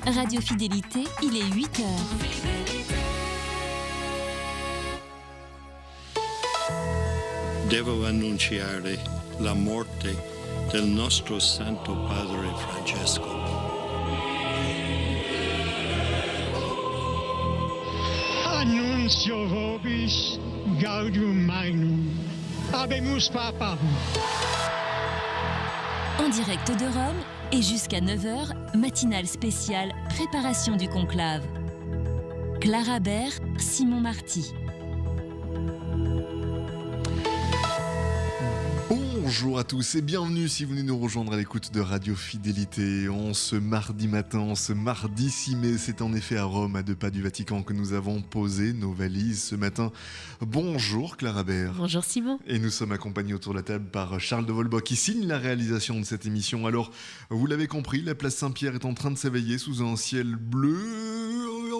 Radio Fidélité, il est 8 heures. Devo annunciare la morte del nostro Santo Padre Francesco. Annuncio vobis gaudium magnum. Habemus Papa. En direct de Rome et jusqu'à 9h, matinale spéciale préparation du conclave. Clara Bert, Simon Marty. Bonjour à tous et bienvenue si vous venez nous rejoindre à l'écoute de Radio Fidélité. En ce mardi matin, ce mardi 6 mai, c'est en effet à Rome, à 2 pas du Vatican, que nous avons posé nos valises ce matin. Bonjour Clara Bert. Bonjour Simon. Et nous sommes accompagnés autour de la table par Charles de Volbock qui signe la réalisation de cette émission. Alors, vous l'avez compris, la place Saint-Pierre est en train de s'éveiller sous un ciel bleu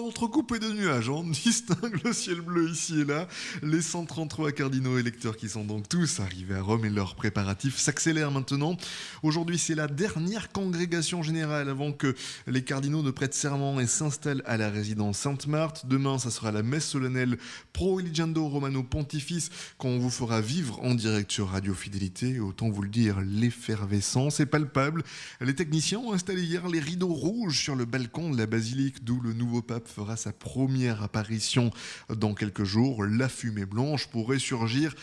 entrecoupé de nuages. On distingue le ciel bleu ici et là. Les 133 cardinaux électeurs qui sont donc tous arrivés à Rome et leurs préparatifs s'accélèrent maintenant. Aujourd'hui, c'est la dernière congrégation générale avant que les cardinaux ne prêtent serment et s'installent à la résidence Sainte-Marthe. Demain, ça sera la messe solennelle Pro Religiando Romano Pontifice qu'on vous fera vivre en direct sur Radio Fidélité. Autant vous le dire, l'effervescence est palpable. Les techniciens ont installé hier les rideaux rouges sur le balcon de la basilique, d'où le nouveau pape fera sa première apparition dans quelques jours. La fumée blanche pourrait surgir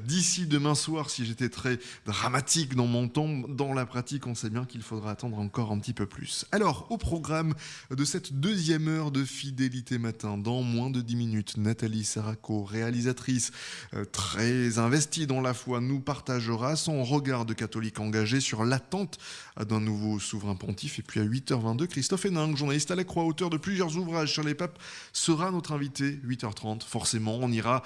d'ici demain soir si j'étais très dramatique dans mon ton. Dans la pratique, on sait bien qu'il faudra attendre encore un petit peu plus. Alors, au programme de cette deuxième heure de Fidélité Matin, dans moins de 10 minutes, Nathalie Saraco, réalisatrice très investie dans la foi, nous partagera son regard de catholique engagé sur l'attente d'un nouveau souverain pontife. Et puis à 8h22, Christophe Héninck, journaliste à la Croix, auteur de plusieurs ouvrages sur les papes, sera notre invité. 8h30, forcément, on ira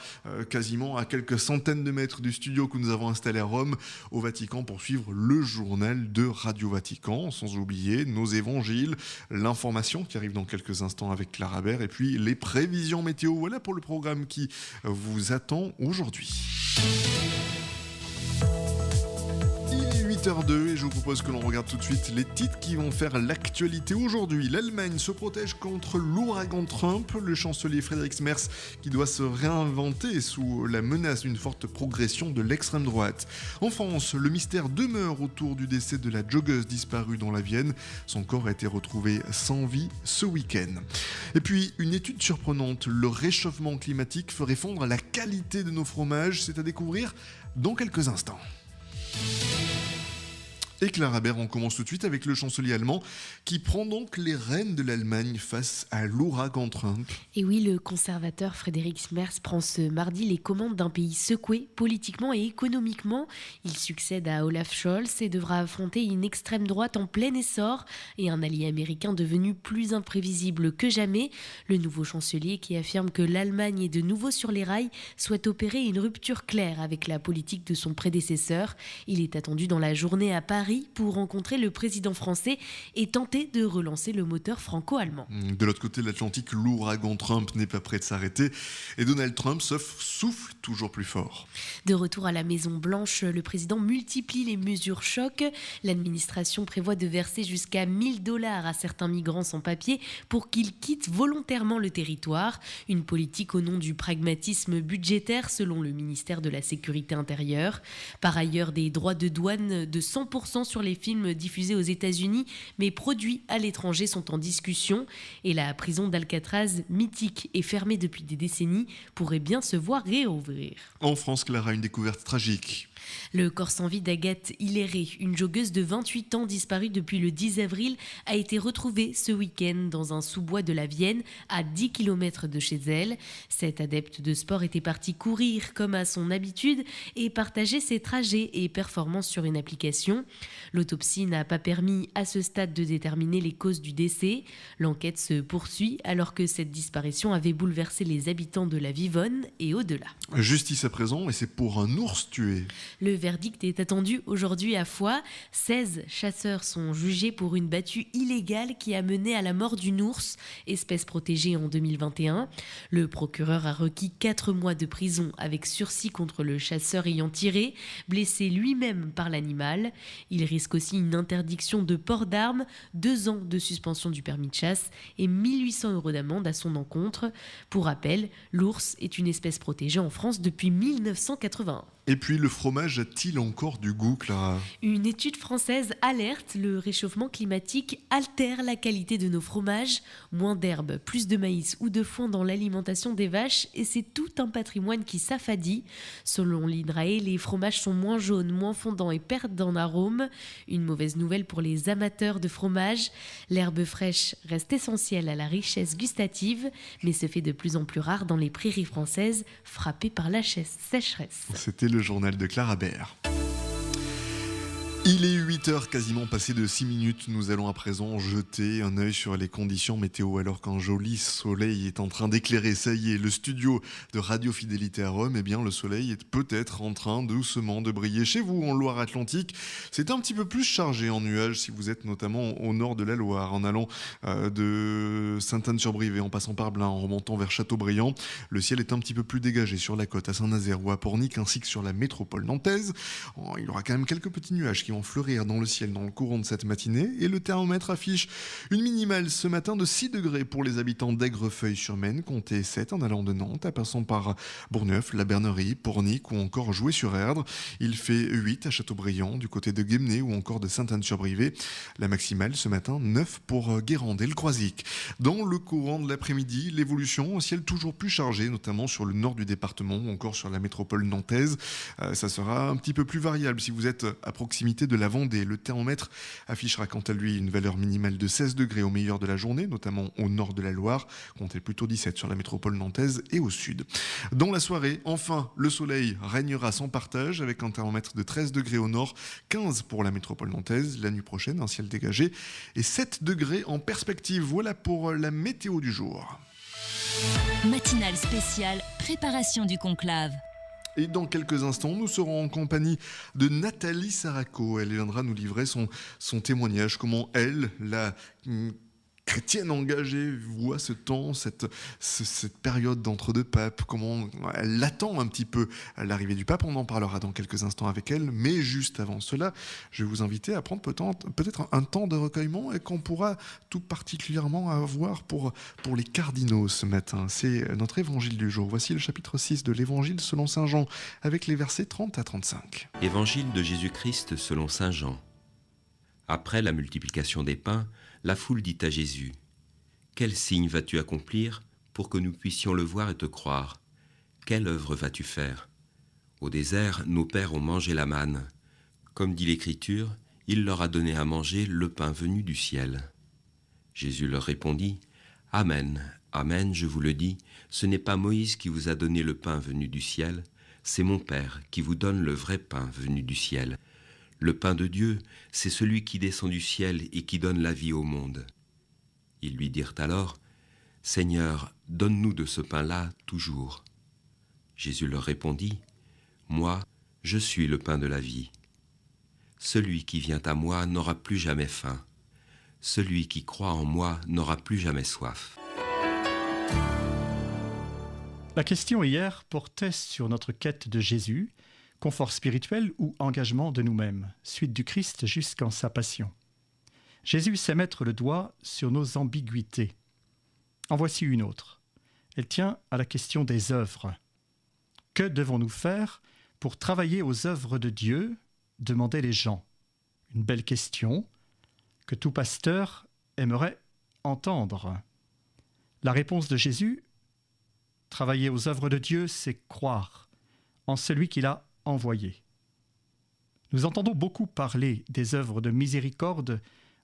quasiment à quelques centaines de mètres du studio que nous avons installé à Rome, au Vatican, pour suivre le journal de Radio Vatican, sans oublier nos évangiles, l'information qui arrive dans quelques instants avec Clara Bert, et puis les prévisions météo. Voilà pour le programme qui vous attend aujourd'hui. 8h02 et je vous propose que l'on regarde tout de suite les titres qui vont faire l'actualité aujourd'hui. L'Allemagne se protège contre l'ouragan Trump. Le chancelier Friedrich Merz qui doit se réinventer sous la menace d'une forte progression de l'extrême droite. En France, le mystère demeure autour du décès de la joggeuse disparue dans la Vienne. Son corps a été retrouvé sans vie ce week-end. Et puis, une étude surprenante. Le réchauffement climatique ferait fondre la qualité de nos fromages. C'est à découvrir dans quelques instants. Et Clara Bert, on commence tout de suite avec le chancelier allemand qui prend donc les rênes de l'Allemagne face à l'ouragan Trump. Et oui, le conservateur Friedrich Merz prend ce mardi les commandes d'un pays secoué politiquement et économiquement. Il succède à Olaf Scholz et devra affronter une extrême droite en plein essor et un allié américain devenu plus imprévisible que jamais. Le nouveau chancelier qui affirme que l'Allemagne est de nouveau sur les rails souhaite opérer une rupture claire avec la politique de son prédécesseur. Il est attendu dans la journée à Paris pour rencontrer le président français et tenter de relancer le moteur franco-allemand. De l'autre côté de l'Atlantique, l'ouragan Trump n'est pas prêt de s'arrêter et Donald Trump souffle toujours plus fort. De retour à la Maison-Blanche, le président multiplie les mesures choc. L'administration prévoit de verser jusqu'à $1000 à certains migrants sans papier pour qu'ils quittent volontairement le territoire. Une politique au nom du pragmatisme budgétaire selon le ministère de la Sécurité intérieure. Par ailleurs, des droits de douane de 100% sur les films diffusés aux États-Unis mais produits à l'étranger sont en discussion et la prison d'Alcatraz, mythique et fermée depuis des décennies, pourrait bien se voir réouvrir. En France, Clara, une découverte tragique. Le corps sans vie d'Agathe Hillary, une joggeuse de 28 ans disparue depuis le 10 avril, a été retrouvée ce week-end dans un sous-bois de la Vienne, à 10 km de chez elle. Cette adepte de sport était partie courir comme à son habitude et partageait ses trajets et performances sur une application. L'autopsie n'a pas permis à ce stade de déterminer les causes du décès. L'enquête se poursuit alors que cette disparition avait bouleversé les habitants de la Vivonne et au-delà. Justice à présent, et c'est pour un ours tué. Le verdict est attendu aujourd'hui à Foix. 16 chasseurs sont jugés pour une battue illégale qui a mené à la mort d'une ours, espèce protégée en 2021. Le procureur a requis 4 mois de prison avec sursis contre le chasseur ayant tiré, blessé lui-même par l'animal. Il risque aussi une interdiction de port d'armes, 2 ans de suspension du permis de chasse et 1 800 € d'amende à son encontre. Pour rappel, l'ours est une espèce protégée en France depuis 1981. Et puis, le fromage a-t-il encore du goût, Clara ? Une étude française alerte, le réchauffement climatique altère la qualité de nos fromages. Moins d'herbe, plus de maïs ou de foin dans l'alimentation des vaches et c'est tout un patrimoine qui s'affadit. Selon l'INRAE, les fromages sont moins jaunes, moins fondants et perdent en arôme. Une mauvaise nouvelle pour les amateurs de fromage. L'herbe fraîche reste essentielle à la richesse gustative, mais se fait de plus en plus rare dans les prairies françaises, frappées par la sécheresse. C'était le journal de Clara Bert. Il est 8h, quasiment passé de 6 minutes. Nous allons à présent jeter un œil sur les conditions météo alors qu'un joli soleil est en train d'éclairer. Ça y est, le studio de Radio Fidélité à Rome, eh bien le soleil est peut-être en train doucement de briller. Chez vous, en Loire-Atlantique, c'est un petit peu plus chargé en nuages si vous êtes notamment au nord de la Loire, en allant de Sainte-Anne-sur-Brive en passant par Blain, en remontant vers Châteaubriand. Le ciel est un petit peu plus dégagé sur la côte à Saint-Nazaire ou à Pornic ainsi que sur la métropole nantaise. Il y aura quand même quelques petits nuages qui vont fleurir dans le ciel dans le courant de cette matinée et le thermomètre affiche une minimale ce matin de 6 degrés pour les habitants d'Aigrefeuille-sur-Maine, comptez 7 en allant de Nantes, en passant par Bourgneuf, la Bernerie, Pornic ou encore Joué-sur-Erdre. Il fait 8 à Châteaubriand, du côté de Guémené ou encore de Sainte-Anne-sur-Brive. La maximale ce matin 9 pour Guérande et le Croisic. Dans le courant de l'après-midi, l'évolution au ciel toujours plus chargé, notamment sur le nord du département ou encore sur la métropole nantaise. Ça sera un petit peu plus variable si vous êtes à proximité de la Vendée. Le thermomètre affichera quant à lui une valeur minimale de 16 degrés au meilleur de la journée, notamment au nord de la Loire, comptez plutôt 17 sur la métropole nantaise et au sud. Dans la soirée, enfin, le soleil régnera sans partage avec un thermomètre de 13 degrés au nord, 15 pour la métropole nantaise. La nuit prochaine, un ciel dégagé et 7 degrés en perspective. Voilà pour la météo du jour. Matinale spéciale, préparation du conclave. Et dans quelques instants, nous serons en compagnie de Nathalie Saraco. Elle viendra nous livrer son témoignage, comment elle, la chrétienne engagée, voit ce temps, cette période d'entre-deux papes, comment elle attend un petit peu l'arrivée du pape. On en parlera dans quelques instants avec elle, mais juste avant cela, je vais vous inviter à prendre peut-être un temps de recueillement et qu'on pourra tout particulièrement avoir pour les cardinaux ce matin. C'est notre évangile du jour. Voici le chapitre 6 de l'évangile selon saint Jean, avec les versets 30 à 35. Évangile de Jésus-Christ selon saint Jean. Après la multiplication des pains, la foule dit à Jésus : « Quel signe vas-tu accomplir pour que nous puissions le voir et te croire ? Quelle œuvre vas-tu faire ? Au désert, nos pères ont mangé la manne. Comme dit l'Écriture, il leur a donné à manger le pain venu du ciel. » Jésus leur répondit : « Amen, amen, je vous le dis, ce n'est pas Moïse qui vous a donné le pain venu du ciel, c'est mon Père qui vous donne le vrai pain venu du ciel. Le pain de Dieu, c'est celui qui descend du ciel et qui donne la vie au monde. » Ils lui dirent alors : « Seigneur, donne-nous de ce pain-là toujours. » Jésus leur répondit : « Moi, je suis le pain de la vie. Celui qui vient à moi n'aura plus jamais faim. Celui qui croit en moi n'aura plus jamais soif. » La question hier portait sur notre quête de Jésus, confort spirituel ou engagement de nous-mêmes, suite du Christ jusqu'en sa passion. Jésus sait mettre le doigt sur nos ambiguïtés. En voici une autre. Elle tient à la question des œuvres. Que devons-nous faire pour travailler aux œuvres de Dieu ? Demandaient les gens. Une belle question que tout pasteur aimerait entendre. La réponse de Jésus : travailler aux œuvres de Dieu, c'est croire en celui qu'il a envoyé. Nous entendons beaucoup parler des œuvres de miséricorde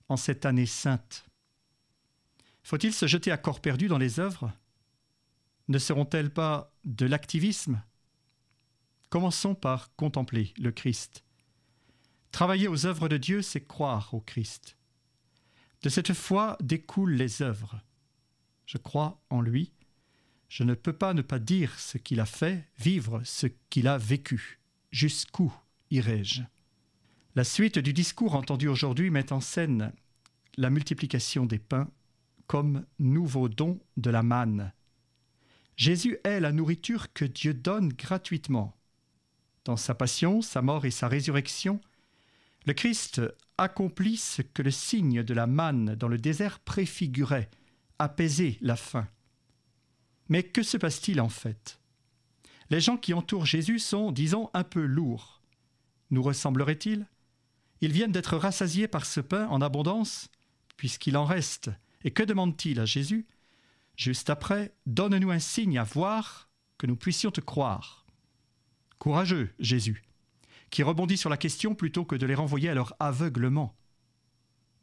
en cette année sainte. Faut-il se jeter à corps perdu dans les œuvres ? Ne seront-elles pas de l'activisme ? Commençons par contempler le Christ. Travailler aux œuvres de Dieu, c'est croire au Christ. De cette foi découlent les œuvres. Je crois en lui. Je ne peux pas ne pas dire ce qu'il a fait, vivre ce qu'il a vécu. Jusqu'où irai-je ? La suite du discours entendu aujourd'hui met en scène la multiplication des pains comme nouveau don de la manne. Jésus est la nourriture que Dieu donne gratuitement. Dans sa passion, sa mort et sa résurrection, le Christ accomplit ce que le signe de la manne dans le désert préfigurait, apaiser la faim. Mais que se passe-t-il en fait ? Les gens qui entourent Jésus sont, disons, un peu lourds. Nous ressembleraient-ils ? Ils viennent d'être rassasiés par ce pain en abondance, puisqu'il en reste. Et que demande-t-il à Jésus ? Juste après, donne-nous un signe à voir, que nous puissions te croire. Courageux, Jésus, qui rebondit sur la question plutôt que de les renvoyer à leur aveuglement.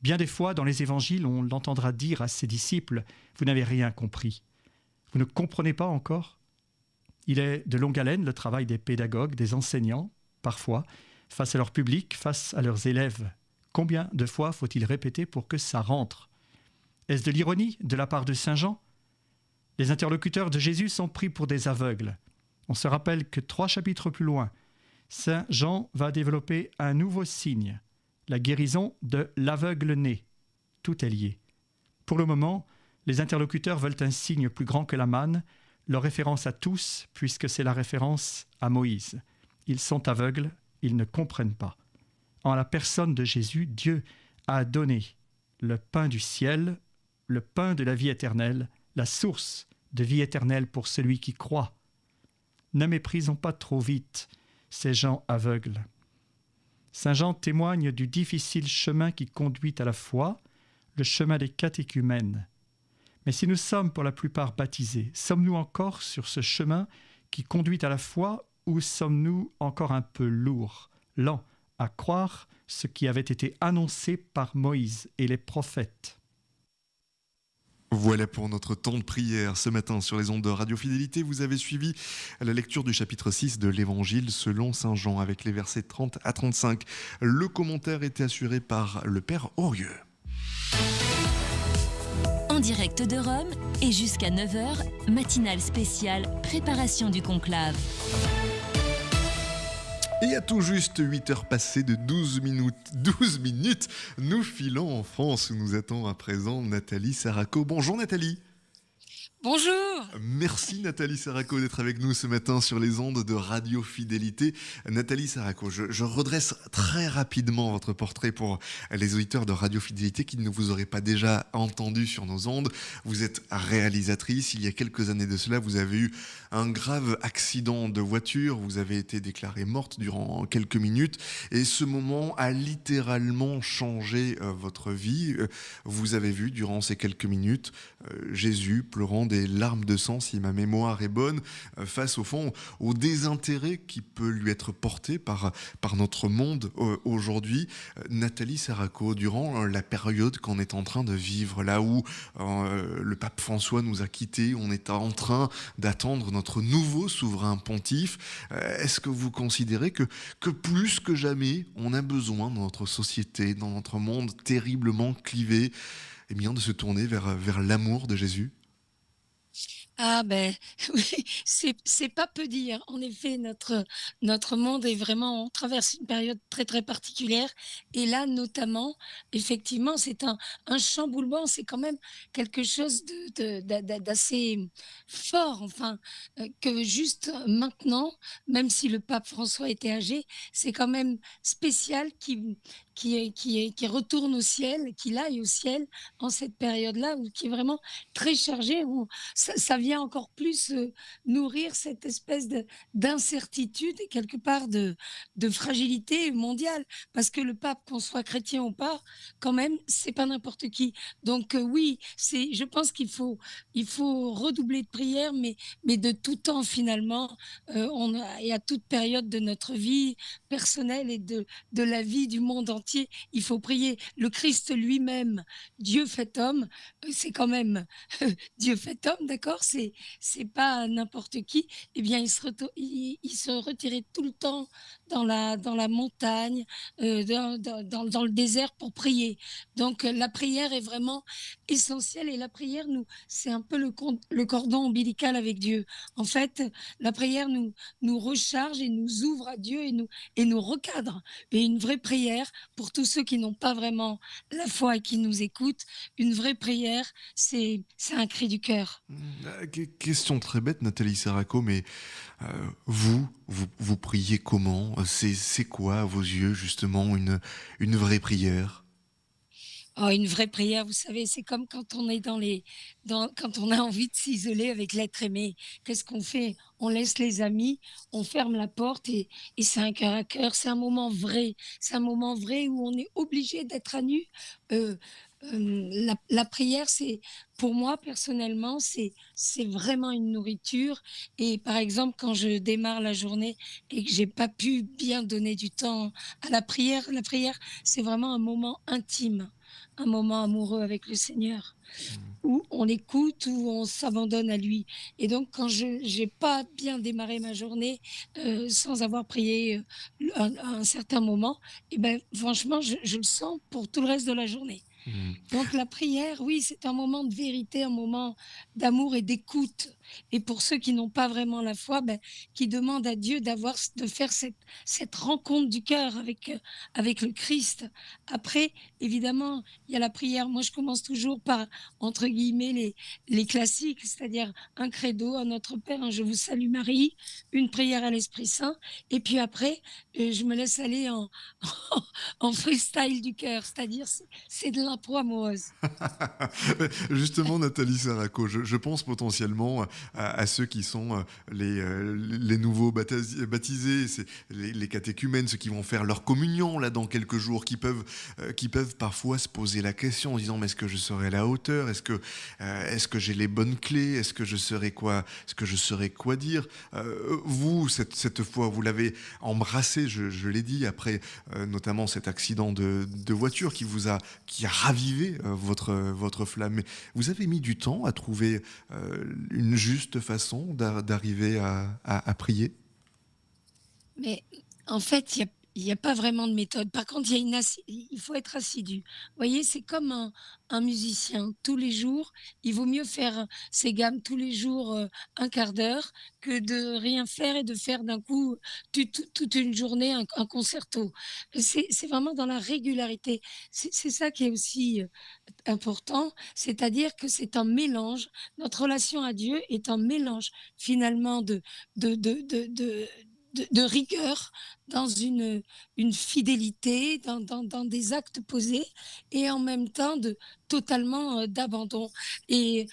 Bien des fois, dans les évangiles, on l'entendra dire à ses disciples « Vous n'avez rien compris. Vous ne comprenez pas encore ?» Il est de longue haleine le travail des pédagogues, des enseignants, parfois, face à leur public, face à leurs élèves. Combien de fois faut-il répéter pour que ça rentre ? Est-ce de l'ironie de la part de Saint Jean ? Les interlocuteurs de Jésus sont pris pour des aveugles. On se rappelle que 3 chapitres plus loin, Saint Jean va développer un nouveau signe, la guérison de l'aveugle-né. Tout est lié. Pour le moment, les interlocuteurs veulent un signe plus grand que la manne, leur référence à tous, puisque c'est la référence à Moïse. Ils sont aveugles, ils ne comprennent pas. En la personne de Jésus, Dieu a donné le pain du ciel, le pain de la vie éternelle, la source de vie éternelle pour celui qui croit. Ne méprisons pas trop vite ces gens aveugles. Saint Jean témoigne du difficile chemin qui conduit à la foi, le chemin des catéchumènes. Mais si nous sommes pour la plupart baptisés, sommes-nous encore sur ce chemin qui conduit à la foi ou sommes-nous encore un peu lourds, lents à croire ce qui avait été annoncé par Moïse et les prophètes ? Voilà pour notre temps de prière ce matin sur les ondes de Radio Fidélité. Vous avez suivi la lecture du chapitre 6 de l'Évangile selon Saint Jean avec les versets 30 à 35. Le commentaire était assuré par le Père Aurieux. En direct de Rome et jusqu'à 9h, matinale spéciale préparation du conclave. Et à tout juste 8 heures passées de 12 minutes, nous filons en France où nous attend à présent Nathalie Saraco. Bonjour Nathalie. Bonjour. Merci Nathalie Saraco d'être avec nous ce matin sur les ondes de Radio Fidélité. Nathalie Saraco, je redresse très rapidement votre portrait pour les auditeurs de Radio Fidélité qui ne vous auraient pas déjà entendu sur nos ondes. Vous êtes réalisatrice. Il y a quelques années de cela, vous avez eu un grave accident de voiture. Vous avez été déclarée morte durant quelques minutes. Et ce moment a littéralement changé votre vie. Vous avez vu durant ces quelques minutes Jésus pleurant des larmes de sang, si ma mémoire est bonne, face au fond au désintérêt qui peut lui être porté par notre monde aujourd'hui. Nathalie Saraco, durant la période qu'on est en train de vivre, là où le pape François nous a quittés, on est en train d'attendre notre nouveau souverain pontife, est-ce que vous considérez que plus que jamais, on a besoin dans notre société, dans notre monde terriblement clivé, eh bien, de se tourner vers l'amour de Jésus ? Ah ben oui, c'est pas peu dire. En effet, notre monde est vraiment, on traverse une période très très particulière. Et là, notamment, effectivement, c'est un chamboulement. C'est quand même quelque chose d'assez fort. Enfin, que juste maintenant, même si le pape François était âgé, c'est quand même spécial qui retourne au ciel, qu'il aille au ciel en cette période-là, qui est vraiment très chargée, où ça vient encore plus nourrir cette espèce d'incertitude et quelque part de fragilité mondiale, parce que le pape, qu'on soit chrétien ou pas, quand même, c'est pas n'importe qui. Donc oui, je pense qu'il faut redoubler de prière, mais de tout temps finalement, et à toute période de notre vie personnelle et de la vie du monde entier, il faut prier. Le Christ lui-même, Dieu fait homme, c'est quand même Dieu fait homme, d'accord, c'est pas n'importe qui. Eh bien, il se retirait tout le temps dans la montagne, dans le désert pour prier. Donc la prière est vraiment essentielle et la prière, c'est un peu le cordon ombilical avec Dieu. En fait, la prière nous recharge et nous ouvre à Dieu et nous recadre. Et une vraie prière, pour tous ceux qui n'ont pas vraiment la foi et qui nous écoutent, une vraie prière, c'est un cri du cœur. Question très bête, Nathalie Saraco, mais vous priez comment? C'est quoi, à vos yeux, justement, une vraie prière? Oh, une vraie prière, vous savez, c'est comme quand on est quand on a envie de s'isoler avec l'être aimé. Qu'est-ce qu'on fait? On laisse les amis, on ferme la porte et c'est un cœur à cœur. C'est un moment vrai. C'est un moment vrai où on est obligé d'être à nu. Euh, la prière, pour moi, personnellement, c'est vraiment une nourriture. Et par exemple, quand je démarre la journée et que j'ai pas pu bien donner du temps à la prière, c'est vraiment un moment intime, un moment amoureux avec le Seigneur, où on écoute, où on s'abandonne à lui. Et donc, quand je j'ai pas bien démarré ma journée, sans avoir prié, un certain moment, et ben, franchement, je le sens pour tout le reste de la journée. Mmh. Donc la prière, oui, c'est un moment de vérité, un moment d'amour et d'écoute. Et pour ceux qui n'ont pas vraiment la foi, ben, qui demandent à Dieu de faire cette rencontre du cœur avec le Christ. Après, évidemment, il y a la prière. Moi, je commence toujours par, entre guillemets, les classiques, c'est-à-dire un credo, un Notre Père, un Je vous salue Marie, une prière à l'Esprit Saint. Et puis après, je me laisse aller en freestyle du cœur, c'est-à-dire c'est de l'impro amoureuse. Justement, Nathalie Saraco, je pense potentiellement à ceux qui sont les nouveaux baptisés, c'est les catéchumènes, ceux qui vont faire leur communion là dans quelques jours, qui peuvent parfois se poser la question en disant mais est-ce que je serai à la hauteur, est-ce que j'ai les bonnes clés, est-ce que je saurai quoi dire. Vous, cette fois, vous l'avez embrassé, je l'ai dit, après notamment cet accident de voiture qui a ravivé votre flamme. Mais vous avez mis du temps à trouver une juste façon d'arriver à prier? Mais en fait, il y a pas vraiment de méthode. Par contre, il faut être assidu. Vous voyez, c'est comme un musicien. Tous les jours, il vaut mieux faire ses gammes tous les jours, 1/4 d'heure, que de rien faire et de faire d'un coup toute une journée un concerto. C'est vraiment dans la régularité. C'est ça qui est aussi, important, c'est-à-dire que c'est un mélange. Notre relation à Dieu est un mélange finalement de de de de de rigueur dans une fidélité, dans des actes posés et en même temps totalement, d'abandon et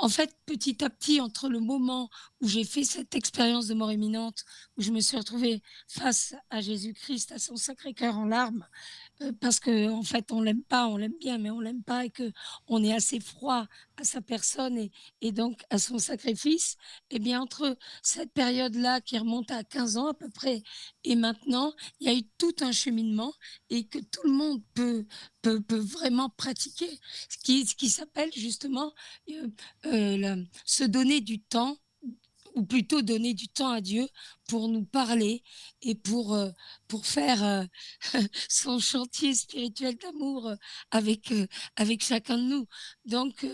en fait, petit à petit, entre le moment où j'ai fait cette expérience de mort imminente, où je me suis retrouvée face à Jésus-Christ, à son Sacré-Cœur en larmes, parce qu'en fait, on l'aime pas, on l'aime bien, mais on l'aime pas et qu'on est assez froid à sa personne et donc à son sacrifice et bien, entre cette période-là qui remonte à 15 ans à peu près et maintenant, il y a eu tout un cheminement et que tout le monde peut vraiment pratiquer. Ce qui s'appelle justement, se donner du temps ou plutôt donner du temps à Dieu pour nous parler et pour faire, son chantier spirituel d'amour, avec chacun de nous. Donc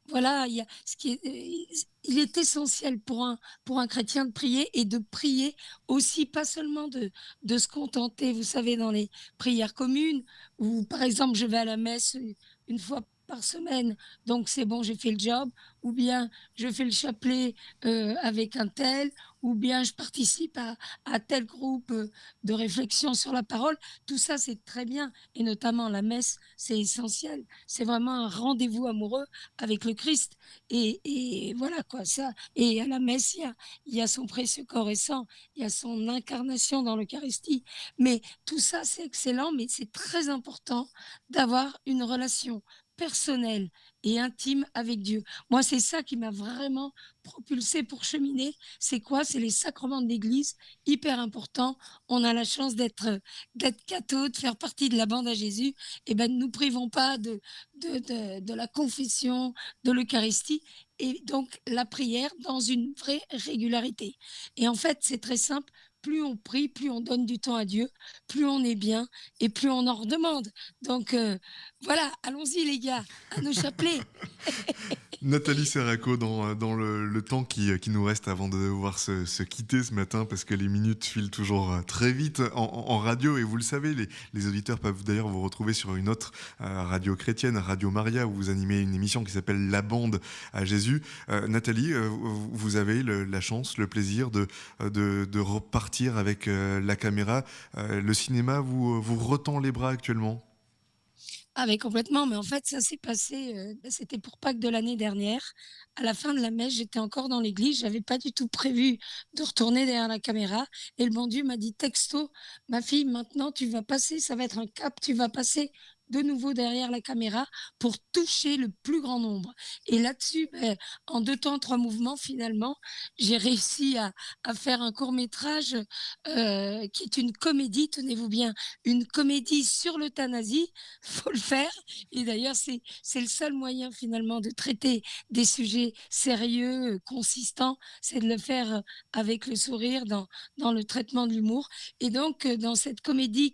voilà, il y a ce qui est, il est essentiel pour un chrétien de prier et de prier aussi, pas seulement de se contenter, vous savez, dans les prières communes où, par exemple, je vais à la messe, une fois par semaine, donc c'est bon, j'ai fait le job, ou bien je fais le chapelet, avec un tel, ou bien je participe à tel groupe, de réflexion sur la parole. Tout ça, c'est très bien et notamment la messe, c'est essentiel. C'est vraiment un rendez-vous amoureux avec le Christ et voilà quoi, ça et à la messe, il y a son précieux corps et sang, il y a son incarnation dans l'Eucharistie. Mais tout ça, c'est excellent, mais c'est très important d'avoir une relation personnelle et intime avec Dieu. Moi, c'est ça qui m'a vraiment propulsée pour cheminer. C'est quoi? C'est les sacrements de l'Église, hyper important. On a la chance d'être catho, de faire partie de la bande à Jésus. Et ben, ne nous privons pas de la confession, de l'Eucharistie et donc la prière dans une vraie régularité. Et en fait, c'est très simple. plus on prie, plus on donne du temps à Dieu, plus on est bien et plus on en redemande. Donc voilà, allons-y les gars, à nos chapelets. Nathalie Serraco, dans le temps qui nous reste avant de devoir se quitter ce matin, parce que les minutes filent toujours très vite en radio, et vous le savez, les auditeurs peuvent d'ailleurs vous retrouver sur une autre radio chrétienne, Radio Maria, où vous animez une émission qui s'appelle La Bande à Jésus. Nathalie, vous avez la chance, le plaisir de repartir avec la caméra. Le cinéma vous retend les bras actuellement? Ah mais complètement, mais en fait ça s'est passé, c'était pour Pâques de l'année dernière. À la fin de la messe, j'étais encore dans l'église, j'avais pas du tout prévu de retourner derrière la caméra et le bon Dieu m'a dit texto: «Ma fille, maintenant tu vas passer, ça va être un cap, tu vas passer de nouveau derrière la caméra pour toucher le plus grand nombre» et là-dessus, en 2 temps, 3 mouvements, finalement, j'ai réussi à faire un court métrage, qui est une comédie, tenez-vous bien, une comédie sur l'euthanasie, faut le faire et d'ailleurs c'est le seul moyen finalement de traiter des sujets sérieux, consistants, c'est de le faire, avec le sourire dans le traitement de l'humour et donc dans cette comédie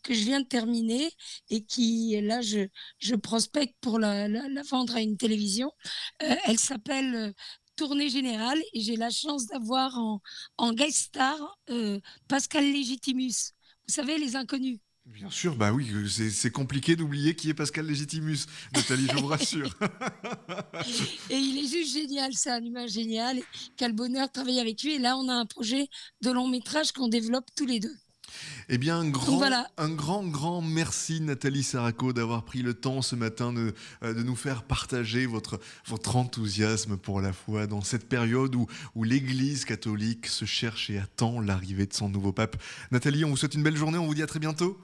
que je viens de terminer et qui là je prospecte pour la vendre à une télévision, elle s'appelle, Tournée Générale et j'ai la chance d'avoir en guest star, Pascal Légitimus. Vous savez, Les Inconnus? Bien sûr, bah oui, c'est compliqué d'oublier qui est Pascal Légitimus, Nathalie, je vous rassure. Et il est juste génial, c'est un humain génial. Quel bonheur de travailler avec lui. Et là, on a un projet de long métrage qu'on développe tous les deux. Eh bien, Voilà. un grand merci Nathalie Serraco d'avoir pris le temps ce matin de nous faire partager votre enthousiasme pour la foi dans cette période où l'Église catholique se cherche et attend l'arrivée de son nouveau pape. Nathalie, on vous souhaite une belle journée, on vous dit à très bientôt.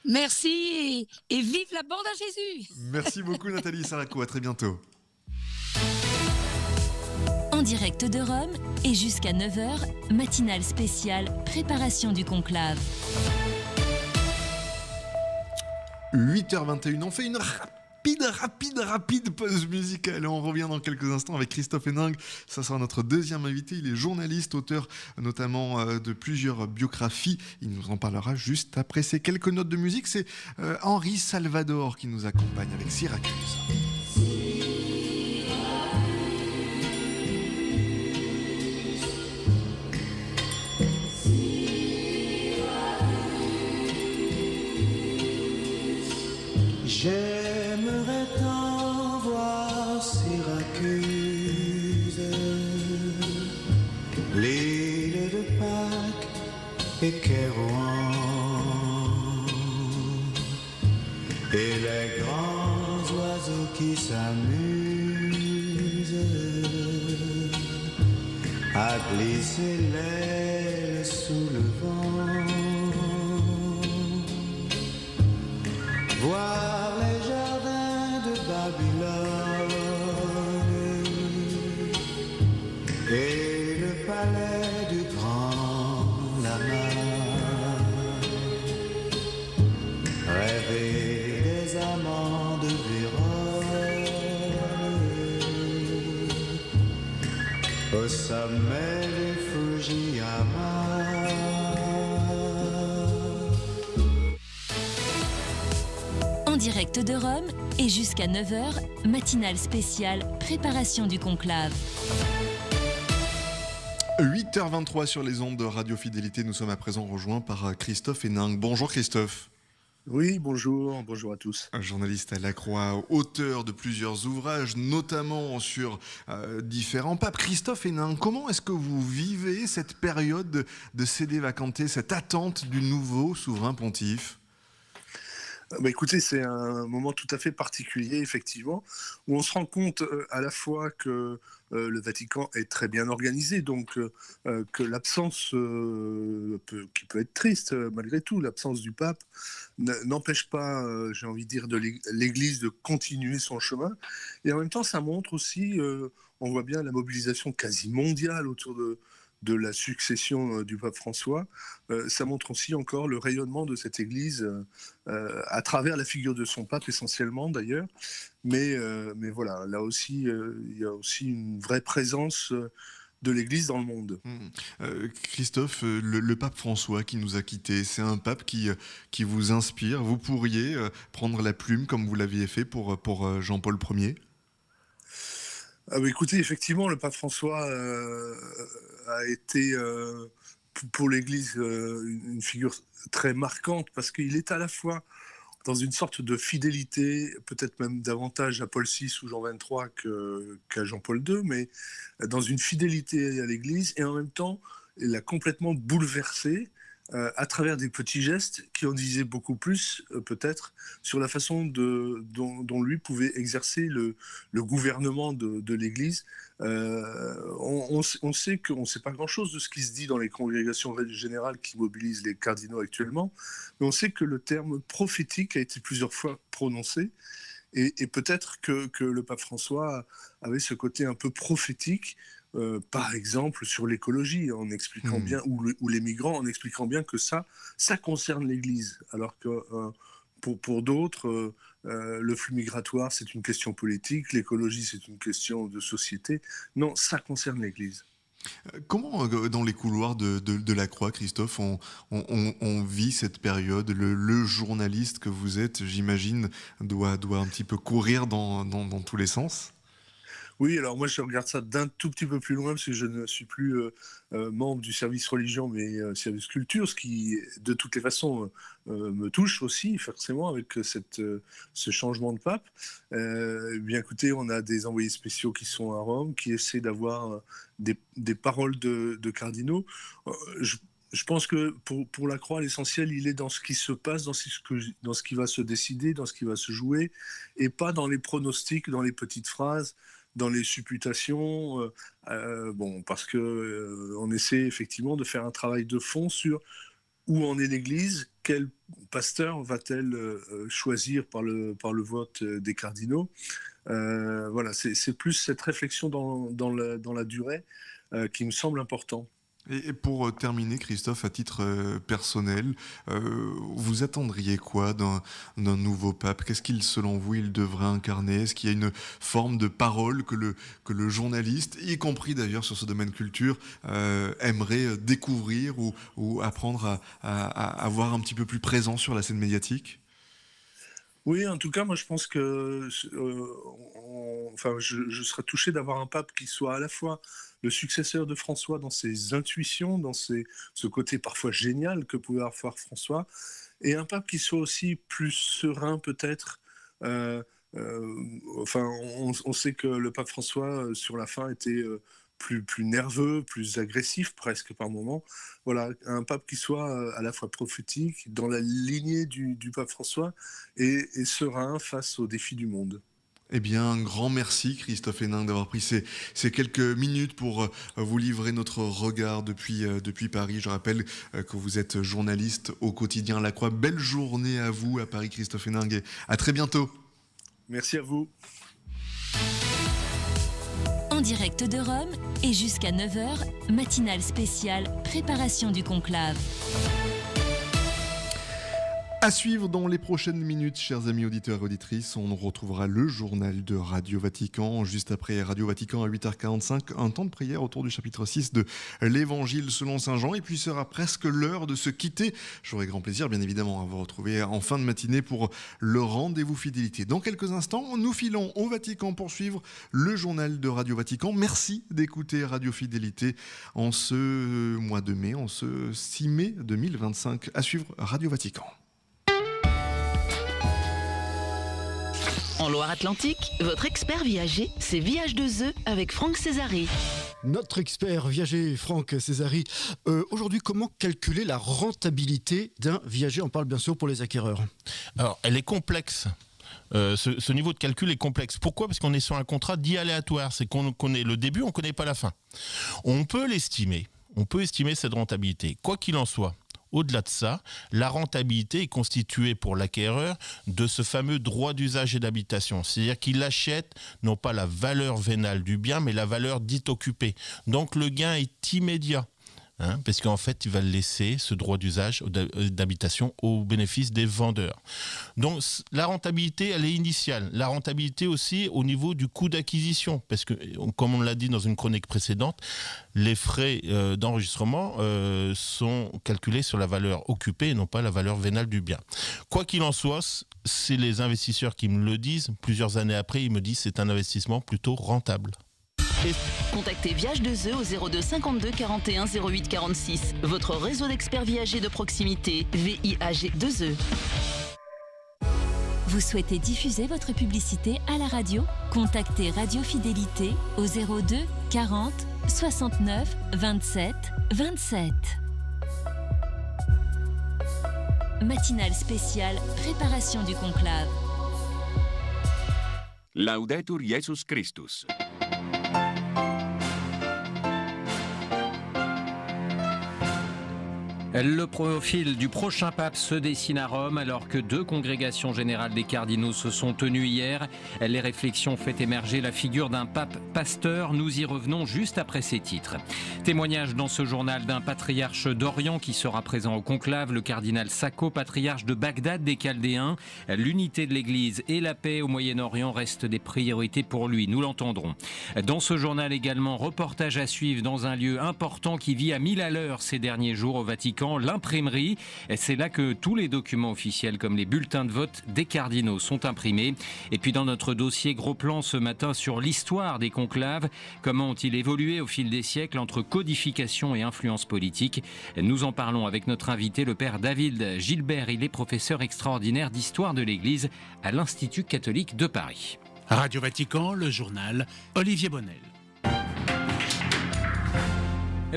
Merci et vive la bande à Jésus. Merci beaucoup Nathalie Serraco, à très bientôt. En direct de Rome et jusqu'à 9h, matinale spéciale préparation du conclave. 8h21, on fait une rapide pause musicale et on revient dans quelques instants avec Christophe Héningue. Ça sera notre deuxième invité, il est journaliste, auteur notamment de plusieurs biographies. Il nous en parlera juste après ces quelques notes de musique. C'est Henri Salvador qui nous accompagne avec Syracuse. J'aimerais tant voir Syracuse, l'île de Pâques et Kérouan, et les grands oiseaux qui s'amusent à glisser l'aile sous le vent. Voir les jardins de Babylone et le palais du grand lama, rêver des amants de Vérone au sommet du Fujiyama. En direct de Rome et jusqu'à 9h, matinale spéciale préparation du conclave. 8h23 sur les ondes de Radio Fidélité, nous sommes à présent rejoints par Christophe Héningue. Bonjour Christophe. Oui, bonjour à tous. Journaliste à La Croix, auteur de plusieurs ouvrages, notamment sur différents papes. Christophe Héningue, comment est-ce que vous vivez cette période de sede vacante, cette attente du nouveau souverain pontife ? Écoutez, c'est un moment tout à fait particulier, effectivement, où on se rend compte à la fois que le Vatican est très bien organisé, donc que l'absence, qui peut être triste malgré tout, l'absence du pape, n'empêche pas, j'ai envie de dire, de l'Église de continuer son chemin. Et en même temps, ça montre aussi, on voit bien la mobilisation quasi mondiale autour de la succession du pape François. Ça montre aussi encore le rayonnement de cette Église à travers la figure de son pape essentiellement d'ailleurs. Mais voilà, là aussi, il y a aussi une vraie présence de l'Église dans le monde. Christophe, le pape François qui nous a quittés, c'est un pape qui vous inspire. Vous pourriez prendre la plume comme vous l'aviez fait pour Jean-Paul Ier? Écoutez, effectivement, le pape François a été pour l'Église une figure très marquante parce qu'il est à la fois dans une sorte de fidélité, peut-être même davantage à Paul VI ou Jean XXIII qu'à Jean-Paul II, mais dans une fidélité à l'Église, et en même temps, il l'a complètement bouleversé à travers des petits gestes qui en disaient beaucoup plus, peut-être, sur la façon dont lui pouvait exercer le gouvernement de l'Église. On sait qu'on ne sait pas grand-chose de ce qui se dit dans les congrégations générales qui mobilisent les cardinaux actuellement, mais on sait que le terme prophétique a été plusieurs fois prononcé, et peut-être que le pape François avait ce côté un peu prophétique, par exemple sur l'écologie, en expliquant bien, ou les migrants, en expliquant bien que ça concerne l'Église, alors que pour d'autres, le flux migratoire, c'est une question politique, l'écologie, c'est une question de société. Non, ça concerne l'Église. Comment, dans les couloirs de la Croix, Christophe, on vit cette période? Le journaliste que vous êtes, j'imagine, doit un petit peu courir dans tous les sens? Oui, alors moi je regarde ça d'un tout petit peu plus loin parce que je ne suis plus membre du service religion mais service culture, ce qui de toutes les façons me touche aussi forcément avec ce changement de pape. Bien écoutez, on a des envoyés spéciaux qui sont à Rome, qui essaient d'avoir des paroles de cardinaux. Je pense que pour la Croix, l'essentiel, il est dans ce qui se passe, dans ce qui va se décider, dans ce qui va se jouer, et pas dans les pronostics, dans les petites phrases, dans les supputations, parce qu'on essaie effectivement de faire un travail de fond sur où en est l'Église, quel pasteur va-t-elle choisir par le vote des cardinaux. Voilà, c'est plus cette réflexion dans la durée qui me semble important. Et pour terminer, Christophe, à titre personnel, vous attendriez quoi d'un nouveau pape? Qu'est-ce qu'il, selon vous, il devrait incarner? Est-ce qu'il y a une forme de parole que le journaliste, y compris d'ailleurs sur ce domaine culture, aimerait découvrir ou apprendre à avoir un petit peu plus présent sur la scène médiatique? Oui, en tout cas, moi je pense que je serais touché d'avoir un pape qui soit à la fois le successeur de François dans ses intuitions, dans ce côté parfois génial que pouvait avoir François, et un pape qui soit aussi plus serein peut-être. On sait que le pape François, sur la fin, était plus nerveux, plus agressif presque par moments. Voilà, un pape qui soit à la fois prophétique, dans la lignée du pape François, et serein face aux défis du monde. Eh bien, un grand merci, Christophe Hénin, d'avoir pris ces quelques minutes pour vous livrer notre regard depuis Paris. Je rappelle que vous êtes journaliste au quotidien La Croix. Belle journée à vous à Paris, Christophe Hénin, et à très bientôt. Merci à vous. En direct de Rome et jusqu'à 9h, matinale spéciale préparation du conclave. À suivre dans les prochaines minutes, chers amis auditeurs et auditrices, on retrouvera le journal de Radio Vatican. Juste après Radio Vatican à 8h45, un temps de prière autour du chapitre 6 de l'Évangile selon Saint Jean. Et puis sera presque l'heure de se quitter. J'aurai grand plaisir, bien évidemment, à vous retrouver en fin de matinée pour le rendez-vous fidélité. Dans quelques instants, nous filons au Vatican pour suivre le journal de Radio Vatican. Merci d'écouter Radio Fidélité en ce mois de mai, en ce 6 mai 2025. À suivre Radio Vatican. En Loire-Atlantique, votre expert viager, c'est Viage de Zeu avec Franck Césari. Notre expert viager, Franck Césari. Aujourd'hui, comment calculer la rentabilité d'un viager? On parle bien sûr pour les acquéreurs. Alors, elle est complexe. Ce niveau de calcul est complexe. Pourquoi? Parce qu'on est sur un contrat dit aléatoire. C'est qu'on connaît le début, on ne connaît pas la fin. On peut l'estimer. On peut estimer cette rentabilité. Quoi qu'il en soit, au-delà de ça, la rentabilité est constituée pour l'acquéreur de ce fameux droit d'usage et d'habitation. C'est-à-dire qu'il achète non pas la valeur vénale du bien, mais la valeur dite occupée. Donc le gain est immédiat. parce qu'en fait, il va laisser ce droit d'usage d'habitation au bénéfice des vendeurs. Donc, la rentabilité, elle est initiale. La rentabilité aussi au niveau du coût d'acquisition, parce que, comme on l'a dit dans une chronique précédente, les frais d'enregistrement sont calculés sur la valeur occupée et non pas la valeur vénale du bien. Quoi qu'il en soit, c'est les investisseurs qui me le disent. Plusieurs années après, ils me disent que c'est un investissement plutôt rentable. Contactez Viage 2E au 02 52 41 08 46. Votre réseau d'experts viagers de proximité, VIAG 2E. Vous souhaitez diffuser votre publicité à la radio? Contactez Radio Fidélité au 02 40 69 27 27. Matinale spéciale préparation du conclave. Laudetur Jesus Christus. Le profil du prochain pape se dessine à Rome alors que 2 congrégations générales des cardinaux se sont tenues hier. Les réflexions fait émerger la figure d'un pape pasteur. Nous y revenons juste après ces titres. Témoignage dans ce journal d'un patriarche d'Orient qui sera présent au conclave, le cardinal Sako, patriarche de Bagdad des Chaldéens. L'unité de l'Église et la paix au Moyen-Orient restent des priorités pour lui, nous l'entendrons. Dans ce journal également, reportage à suivre dans un lieu important qui vit à 1000 à l'heure ces derniers jours au Vatican, l'imprimerie. C'est là que tous les documents officiels comme les bulletins de vote des cardinaux sont imprimés. Et puis dans notre dossier, gros plan ce matin sur l'histoire des conclaves. Comment ont-ils évolué au fil des siècles entre codification et influence politique? Nous en parlons avec notre invité, le père David Gilbert. Il est professeur extraordinaire d'histoire de l'Église à l'Institut catholique de Paris. Radio Vatican, le journal, Olivier Bonnel.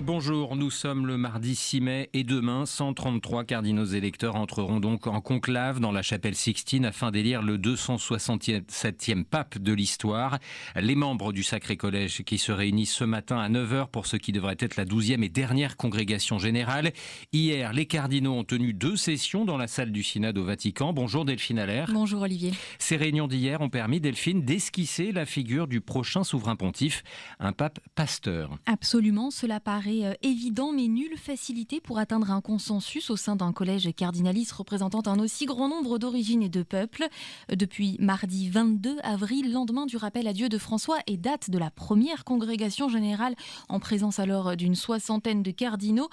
Bonjour, nous sommes le mardi 6 mai et demain, 133 cardinaux électeurs entreront donc en conclave dans la chapelle Sixtine afin d'élire le 267e pape de l'histoire. Les membres du Sacré Collège qui se réunissent ce matin à 9h pour ce qui devrait être la 12e et dernière congrégation générale. Hier, les cardinaux ont tenu 2 sessions dans la salle du synode au Vatican. Bonjour Delphine Allaire. Bonjour Olivier. Ces réunions d'hier ont permis, Delphine, d'esquisser la figure du prochain souverain pontife, un pape pasteur. Absolument, cela paraît évident, mais nulle facilité pour atteindre un consensus au sein d'un collège cardinaliste représentant un aussi grand nombre d'origines et de peuples. Depuis mardi 22 avril, lendemain du rappel à Dieu de François et date de la première congrégation générale en présence alors d'une 60aine de cardinaux,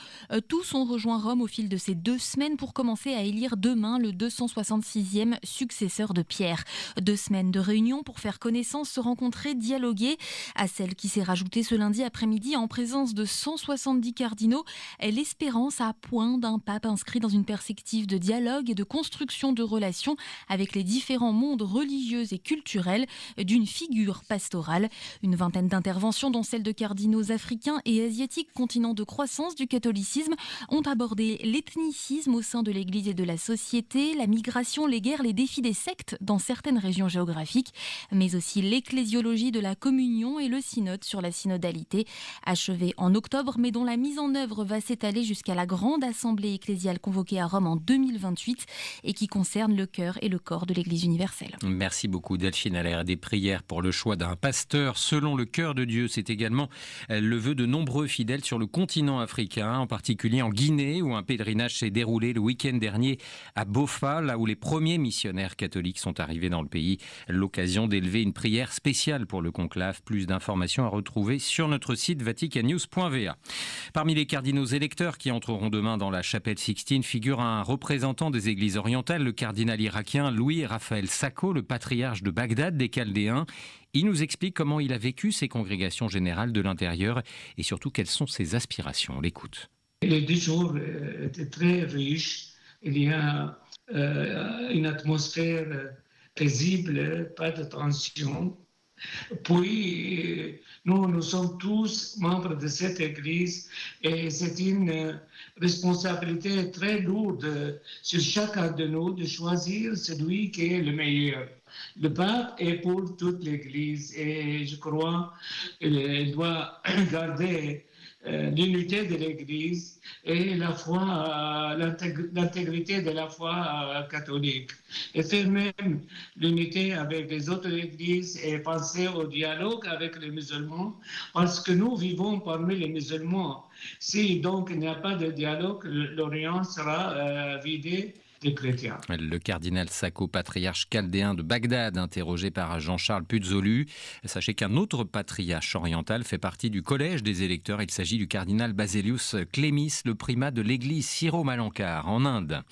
tous ont rejoint Rome au fil de ces 2 semaines pour commencer à élire demain le 266e successeur de Pierre. 2 semaines de réunion pour faire connaissance, se rencontrer, dialoguer, à celle qui s'est rajoutée ce lundi après-midi en présence de 170 cardinaux, l'espérance à point d'un pape inscrit dans une perspective de dialogue et de construction de relations avec les différents mondes religieux et culturels, d'une figure pastorale. Une vingtaine d'interventions, dont celle de cardinaux africains et asiatiques, continent de croissance du catholicisme, ont abordé l'ethnicisme au sein de l'Église et de la société, la migration, les guerres, les défis des sectes dans certaines régions géographiques, mais aussi l'ecclésiologie de la communion et le synode sur la synodalité, achevé en octobre, mais dont la mise en œuvre va s'étaler jusqu'à la grande assemblée ecclésiale convoquée à Rome en 2028 et qui concerne le cœur et le corps de l'Église universelle. Merci beaucoup Delphine Allaire. Des prières pour le choix d'un pasteur selon le cœur de Dieu. C'est également le vœu de nombreux fidèles sur le continent africain, en particulier en Guinée, où un pèlerinage s'est déroulé le week-end dernier à Bofa, là où les premiers missionnaires catholiques sont arrivés dans le pays. L'occasion d'élever une prière spéciale pour le conclave. Plus d'informations à retrouver sur notre site vaticannews.va. Parmi les cardinaux électeurs qui entreront demain dans la chapelle Sixtine figure un représentant des églises orientales, le cardinal irakien Louis-Raphaël Sako, le patriarche de Bagdad des Chaldéens. Il nous explique comment il a vécu ces congrégations générales de l'intérieur et surtout quelles sont ses aspirations. On l'écoute. Les 2 jours étaient très riches. Il y a une atmosphère paisible, pas de tension. Puis, nous sommes tous membres de cette Église et c'est une responsabilité très lourde sur chacun de nous de choisir celui qui est le meilleur. Le pape est pour toute l'Église et je crois qu'il doit garder l'unité de l'Église et la foi, l'intégrité de la foi catholique. Et faire même l'unité avec les autres églises et penser au dialogue avec les musulmans, parce que nous vivons parmi les musulmans. Si donc il n'y a pas de dialogue, l'Orient sera vidé des chrétiens. Le cardinal Sacco, patriarche chaldéen de Bagdad, interrogé par Jean-Charles Puzolu. Sachez qu'un autre patriarche oriental fait partie du collège des électeurs. Il s'agit du cardinal Baselius Clémis, le primat de l'église Syro-Malankar en Inde.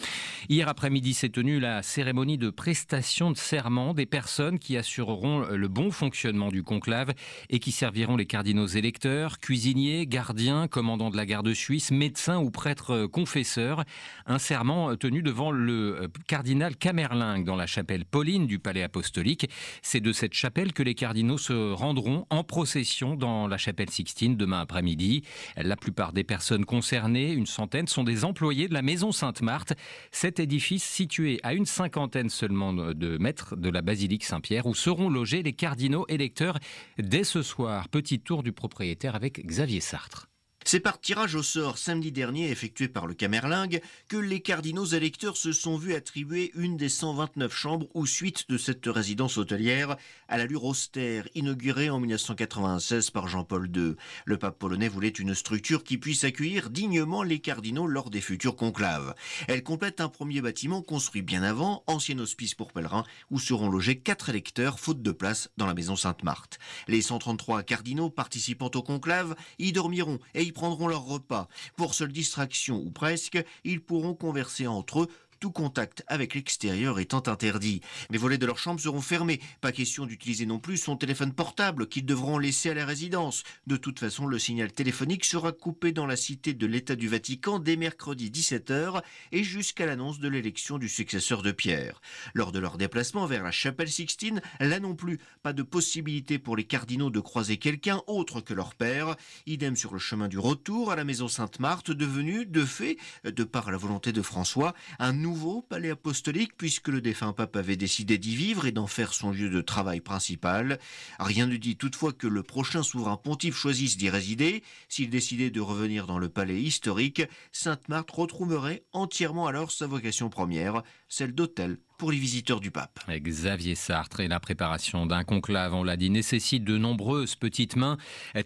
Hier après-midi s'est tenue la cérémonie de prestation de serment des personnes qui assureront le bon fonctionnement du conclave et qui serviront les cardinaux électeurs, cuisiniers, gardiens, commandants de la garde suisse, médecins ou prêtres confesseurs. Un serment tenu devant le cardinal Kamerlingh dans la chapelle Pauline du palais apostolique. C'est de cette chapelle que les cardinaux se rendront en procession dans la chapelle Sixtine demain après-midi. La plupart des personnes concernées, une centaine, sont des employés de la maison Sainte-Marthe. Cet édifice situé à une cinquantaine seulement de mètres de la basilique Saint-Pierre où seront logés les cardinaux électeurs dès ce soir. Petit tour du propriétaire avec Xavier Sartre. C'est par tirage au sort samedi dernier effectué par le Kamerlingh que les cardinaux électeurs se sont vus attribuer une des 129 chambres ou suites de cette résidence hôtelière à l'allure austère, inaugurée en 1996 par Jean-Paul II. Le pape polonais voulait une structure qui puisse accueillir dignement les cardinaux lors des futurs conclaves. Elle complète un premier bâtiment construit bien avant, ancien hospice pour pèlerins, où seront logés 4 électeurs, faute de place dans la maison Sainte-Marthe. Les 133 cardinaux participant au conclave y dormiront et y prendront leur repas. Pour seule distraction ou presque, ils pourront converser entre eux, tout contact avec l'extérieur étant interdit. Les volets de leur chambre seront fermés. Pas question d'utiliser non plus son téléphone portable qu'ils devront laisser à la résidence. De toute façon, le signal téléphonique sera coupé dans la cité de l'État du Vatican dès mercredi 17h et jusqu'à l'annonce de l'élection du successeur de Pierre. Lors de leur déplacement vers la chapelle Sixtine, là non plus, pas de possibilité pour les cardinaux de croiser quelqu'un autre que leur père. Idem sur le chemin du retour à la maison Sainte-Marthe, devenu, de fait, de par la volonté de François, un nouveau palais apostolique puisque le défunt pape avait décidé d'y vivre et d'en faire son lieu de travail principal. Rien ne dit toutefois que le prochain souverain pontife choisisse d'y résider. S'il décidait de revenir dans le palais historique, Sainte-Marthe retrouverait entièrement alors sa vocation première, celle d'hôtel pour les visiteurs du pape. Xavier Sartre, et la préparation d'un conclave, on l'a dit, nécessite de nombreuses petites mains.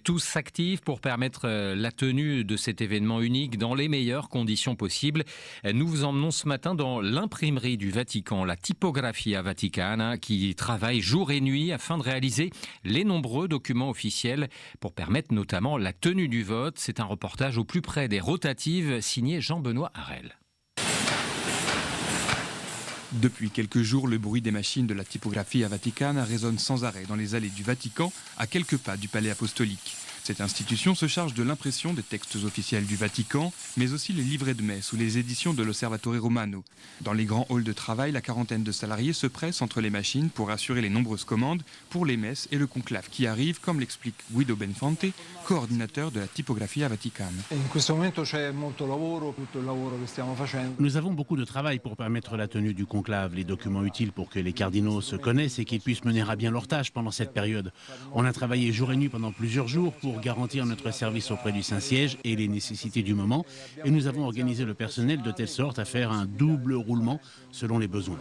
Tous s'activent pour permettre la tenue de cet événement unique dans les meilleures conditions possibles. Nous vous emmenons ce matin dans l'imprimerie du Vatican, la Tipografia Vaticana, qui travaille jour et nuit afin de réaliser les nombreux documents officiels pour permettre notamment la tenue du vote. C'est un reportage au plus près des rotatives signé Jean-Benoît Harel. Depuis quelques jours, le bruit des machines de la Tipografia Vaticana résonne sans arrêt dans les allées du Vatican, à quelques pas du palais apostolique. Cette institution se charge de l'impression des textes officiels du Vatican, mais aussi les livrets de messe ou les éditions de l'Osservatore Romano. Dans les grands halls de travail, la quarantaine de salariés se pressent entre les machines pour assurer les nombreuses commandes pour les messes et le conclave qui arrive, comme l'explique Guido Benfante, coordinateur de la Tipografia Vaticana. Nous avons beaucoup de travail pour permettre la tenue du conclave, les documents utiles pour que les cardinaux se connaissent et qu'ils puissent mener à bien leurs tâches pendant cette période. On a travaillé jour et nuit pendant plusieurs jours pour garantir notre service auprès du Saint-Siège et les nécessités du moment. Et nous avons organisé le personnel de telle sorte à faire un double roulement selon les besoins.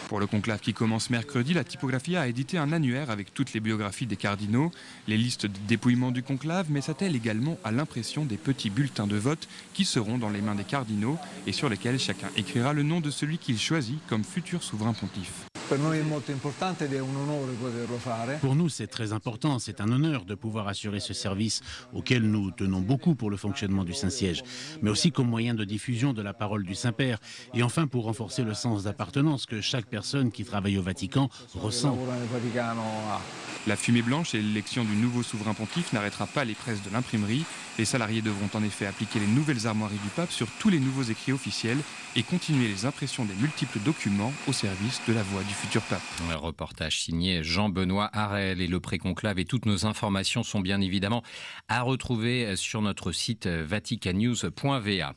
Pour le conclave qui commence mercredi, la Tipografia a édité un annuaire avec toutes les biographies des cardinaux, les listes de dépouillement du conclave, mais s'attelle également à l'impression des petits bulletins de vote qui seront dans les mains des cardinaux et sur lesquels chacun écrira le nom de celui qu'il choisit comme futur souverain pontife. Pour nous, c'est très important, c'est un honneur de pouvoir assurer ce service auquel nous tenons beaucoup pour le fonctionnement du Saint-Siège, mais aussi comme moyen de diffusion de la parole du Saint-Père et enfin pour renforcer le sens d'appartenance que chaque personne qui travaille au Vatican ressent. La fumée blanche et l'élection du nouveau souverain pontife n'arrêtera pas les presses de l'imprimerie. Les salariés devront en effet appliquer les nouvelles armoiries du pape sur tous les nouveaux écrits officiels et continuer les impressions des multiples documents au service de la voix du futur pape. Un reportage signé Jean-Benoît Harel, et le préconclave et toutes nos informations sont bien évidemment à retrouver sur notre site vaticannews.va.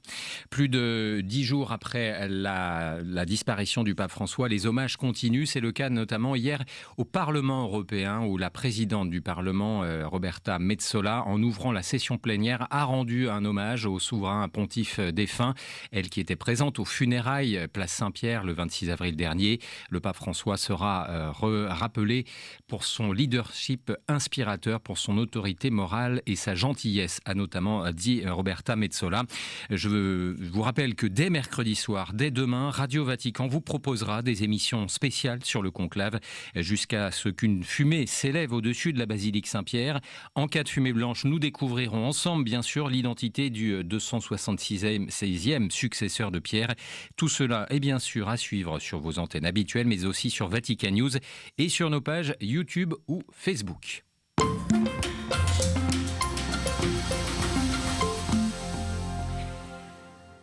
Plus de 10 jours après la disparition du pape François, les hommages continuent. C'est le cas notamment hier au Parlement européen, où la présidente du Parlement, Roberta Metsola, en ouvrant la session plénière, a rendu un hommage au souverain pontife défunt. Elle qui était présente aux funérailles place Saint-Pierre le 26 avril dernier. Le pape François sera rappelé pour son leadership inspirateur, pour son autorité morale et sa gentillesse, a notamment dit Roberta Metsola. Je vous rappelle que dès mercredi soir, dès demain, Radio Vatican vous proposera des émissions spéciales sur le conclave jusqu'à ce qu'une fumée s'élève au-dessus de la basilique Saint-Pierre. En cas de fumée blanche, nous découvrirons ensemble, bien sûr, l'identité du 266e successeur de Pierre. Tout cela est bien sûr à suivre sur vos antennes habituelles, mais aussi sur Vatican News et sur nos pages YouTube ou Facebook.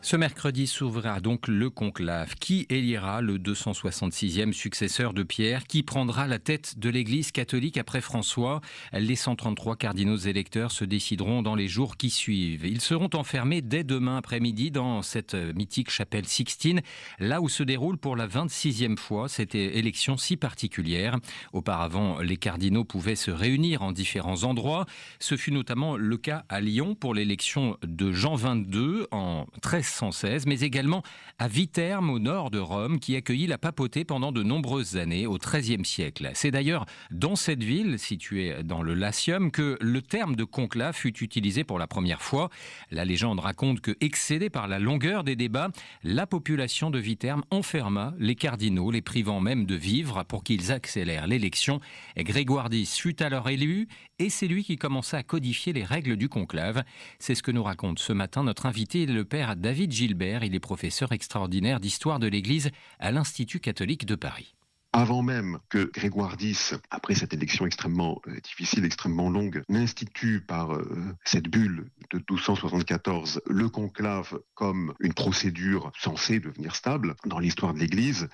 Ce mercredi s'ouvrira donc le conclave. Qui élira le 266e successeur de Pierre? Qui prendra la tête de l'Église catholique après François? Les 133 cardinaux électeurs se décideront dans les jours qui suivent. Ils seront enfermés dès demain après-midi dans cette mythique chapelle Sixtine, là où se déroule pour la 26e fois cette élection si particulière. Auparavant, les cardinaux pouvaient se réunir en différents endroits. Ce fut notamment le cas à Lyon pour l'élection de Jean XXII en 1316, mais également à Viterme, au nord de Rome, qui accueillit la papauté pendant de nombreuses années, au XIIIe siècle. C'est d'ailleurs dans cette ville, située dans le Latium, que le terme de conclave fut utilisé pour la première fois. La légende raconte que, excédée par la longueur des débats, la population de Viterme enferma les cardinaux, les privant même de vivre pour qu'ils accélèrent l'élection. Grégoire X fut alors élu, et c'est lui qui commença à codifier les règles du conclave. C'est ce que nous raconte ce matin notre invité, le père David Gilbert. Il est professeur extraordinaire d'histoire de l'Église à l'Institut catholique de Paris. Avant même que Grégoire X, après cette élection extrêmement difficile, extrêmement longue, n'institue par cette bulle de 1274 le conclave comme une procédure censée devenir stable dans l'histoire de l'Église,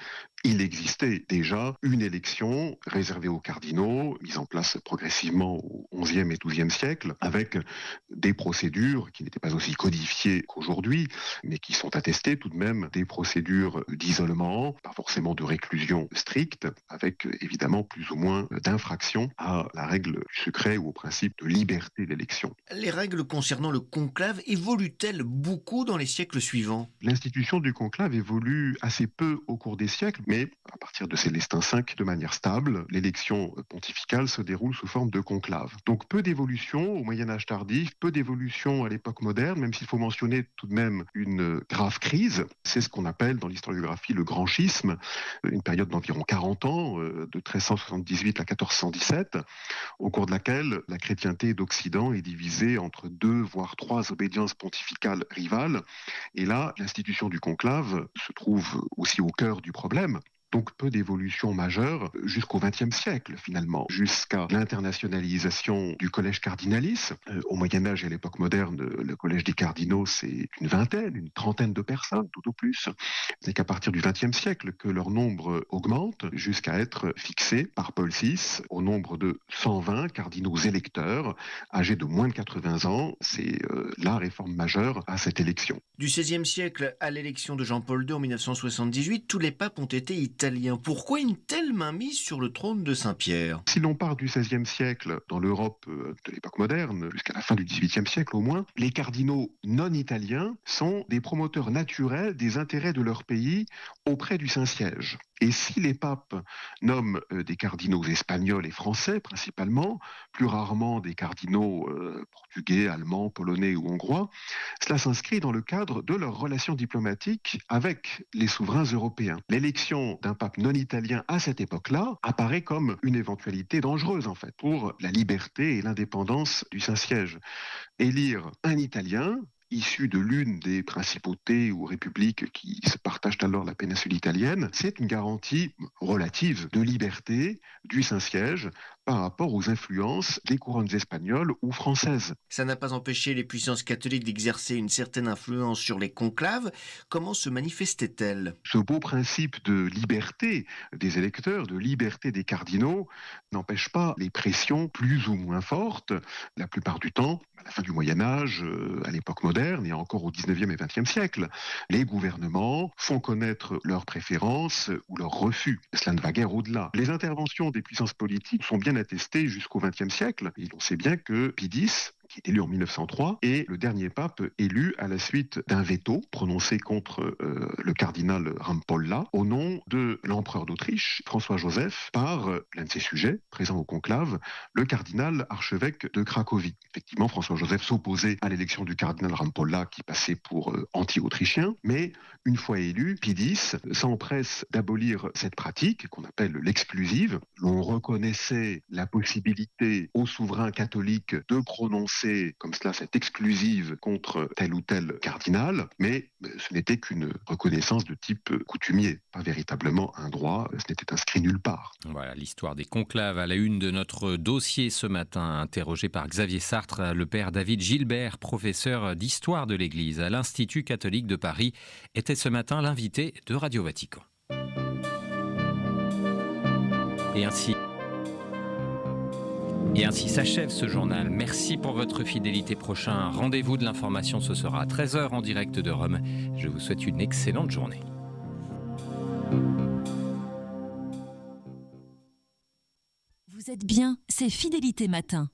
il existait déjà une élection réservée aux cardinaux, mise en place progressivement au XIe et XIIe siècle, avec des procédures qui n'étaient pas aussi codifiées qu'aujourd'hui, mais qui sont attestées tout de même des procédures d'isolement, pas forcément de réclusion stricte, avec évidemment plus ou moins d'infraction à la règle du secret ou au principe de liberté d'élection. Les règles concernant le conclave évoluent-elles beaucoup dans les siècles suivants? L'institution du conclave évolue assez peu au cours des siècles, mais à partir de Célestin V, de manière stable, l'élection pontificale se déroule sous forme de conclave. Donc peu d'évolution au Moyen-Âge tardif, peu d'évolution à l'époque moderne, même s'il faut mentionner tout de même une grave crise. C'est ce qu'on appelle dans l'historiographie le grand schisme, une période d'environ 40 ans, de 1378 à 1417, au cours de laquelle la chrétienté d'Occident est divisée entre 2 voire 3 obédiences pontificales rivales. Et là, l'institution du conclave se trouve aussi au cœur du problème. Donc peu d'évolution majeure jusqu'au XXe siècle finalement, jusqu'à l'internationalisation du collège cardinalis. Au Moyen-Âge et à l'époque moderne, le collège des cardinaux, c'est une trentaine de personnes tout au plus. C'est qu'à partir du XXe siècle que leur nombre augmente jusqu'à être fixé par Paul VI au nombre de 120 cardinaux électeurs âgés de moins de 80 ans. C'est la réforme majeure à cette élection. Du XVIe siècle à l'élection de Jean-Paul II en 1978, tous les papes ont été italiens. Pourquoi une telle mainmise sur le trône de Saint-Pierre? Si l'on part du XVIe siècle dans l'Europe de l'époque moderne, jusqu'à la fin du XVIIIe siècle au moins, les cardinaux non italiens sont des promoteurs naturels des intérêts de leur pays auprès du Saint-Siège. Et si les papes nomment des cardinaux espagnols et français principalement, plus rarement des cardinaux portugais, allemands, polonais ou hongrois, cela s'inscrit dans le cadre de leurs relations diplomatiques avec les souverains européens. L'élection d'un pape non italien à cette époque-là apparaît comme une éventualité dangereuse en fait pour la liberté et l'indépendance du Saint-Siège. Élire un Italien issu de l'une des principautés ou républiques qui se partagent alors la péninsule italienne, c'est une garantie relative de liberté du Saint-Siège par rapport aux influences des couronnes espagnoles ou françaises. Ça n'a pas empêché les puissances catholiques d'exercer une certaine influence sur les conclaves. Comment se manifestait-elle ? Ce beau principe de liberté des électeurs, de liberté des cardinaux, n'empêche pas les pressions plus ou moins fortes, la plupart du temps, à la fin du Moyen-Âge, à l'époque moderne et encore au 19e et 20e siècle, les gouvernements font connaître leurs préférences ou leurs refus. Cela ne va guère au-delà. Les interventions des puissances politiques sont bien attestées jusqu'au XXe siècle. Et on sait bien que Pie X, qui est élu en 1903, est le dernier pape élu à la suite d'un veto prononcé contre le cardinal Rampolla au nom de l'empereur d'Autriche, François-Joseph, par l'un de ses sujets, présent au conclave, le cardinal archevêque de Cracovie. Effectivement, François-Joseph s'opposait à l'élection du cardinal Rampolla qui passait pour anti-autrichien, mais une fois élu, Pie X s'empresse d'abolir cette pratique qu'on appelle l'exclusive. L'on reconnaissait la possibilité aux souverains catholiques de prononcer comme cela cette exclusive contre tel ou tel cardinal, mais ce n'était qu'une reconnaissance de type coutumier, pas véritablement un droit, ce n'était inscrit nulle part. Voilà l'histoire des conclaves à la une de notre dossier ce matin, interrogé par Xavier Sartre, le père David Gilbert, professeur d'histoire de l'Église à l'Institut catholique de Paris, était ce matin l'invité de Radio Vatican. Et ainsi s'achève ce journal. Merci pour votre fidélité. Prochain rendez-vous de l'information, ce sera à 13h en direct de Rome. Je vous souhaite une excellente journée. Vous êtes bien, c'est Fidélité Matin.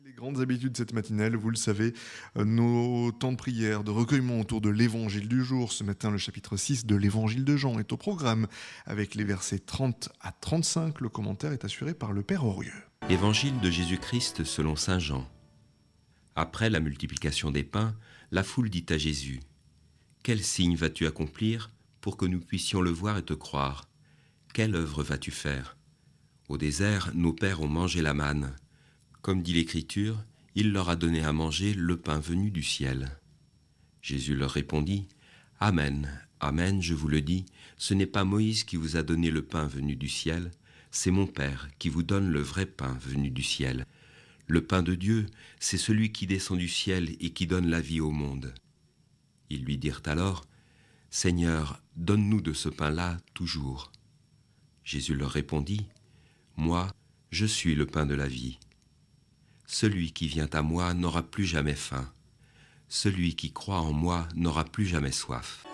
Les grandes habitudes de cette matinale, vous le savez, nos temps de prière, de recueillement autour de l'évangile du jour. Ce matin, le chapitre 6 de l'évangile de Jean est au programme avec les versets 30 à 35. Le commentaire est assuré par le Père Aurieux. Évangile de Jésus-Christ selon saint Jean. Après la multiplication des pains, la foule dit à Jésus : « Quel signe vas-tu accomplir pour que nous puissions le voir et te croire ? Quelle œuvre vas-tu faire ? Au désert, nos pères ont mangé la manne. Comme dit l'Écriture, il leur a donné à manger le pain venu du ciel. » Jésus leur répondit : « Amen, amen, je vous le dis, ce n'est pas Moïse qui vous a donné le pain venu du ciel, c'est mon Père qui vous donne le vrai pain venu du ciel. Le pain de Dieu, c'est celui qui descend du ciel et qui donne la vie au monde. » Ils lui dirent alors : « Seigneur, donne-nous de ce pain-là toujours. » Jésus leur répondit : « Moi, je suis le pain de la vie. Celui qui vient à moi n'aura plus jamais faim. Celui qui croit en moi n'aura plus jamais soif. »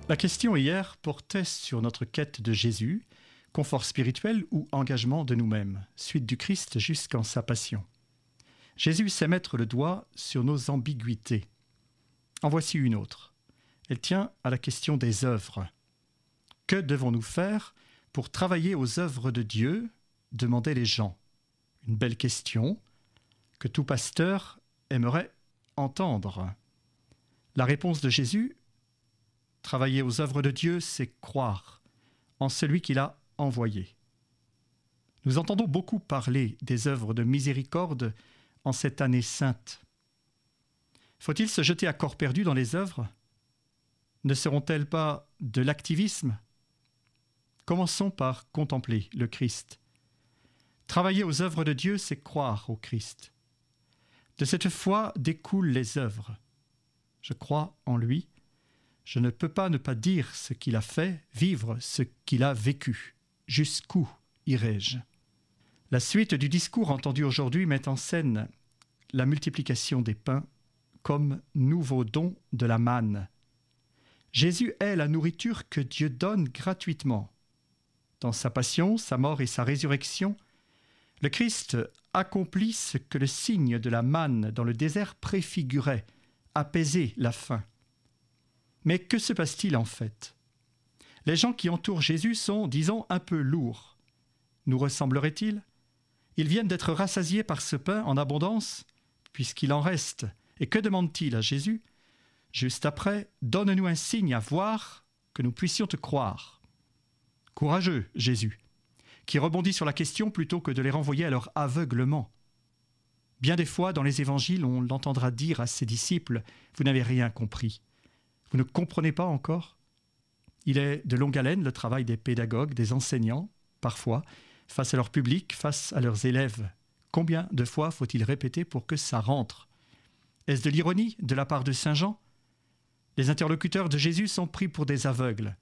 La question hier portait sur notre quête de Jésus, confort spirituel ou engagement de nous-mêmes, suite du Christ jusqu'en sa passion. Jésus sait mettre le doigt sur nos ambiguïtés. En voici une autre. Elle tient à la question des œuvres. Que devons-nous faire pour travailler aux œuvres de Dieu ? Demandaient les gens. Une belle question que tout pasteur aimerait entendre. La réponse de Jésus : travailler aux œuvres de Dieu, c'est croire en celui qu'il a envoyé. Nous entendons beaucoup parler des œuvres de miséricorde en cette année sainte. Faut-il se jeter à corps perdu dans les œuvres ? Ne seront-elles pas de l'activisme ? Commençons par contempler le Christ. Travailler aux œuvres de Dieu, c'est croire au Christ. De cette foi découlent les œuvres. Je crois en lui. Je ne peux pas ne pas dire ce qu'il a fait, vivre ce qu'il a vécu. Jusqu'où irai-je ? La suite du discours entendu aujourd'hui met en scène la multiplication des pains comme nouveau don de la manne. Jésus est la nourriture que Dieu donne gratuitement. Dans sa passion, sa mort et sa résurrection, le Christ accomplit ce que le signe de la manne dans le désert préfigurait, apaiser la faim. Mais que se passe-t-il en fait? Les gens qui entourent Jésus sont, disons, un peu lourds. Nous ressembleraient-ils? Ils viennent d'être rassasiés par ce pain en abondance, puisqu'il en reste. Et que demande-t-il à Jésus? Juste après, donne-nous un signe à voir, que nous puissions te croire. Courageux, Jésus, qui rebondit sur la question plutôt que de les renvoyer à leur aveuglement. Bien des fois, dans les évangiles, on l'entendra dire à ses disciples « Vous n'avez rien compris. Vous ne comprenez pas encore ?» Il est de longue haleine le travail des pédagogues, des enseignants, parfois, face à leur public, face à leurs élèves. Combien de fois faut-il répéter pour que ça rentre? Est-ce de l'ironie de la part de Saint Jean? Les interlocuteurs de Jésus sont pris pour des aveugles.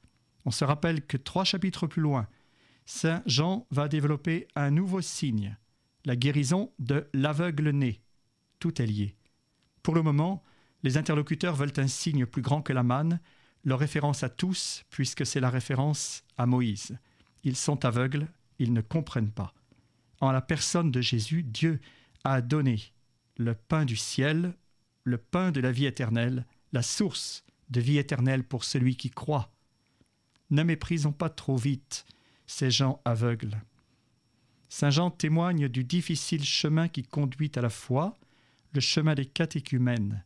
On se rappelle que 3 chapitres plus loin, Saint Jean va développer un nouveau signe, la guérison de l'aveugle-né. Tout est lié. Pour le moment, les interlocuteurs veulent un signe plus grand que la manne, leur référence à tous, puisque c'est la référence à Moïse. Ils sont aveugles, ils ne comprennent pas. En la personne de Jésus, Dieu a donné le pain du ciel, le pain de la vie éternelle, la source de vie éternelle pour celui qui croit. Ne méprisons pas trop vite ces gens aveugles. Saint Jean témoigne du difficile chemin qui conduit à la foi, le chemin des catéchumènes.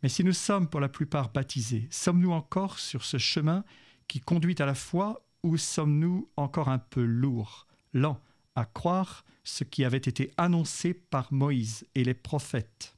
Mais si nous sommes pour la plupart baptisés, sommes-nous encore sur ce chemin qui conduit à la foi ou sommes-nous encore un peu lourds, lents à croire ce qui avait été annoncé par Moïse et les prophètes?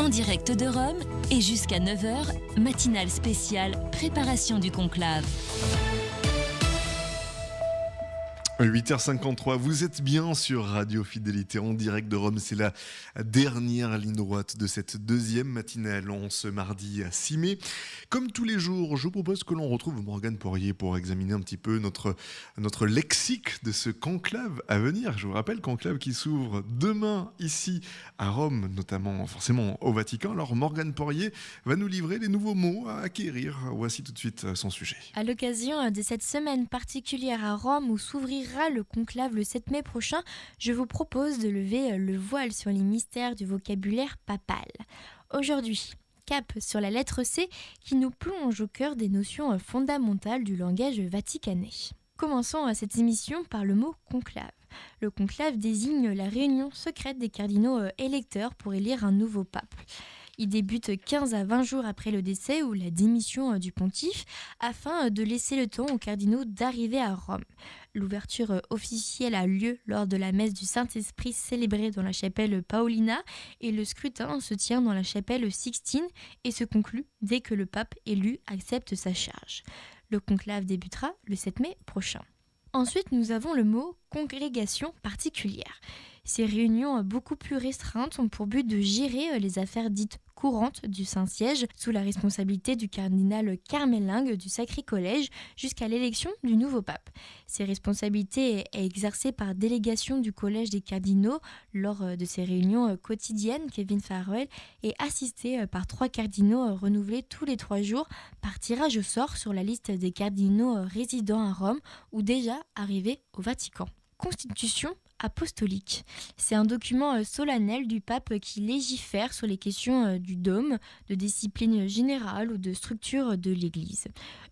Direct de Rome et jusqu'à 9h, matinale spéciale préparation du conclave. 8h53, vous êtes bien sur Radio Fidélité en direct de Rome. C'est la dernière ligne droite de cette deuxième matinale en ce mardi 6 mai. Comme tous les jours, je vous propose que l'on retrouve Morgane Poirier pour examiner un petit peu notre lexique de ce conclave à venir. Je vous rappelle, conclave qui s'ouvre demain ici à Rome, notamment forcément au Vatican. Alors Morgane Poirier va nous livrer les nouveaux mots à acquérir. Voici tout de suite son sujet. À l'occasion de cette semaine particulière à Rome où s'ouvrira le conclave le 7 mai prochain, je vous propose de lever le voile sur les mystères du vocabulaire papal. Aujourd'hui, cap sur la lettre C qui nous plonge au cœur des notions fondamentales du langage vaticanais. Commençons cette émission par le mot conclave. Le conclave désigne la réunion secrète des cardinaux électeurs pour élire un nouveau pape. Il débute 15 à 20 jours après le décès ou la démission du pontife afin de laisser le temps aux cardinaux d'arriver à Rome. L'ouverture officielle a lieu lors de la messe du Saint-Esprit célébrée dans la chapelle Paolina et le scrutin se tient dans la chapelle Sixtine et se conclut dès que le pape élu accepte sa charge. Le conclave débutera le 7 mai prochain. Ensuite, nous avons le mot congrégation particulière. Ces réunions beaucoup plus restreintes ont pour but de gérer les affaires dites courantes du Saint-Siège sous la responsabilité du cardinal carmélingue du Sacré Collège jusqu'à l'élection du nouveau pape. Ces responsabilités sont exercées par délégation du Collège des cardinaux lors de ces réunions quotidiennes. Kevin Farrell est assisté par 3 cardinaux renouvelés tous les 3 jours par tirage au sort sur la liste des cardinaux résidant à Rome ou déjà arrivés au Vatican. Constitution apostolique. C'est un document solennel du pape qui légifère sur les questions du dôme, de discipline générale ou de structure de l'Église.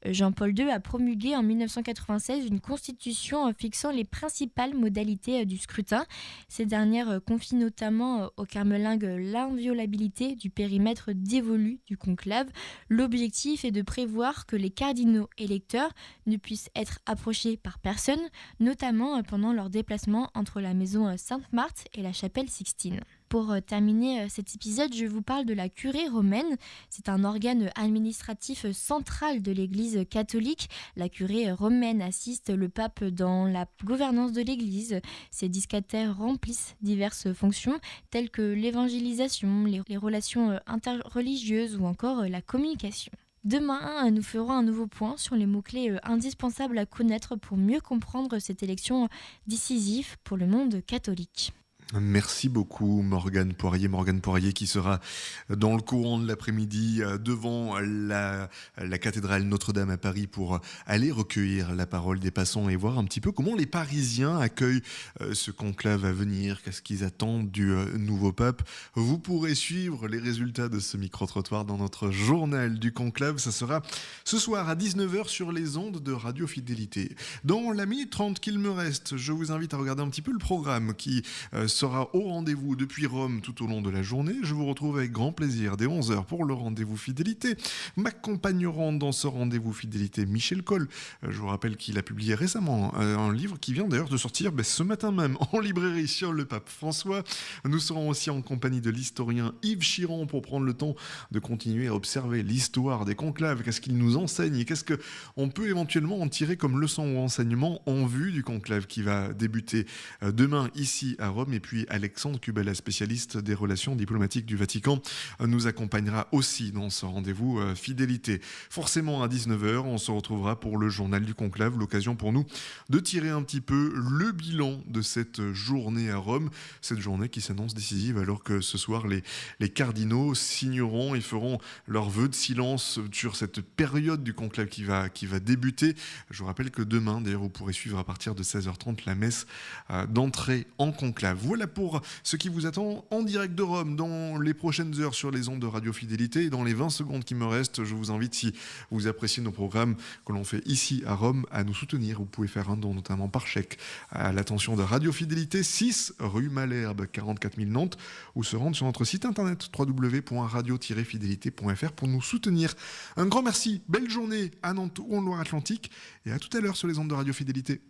Jean-Paul II a promulgué en 1996 une constitution fixant les principales modalités du scrutin. Ces dernières confient notamment aux carmelingues l'inviolabilité du périmètre dévolu du conclave. L'objectif est de prévoir que les cardinaux électeurs ne puissent être approchés par personne, notamment pendant leur déplacement entre la maison Sainte-Marthe et la chapelle Sixtine. Pour terminer cet épisode, je vous parle de la curée romaine. C'est un organe administratif central de l'Église catholique. La curée romaine assiste le pape dans la gouvernance de l'Église. Ces dignitaires remplissent diverses fonctions telles que l'évangélisation, les relations interreligieuses ou encore la communication. Demain, nous ferons un nouveau point sur les mots-clés indispensables à connaître pour mieux comprendre cette élection décisive pour le monde catholique. Merci beaucoup Morgane Poirier qui sera dans le courant de l'après-midi devant la cathédrale Notre-Dame à Paris pour aller recueillir la parole des passants et voir un petit peu comment les Parisiens accueillent ce conclave à venir, qu'est-ce qu'ils attendent du nouveau pape. Vous pourrez suivre les résultats de ce micro-trottoir dans notre journal du conclave. Ça sera ce soir à 19h sur les ondes de Radio Fidélité. Dans la minute 30 qu'il me reste, je vous invite à regarder un petit peu le programme qui sera au rendez-vous depuis Rome tout au long de la journée. Je vous retrouve avec grand plaisir dès 11h pour le rendez-vous fidélité. M'accompagneront dans ce rendez-vous fidélité Michel Coll. Je vous rappelle qu'il a publié récemment un livre qui vient d'ailleurs de sortir ce matin même en librairie sur le pape François. Nous serons aussi en compagnie de l'historien Yves Chiron pour prendre le temps de continuer à observer l'histoire des conclaves. Qu'est-ce qu'il nous enseigne et qu'est-ce qu'on peut éventuellement en tirer comme leçon ou enseignement en vue du conclave qui va débuter demain ici à Rome. Et puis Alexandre Kubela, spécialiste des relations diplomatiques du Vatican, nous accompagnera aussi dans ce rendez-vous fidélité. Forcément à 19h, on se retrouvera pour le journal du conclave, l'occasion pour nous de tirer un petit peu le bilan de cette journée à Rome, cette journée qui s'annonce décisive alors que ce soir les cardinaux signeront et feront leur vœu de silence sur cette période du conclave qui va débuter. Je vous rappelle que demain, d'ailleurs, vous pourrez suivre à partir de 16h30 la messe d'entrée en conclave. Voilà pour ce qui vous attend en direct de Rome dans les prochaines heures sur les ondes de Radio Fidélité. Et dans les 20 secondes qui me restent, je vous invite, si vous appréciez nos programmes que l'on fait ici à Rome, à nous soutenir. Vous pouvez faire un don, notamment par chèque, à l'attention de Radio Fidélité, 6 rue Malherbe, 44 000 Nantes, ou se rendre sur notre site internet www.radio-fidélité.fr pour nous soutenir. Un grand merci, belle journée à Nantes ou en Loire-Atlantique, et à tout à l'heure sur les ondes de Radio Fidélité.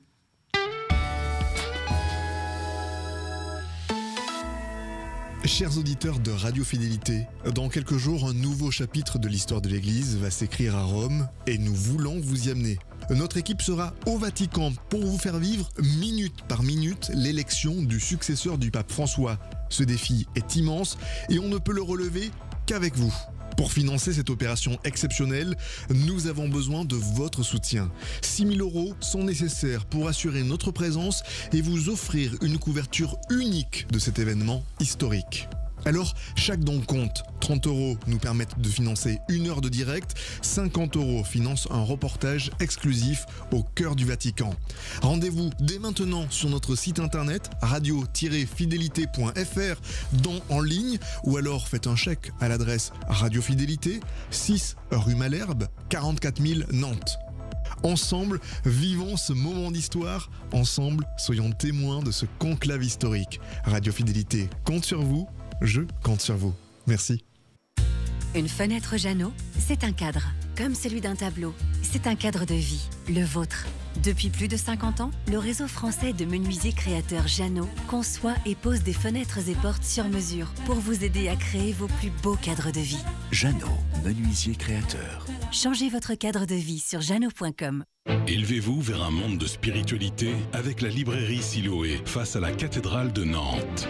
Chers auditeurs de Radio Fidélité, dans quelques jours, un nouveau chapitre de l'histoire de l'Église va s'écrire à Rome et nous voulons vous y amener. notre équipe sera au Vatican pour vous faire vivre minute par minute l'élection du successeur du pape François. Ce défi est immense et on ne peut le relever qu'avec vous. Pour financer cette opération exceptionnelle, nous avons besoin de votre soutien. 6 000 € sont nécessaires pour assurer notre présence et vous offrir une couverture unique de cet événement historique. Alors, chaque don compte. 30 € nous permettent de financer 1 heure de direct, 50 € financent un reportage exclusif au cœur du Vatican. Rendez-vous dès maintenant sur notre site internet radio-fidélité.fr, don en ligne, ou alors faites un chèque à l'adresse Radio Fidélité, 6 rue Malherbe, 44 000 Nantes. Ensemble, vivons ce moment d'histoire. Ensemble, soyons témoins de ce conclave historique. Radio Fidélité compte sur vous. Je compte sur vous. Merci. Une fenêtre Jeannot, c'est un cadre, comme celui d'un tableau. C'est un cadre de vie, le vôtre. Depuis plus de 50 ans, le réseau français de menuisiers créateurs Jeannot conçoit et pose des fenêtres et portes sur mesure pour vous aider à créer vos plus beaux cadres de vie. Jeannot, menuisier créateur. Changez votre cadre de vie sur jeannot.com. Élevez-vous vers un monde de spiritualité avec la librairie Siloé face à la cathédrale de Nantes.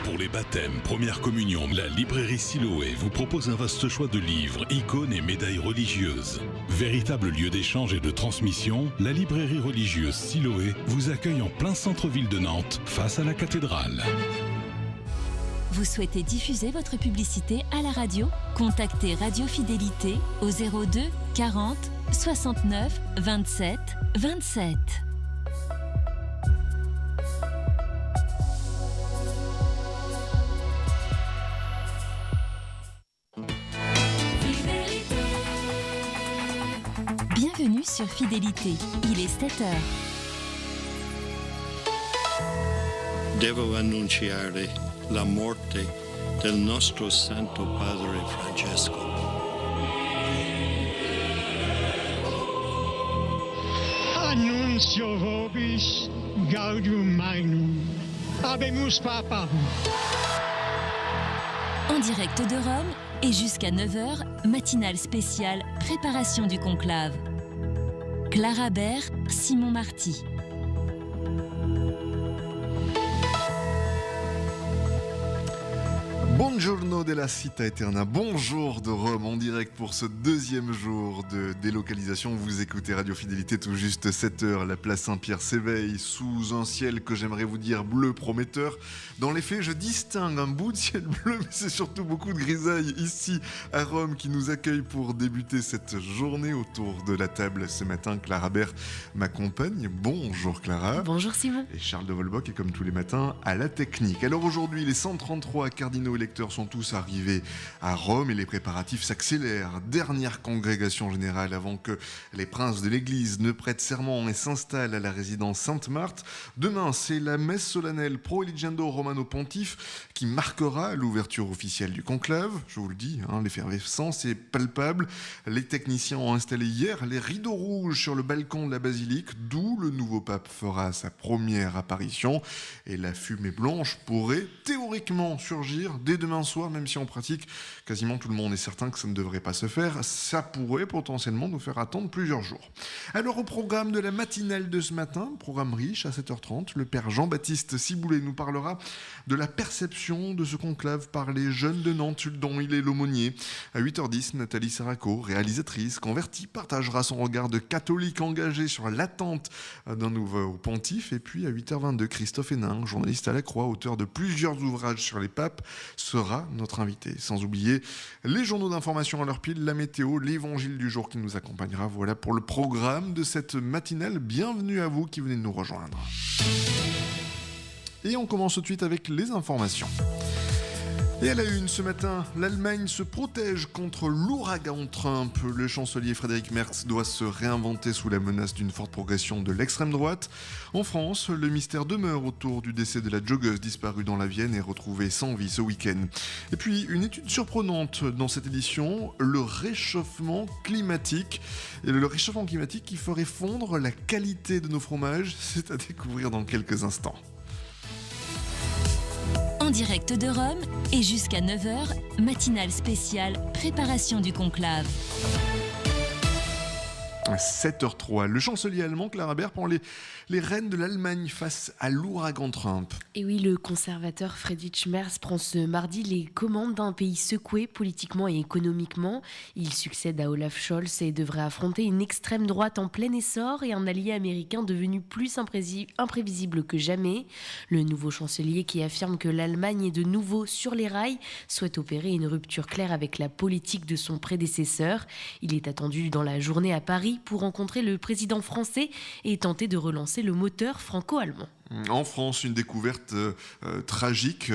Pour les baptêmes, première communion, la librairie Siloé vous propose un vaste choix de livres, icônes et médailles religieuses. Véritable lieu d'échange et de transmission, la librairie religieuse Siloé vous accueille en plein centre-ville de Nantes, face à la cathédrale. Vous souhaitez diffuser votre publicité à la radio? Contactez Radio Fidélité au 02 40 69 27 27. Bienvenue sur Fidélité, il est 7h. Devo annunciare la morte del nostro Santo Padre Francesco. Annuncio vobis gaudium magnum. Habemus Papa. En direct de Rome et jusqu'à 9h, matinale spéciale préparation du conclave. Clara Bert, Simon Marty. Buongiorno della città eterna, bonjour de Rome en direct pour ce deuxième jour de délocalisation. Vous écoutez Radio Fidélité, tout juste 7h, la place Saint-Pierre s'éveille sous un ciel que j'aimerais vous dire bleu prometteur. Dans les faits, je distingue un bout de ciel bleu, mais c'est surtout beaucoup de grisaille ici à Rome qui nous accueille pour débuter cette journée autour de la table. Ce matin, Clara Bert m'accompagne. Bonjour Clara. Bonjour Simon. Et Charles de Volbock est comme tous les matins à la technique. Alors aujourd'hui, les 133 cardinaux électeurs sont tous arrivés à Rome et les préparatifs s'accélèrent. Dernière congrégation générale avant que les princes de l'église ne prêtent serment et s'installent à la résidence Sainte-Marthe. Demain, c'est la messe solennelle Pro Eligendo Romano Pontife qui marquera l'ouverture officielle du conclave. Je vous le dis, l'effervescence est palpable. Les techniciens ont installé hier les rideaux rouges sur le balcon de la basilique, d'où le nouveau pape fera sa première apparition. Et la fumée blanche pourrait théoriquement surgir dès demain soir, même si en pratique, quasiment tout le monde est certain que ça ne devrait pas se faire. Ça pourrait potentiellement nous faire attendre plusieurs jours. Alors au programme de la matinale de ce matin, programme riche à 7h30, le père Jean-Baptiste Ciboulet nous parlera de la perception de ce conclave par les jeunes de Nantes, dont il est l'aumônier. À 8h10, Nathalie Saraco, réalisatrice, convertie, partagera son regard de catholique engagé sur l'attente d'un nouveau pontife. Et puis à 8h22, Christophe Hénin, journaliste à la Croix, auteur de plusieurs ouvrages sur les papes, sera notre invité. Sans oublier les journaux d'information à leur pile, la météo, l'évangile du jour qui nous accompagnera. Voilà pour le programme de cette matinale. Bienvenue à vous qui venez de nous rejoindre. Et on commence tout de suite avec les informations. Et à la une ce matin, l'Allemagne se protège contre l'ouragan Trump. Le chancelier Frédéric Merz doit se réinventer sous la menace d'une forte progression de l'extrême droite. En France, le mystère demeure autour du décès de la joggeuse disparue dans la Vienne et retrouvée sans vie ce week-end. Et puis, une étude surprenante dans cette édition, le réchauffement climatique. Et le réchauffement climatique qui ferait fondre la qualité de nos fromages, c'est à découvrir dans quelques instants. En direct de Rome et jusqu'à 9h, matinale spéciale préparation du conclave. 7h03. Le chancelier allemand, Clara Baer, prend les rênes de l'Allemagne face à l'ouragan Trump. Et oui, le conservateur Friedrich Merz prend ce mardi les commandes d'un pays secoué politiquement et économiquement. Il succède à Olaf Scholz et devrait affronter une extrême droite en plein essor et un allié américain devenu plus imprévisible que jamais. Le nouveau chancelier, qui affirme que l'Allemagne est de nouveau sur les rails, souhaite opérer une rupture claire avec la politique de son prédécesseur. Il est attendu dans la journée à Paris pour rencontrer le président français et tenter de relancer le moteur franco-allemand. En France, une découverte tragique,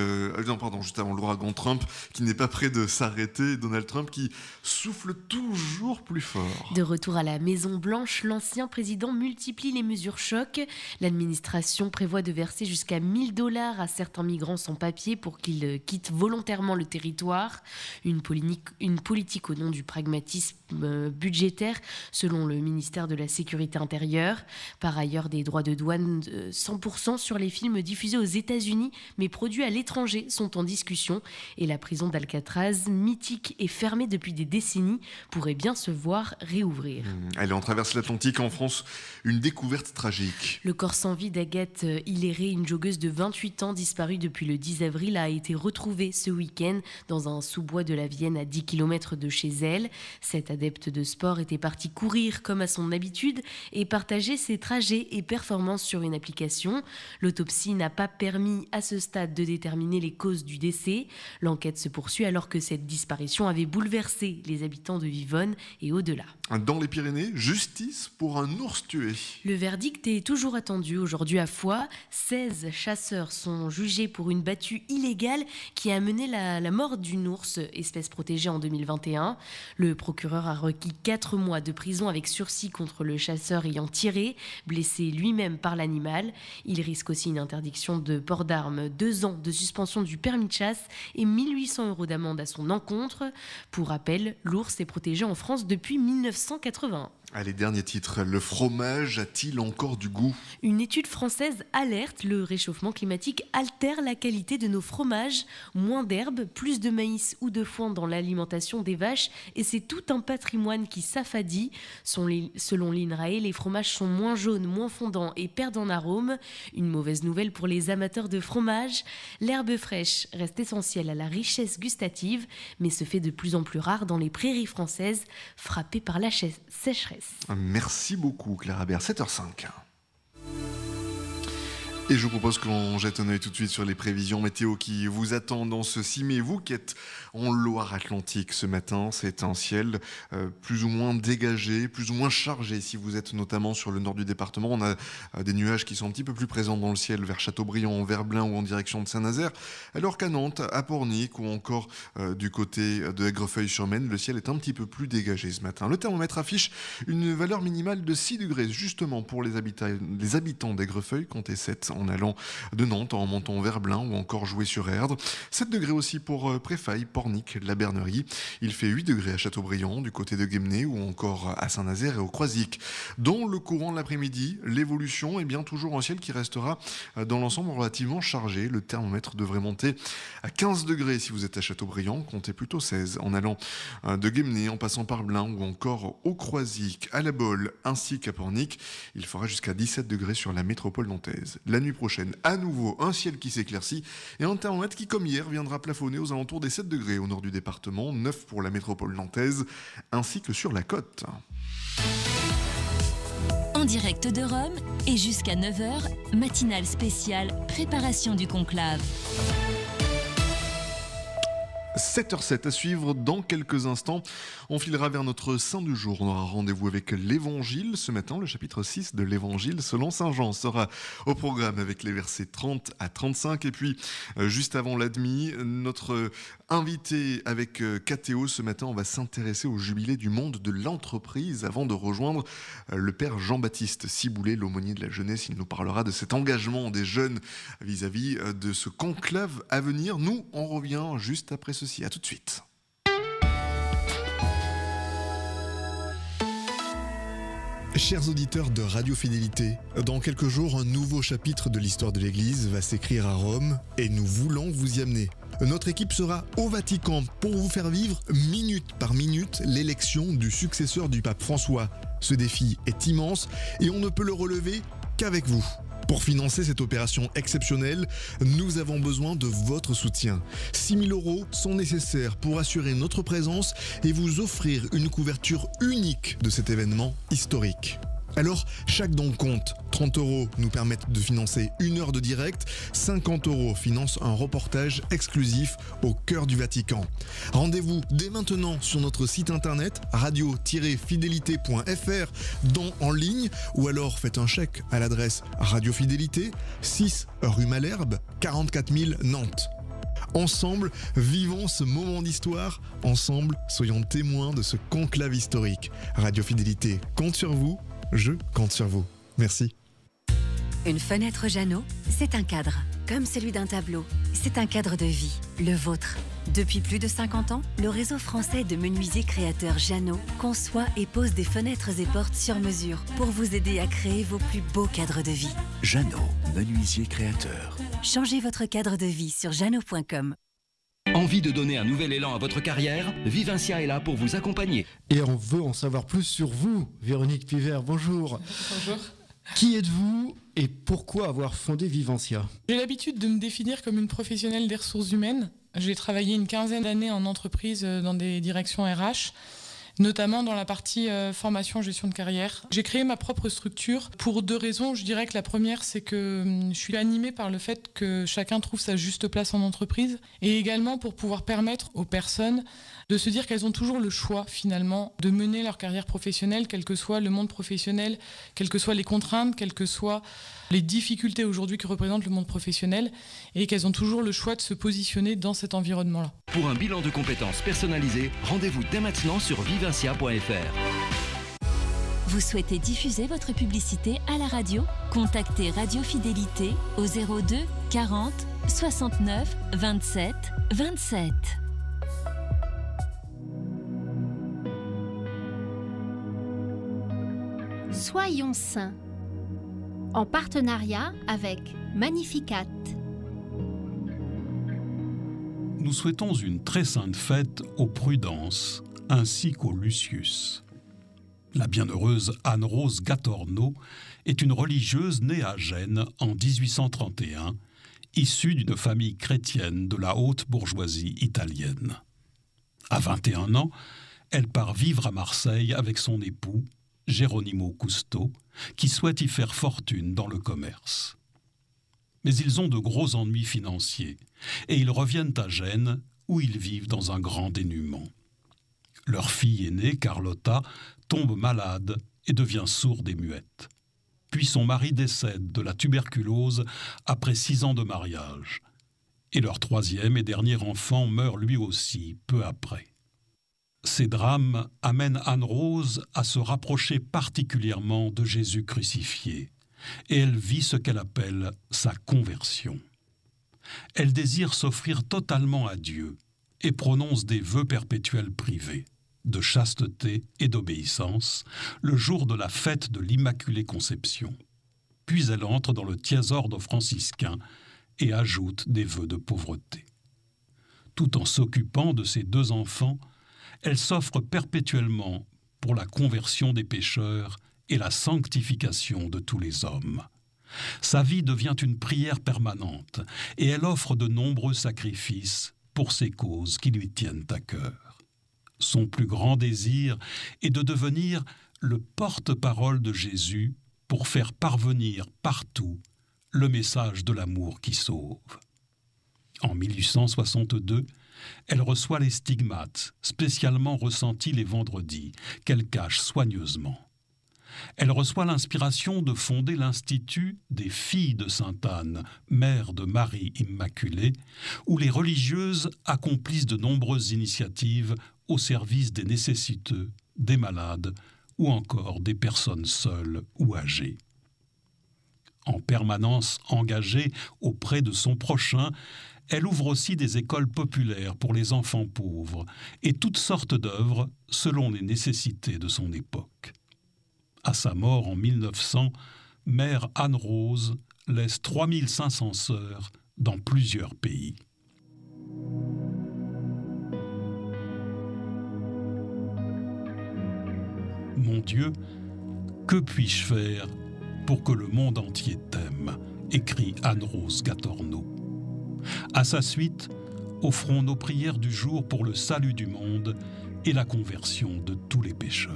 juste avant l'ouragan Trump, qui n'est pas près de s'arrêter. Donald Trump qui souffle toujours plus fort. De retour à la Maison-Blanche, l'ancien président multiplie les mesures choc. L'administration prévoit de verser jusqu'à $1000 à certains migrants sans papier pour qu'ils quittent volontairement le territoire. Une politique au nom du pragmatisme budgétaire, selon le ministère de la Sécurité intérieure. Par ailleurs, des droits de douane de 100% sur les films diffusés aux États-Unis mais produits à l'étranger sont en discussion et la prison d'Alcatraz, mythique et fermée depuis des décennies, pourrait bien se voir réouvrir. Allez, on traverse l'Atlantique. En France, une découverte tragique. Le corps sans vie d'Agathe Hillary, une joggeuse de 28 ans disparue depuis le 10 avril, a été retrouvé ce week-end dans un sous-bois de la Vienne à 10 km de chez elle. Cette adepte de sport était partie courir comme à son habitude et partager ses trajets et performances sur une application. L'autopsie n'a pas permis à ce stade de déterminer les causes du décès. L'enquête se poursuit alors que cette disparition avait bouleversé les habitants de Vivonne et au-delà. Dans les Pyrénées, justice pour un ours tué. Le verdict est toujours attendu aujourd'hui à Foix. 16 chasseurs sont jugés pour une battue illégale qui a amené la mort d'une ours, espèce protégée en 2021. Le procureur a requis 4 mois de prison avec sursis contre le chasseur ayant tiré, blessé lui-même par l'animal. Il risque aussi une interdiction de port d'armes, 2 ans de suspension du permis de chasse et 1 800 € d'amende à son encontre. Pour rappel, l'ours est protégé en France depuis 1981. Allez, dernier titre. Le fromage a-t-il encore du goût ? Une étude française alerte, le réchauffement climatique altère la qualité de nos fromages. Moins d'herbe, plus de maïs ou de foin dans l'alimentation des vaches et c'est tout un patrimoine qui s'affadit. Selon l'INRAE, les fromages sont moins jaunes, moins fondants et perdent en arôme. Une mauvaise nouvelle pour les amateurs de fromage. L'herbe fraîche reste essentielle à la richesse gustative, mais se fait de plus en plus rare dans les prairies françaises, frappées par la sécheresse. Merci beaucoup Clara Baer, 7h05. Et je vous propose qu'on jette un œil tout de suite sur les prévisions météo qui vous attendent dans ce 6 mai. Vous qui êtes en Loire-Atlantique ce matin, c'est un ciel plus ou moins dégagé, plus ou moins chargé. Si vous êtes notamment sur le nord du département, on a des nuages qui sont un petit peu plus présents dans le ciel vers Châteaubriand, Verblin ou en direction de Saint-Nazaire. Alors qu'à Nantes, à Pornic ou encore du côté de Aigrefeuille-sur-Maine, le ciel est un petit peu plus dégagé ce matin. Le thermomètre affiche une valeur minimale de 6 degrés justement pour les habitants d'Aigrefeuille, comptez 7 en allant de Nantes, en montant vers Blain ou encore Joué-sur-Erdre. 7 degrés aussi pour Préfaille, Pornic, la Bernerie. Il fait 8 degrés à Châteaubriand, du côté de Guémené ou encore à Saint-Nazaire et au Croisic. Dans le courant de l'après-midi, l'évolution est bien toujours un ciel qui restera dans l'ensemble relativement chargé. Le thermomètre devrait monter à 15 degrés si vous êtes à Châteaubriand, comptez plutôt 16 en allant de Guémené, en passant par Blain ou encore au Croisic, à la Bolle ainsi qu'à Pornic. Il fera jusqu'à 17 degrés sur la métropole nantaise. La nuit prochaine, à nouveau, un ciel qui s'éclaircit et un thermomètre qui, comme hier, viendra plafonner aux alentours des 7 degrés au nord du département, 9 pour la métropole nantaise, ainsi que sur la côte. En direct de Rome et jusqu'à 9h, matinale spéciale, préparation du conclave. 7h07 à suivre dans quelques instants. On filera vers notre saint du jour. On aura rendez-vous avec l'Évangile. Ce matin, le chapitre 6 de l'Évangile selon saint Jean sera au programme avec les versets 30 à 35. Et puis, juste avant l'admis, notre invité avec Cathéo ce matin, on va s'intéresser au jubilé du monde de l'entreprise avant de rejoindre le père Jean-Baptiste Ciboulet, l'aumônier de la jeunesse. Il nous parlera de cet engagement des jeunes vis-à-vis de ce conclave à venir. Nous, on revient juste après ceci. À tout de suite. Chers auditeurs de Radio Fidélité, dans quelques jours, un nouveau chapitre de l'histoire de l'Église va s'écrire à Rome et nous voulons vous y amener. Notre équipe sera au Vatican pour vous faire vivre minute par minute l'élection du successeur du pape François. Ce défi est immense et on ne peut le relever qu'avec vous. Pour financer cette opération exceptionnelle, nous avons besoin de votre soutien. 6 000 € sont nécessaires pour assurer notre présence et vous offrir une couverture unique de cet événement historique. Alors, chaque don compte. 30 € nous permettent de financer 1 heure de direct, 50 € financent un reportage exclusif au cœur du Vatican. Rendez-vous dès maintenant sur notre site internet radio-fidélité.fr en ligne ou alors faites un chèque à l'adresse Radio Fidélité, 6 rue Malherbe, 44 000 Nantes. Ensemble, vivons ce moment d'histoire. Ensemble, soyons témoins de ce conclave historique. Radio Fidélité compte sur vous. Je compte sur vous. Merci. Une fenêtre Jeannot, c'est un cadre, comme celui d'un tableau. C'est un cadre de vie, le vôtre. Depuis plus de 50 ans, le réseau français de menuisiers créateurs Jeannot conçoit et pose des fenêtres et portes sur mesure pour vous aider à créer vos plus beaux cadres de vie. Jeannot, menuisier créateur. Changez votre cadre de vie sur jeannot.com. Envie de donner un nouvel élan à votre carrière? Vivencia est là pour vous accompagner. Et on veut en savoir plus sur vous, Véronique Pivert, bonjour. Bonjour. Qui êtes-vous et pourquoi avoir fondé Vivencia? J'ai l'habitude de me définir comme une professionnelle des ressources humaines. J'ai travaillé une quinzaine d'années en entreprise dans des directions RH, notamment dans la partie formation, gestion de carrière. J'ai créé ma propre structure pour 2 raisons. Je dirais que la première, c'est que je suis animée par le fait que chacun trouve sa juste place en entreprise et également pour pouvoir permettre aux personnes de se dire qu'elles ont toujours le choix finalement de mener leur carrière professionnelle, quel que soit le monde professionnel, quelles que soient les contraintes, quelles que soient les difficultés aujourd'hui que représente le monde professionnel et qu'elles ont toujours le choix de se positionner dans cet environnement-là. Pour un bilan de compétences personnalisé, rendez-vous dès maintenant sur vivencia.fr. Vous souhaitez diffuser votre publicité à la radio? Contactez Radio Fidélité au 02 40 69 27 27. Soyons saints, en partenariat avec Magnificat. Nous souhaitons une très sainte fête aux Prudence ainsi qu'aux Lucius. La bienheureuse Anne-Rose Gatorno est une religieuse née à Gênes en 1831, issue d'une famille chrétienne de la haute bourgeoisie italienne. À 21 ans, elle part vivre à Marseille avec son époux, Geronimo Custo, qui souhaite y faire fortune dans le commerce. Mais ils ont de gros ennuis financiers et ils reviennent à Gênes où ils vivent dans un grand dénuement. Leur fille aînée, Carlotta, tombe malade et devient sourde et muette. Puis son mari décède de la tuberculose après 6 ans de mariage. Et leur 3e et dernier enfant meurt lui aussi peu après. Ces drames amènent Anne-Rose à se rapprocher particulièrement de Jésus crucifié, et elle vit ce qu'elle appelle sa conversion. Elle désire s'offrir totalement à Dieu et prononce des vœux perpétuels privés, de chasteté et d'obéissance, le jour de la fête de l'Immaculée Conception. Puis elle entre dans le tiers ordre franciscain et ajoute des vœux de pauvreté. Tout en s'occupant de ses 2 enfants, elle s'offre perpétuellement pour la conversion des pécheurs et la sanctification de tous les hommes. Sa vie devient une prière permanente et elle offre de nombreux sacrifices pour ces causes qui lui tiennent à cœur. Son plus grand désir est de devenir le porte-parole de Jésus pour faire parvenir partout le message de l'amour qui sauve. En 1862, elle reçoit les stigmates, spécialement ressentis les vendredis, qu'elle cache soigneusement. Elle reçoit l'inspiration de fonder l'Institut des Filles de Sainte-Anne, mère de Marie Immaculée, où les religieuses accomplissent de nombreuses initiatives au service des nécessiteux, des malades ou encore des personnes seules ou âgées. En permanence engagée auprès de son prochain, elle ouvre aussi des écoles populaires pour les enfants pauvres et toutes sortes d'œuvres selon les nécessités de son époque. À sa mort en 1900, Mère Anne-Rose laisse 3500 sœurs dans plusieurs pays. Mon Dieu, Que puis-je faire pour que le monde entier t'aime ? Écrit Anne-Rose Gatorno. À sa suite, offrons nos prières du jour pour le salut du monde et la conversion de tous les pécheurs.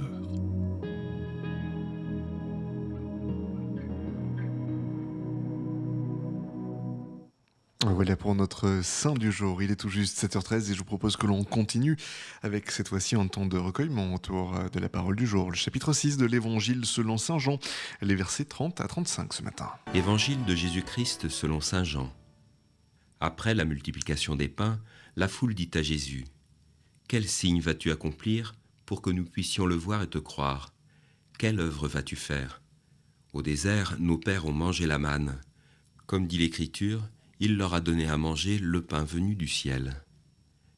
Voilà pour notre saint du jour. Il est tout juste 7h13 et je vous propose que l'on continue avec cette fois-ci un temps de recueillement autour de la parole du jour. Le chapitre 6 de l'Évangile selon saint Jean, les versets 30 à 35 ce matin. Évangile de Jésus-Christ selon saint Jean. Après la multiplication des pains, la foule dit à Jésus : « Quel signe vas-tu accomplir pour que nous puissions le voir et te croire ? Quelle œuvre vas-tu faire ? Au désert, nos pères ont mangé la manne. Comme dit l'Écriture, il leur a donné à manger le pain venu du ciel. »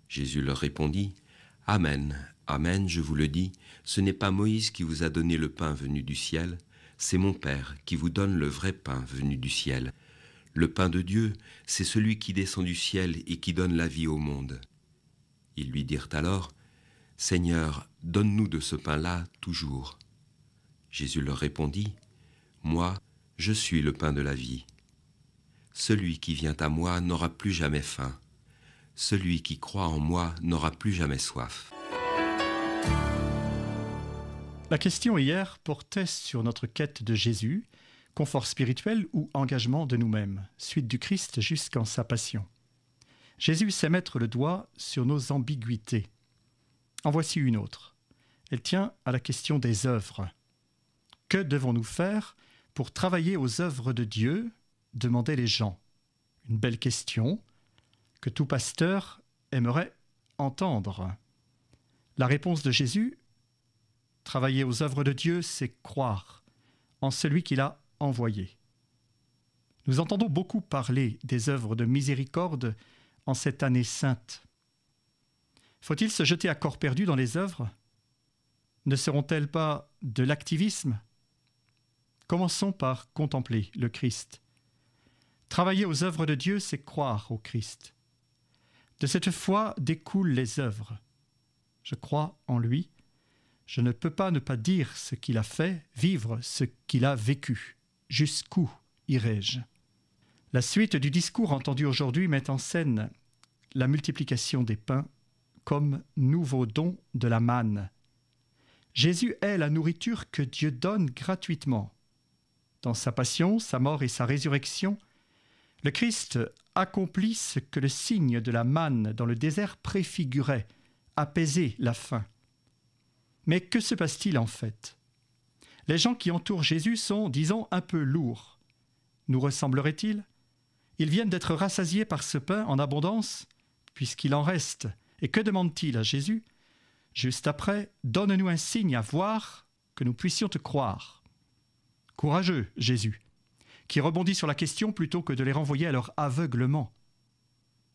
Jésus leur répondit : « Amen, amen, je vous le dis, ce n'est pas Moïse qui vous a donné le pain venu du ciel, c'est mon Père qui vous donne le vrai pain venu du ciel. Le pain de Dieu, c'est celui qui descend du ciel et qui donne la vie au monde. » Ils lui dirent alors : « Seigneur, donne-nous de ce pain-là toujours. » Jésus leur répondit : « Moi, je suis le pain de la vie. Celui qui vient à moi n'aura plus jamais faim. Celui qui croit en moi n'aura plus jamais soif. » La question hier portait sur notre quête de Jésus, confort spirituel ou engagement de nous-mêmes, suite du Christ jusqu'en sa passion. Jésus sait mettre le doigt sur nos ambiguïtés. En voici une autre. Elle tient à la question des œuvres. Que devons-nous faire pour travailler aux œuvres de Dieu ? Demandaient les gens. Une belle question que tout pasteur aimerait entendre. La réponse de Jésus : travailler aux œuvres de Dieu, c'est croire en celui qu'il a envoyé. Nous entendons beaucoup parler des œuvres de miséricorde en cette année sainte. Faut-il se jeter à corps perdu dans les œuvres ? Ne seront-elles pas de l'activisme ? Commençons par contempler le Christ. Travailler aux œuvres de Dieu, c'est croire au Christ. De cette foi découlent les œuvres. Je crois en lui. Je ne peux pas ne pas dire ce qu'il a fait, vivre ce qu'il a vécu. Jusqu'où irai-je ? La suite du discours entendu aujourd'hui met en scène la multiplication des pains comme nouveau don de la manne. Jésus est la nourriture que Dieu donne gratuitement. Dans sa passion, sa mort et sa résurrection, le Christ accomplit ce que le signe de la manne dans le désert préfigurait, apaiser la faim. Mais que se passe-t-il en fait ? Les gens qui entourent Jésus sont, disons, un peu lourds. Nous ressembleraient-ils ? Ils viennent d'être rassasiés par ce pain en abondance, puisqu'il en reste. Et que demande-t-il à Jésus ? Juste après, donne-nous un signe à voir que nous puissions te croire. Courageux, Jésus, qui rebondit sur la question plutôt que de les renvoyer à leur aveuglement.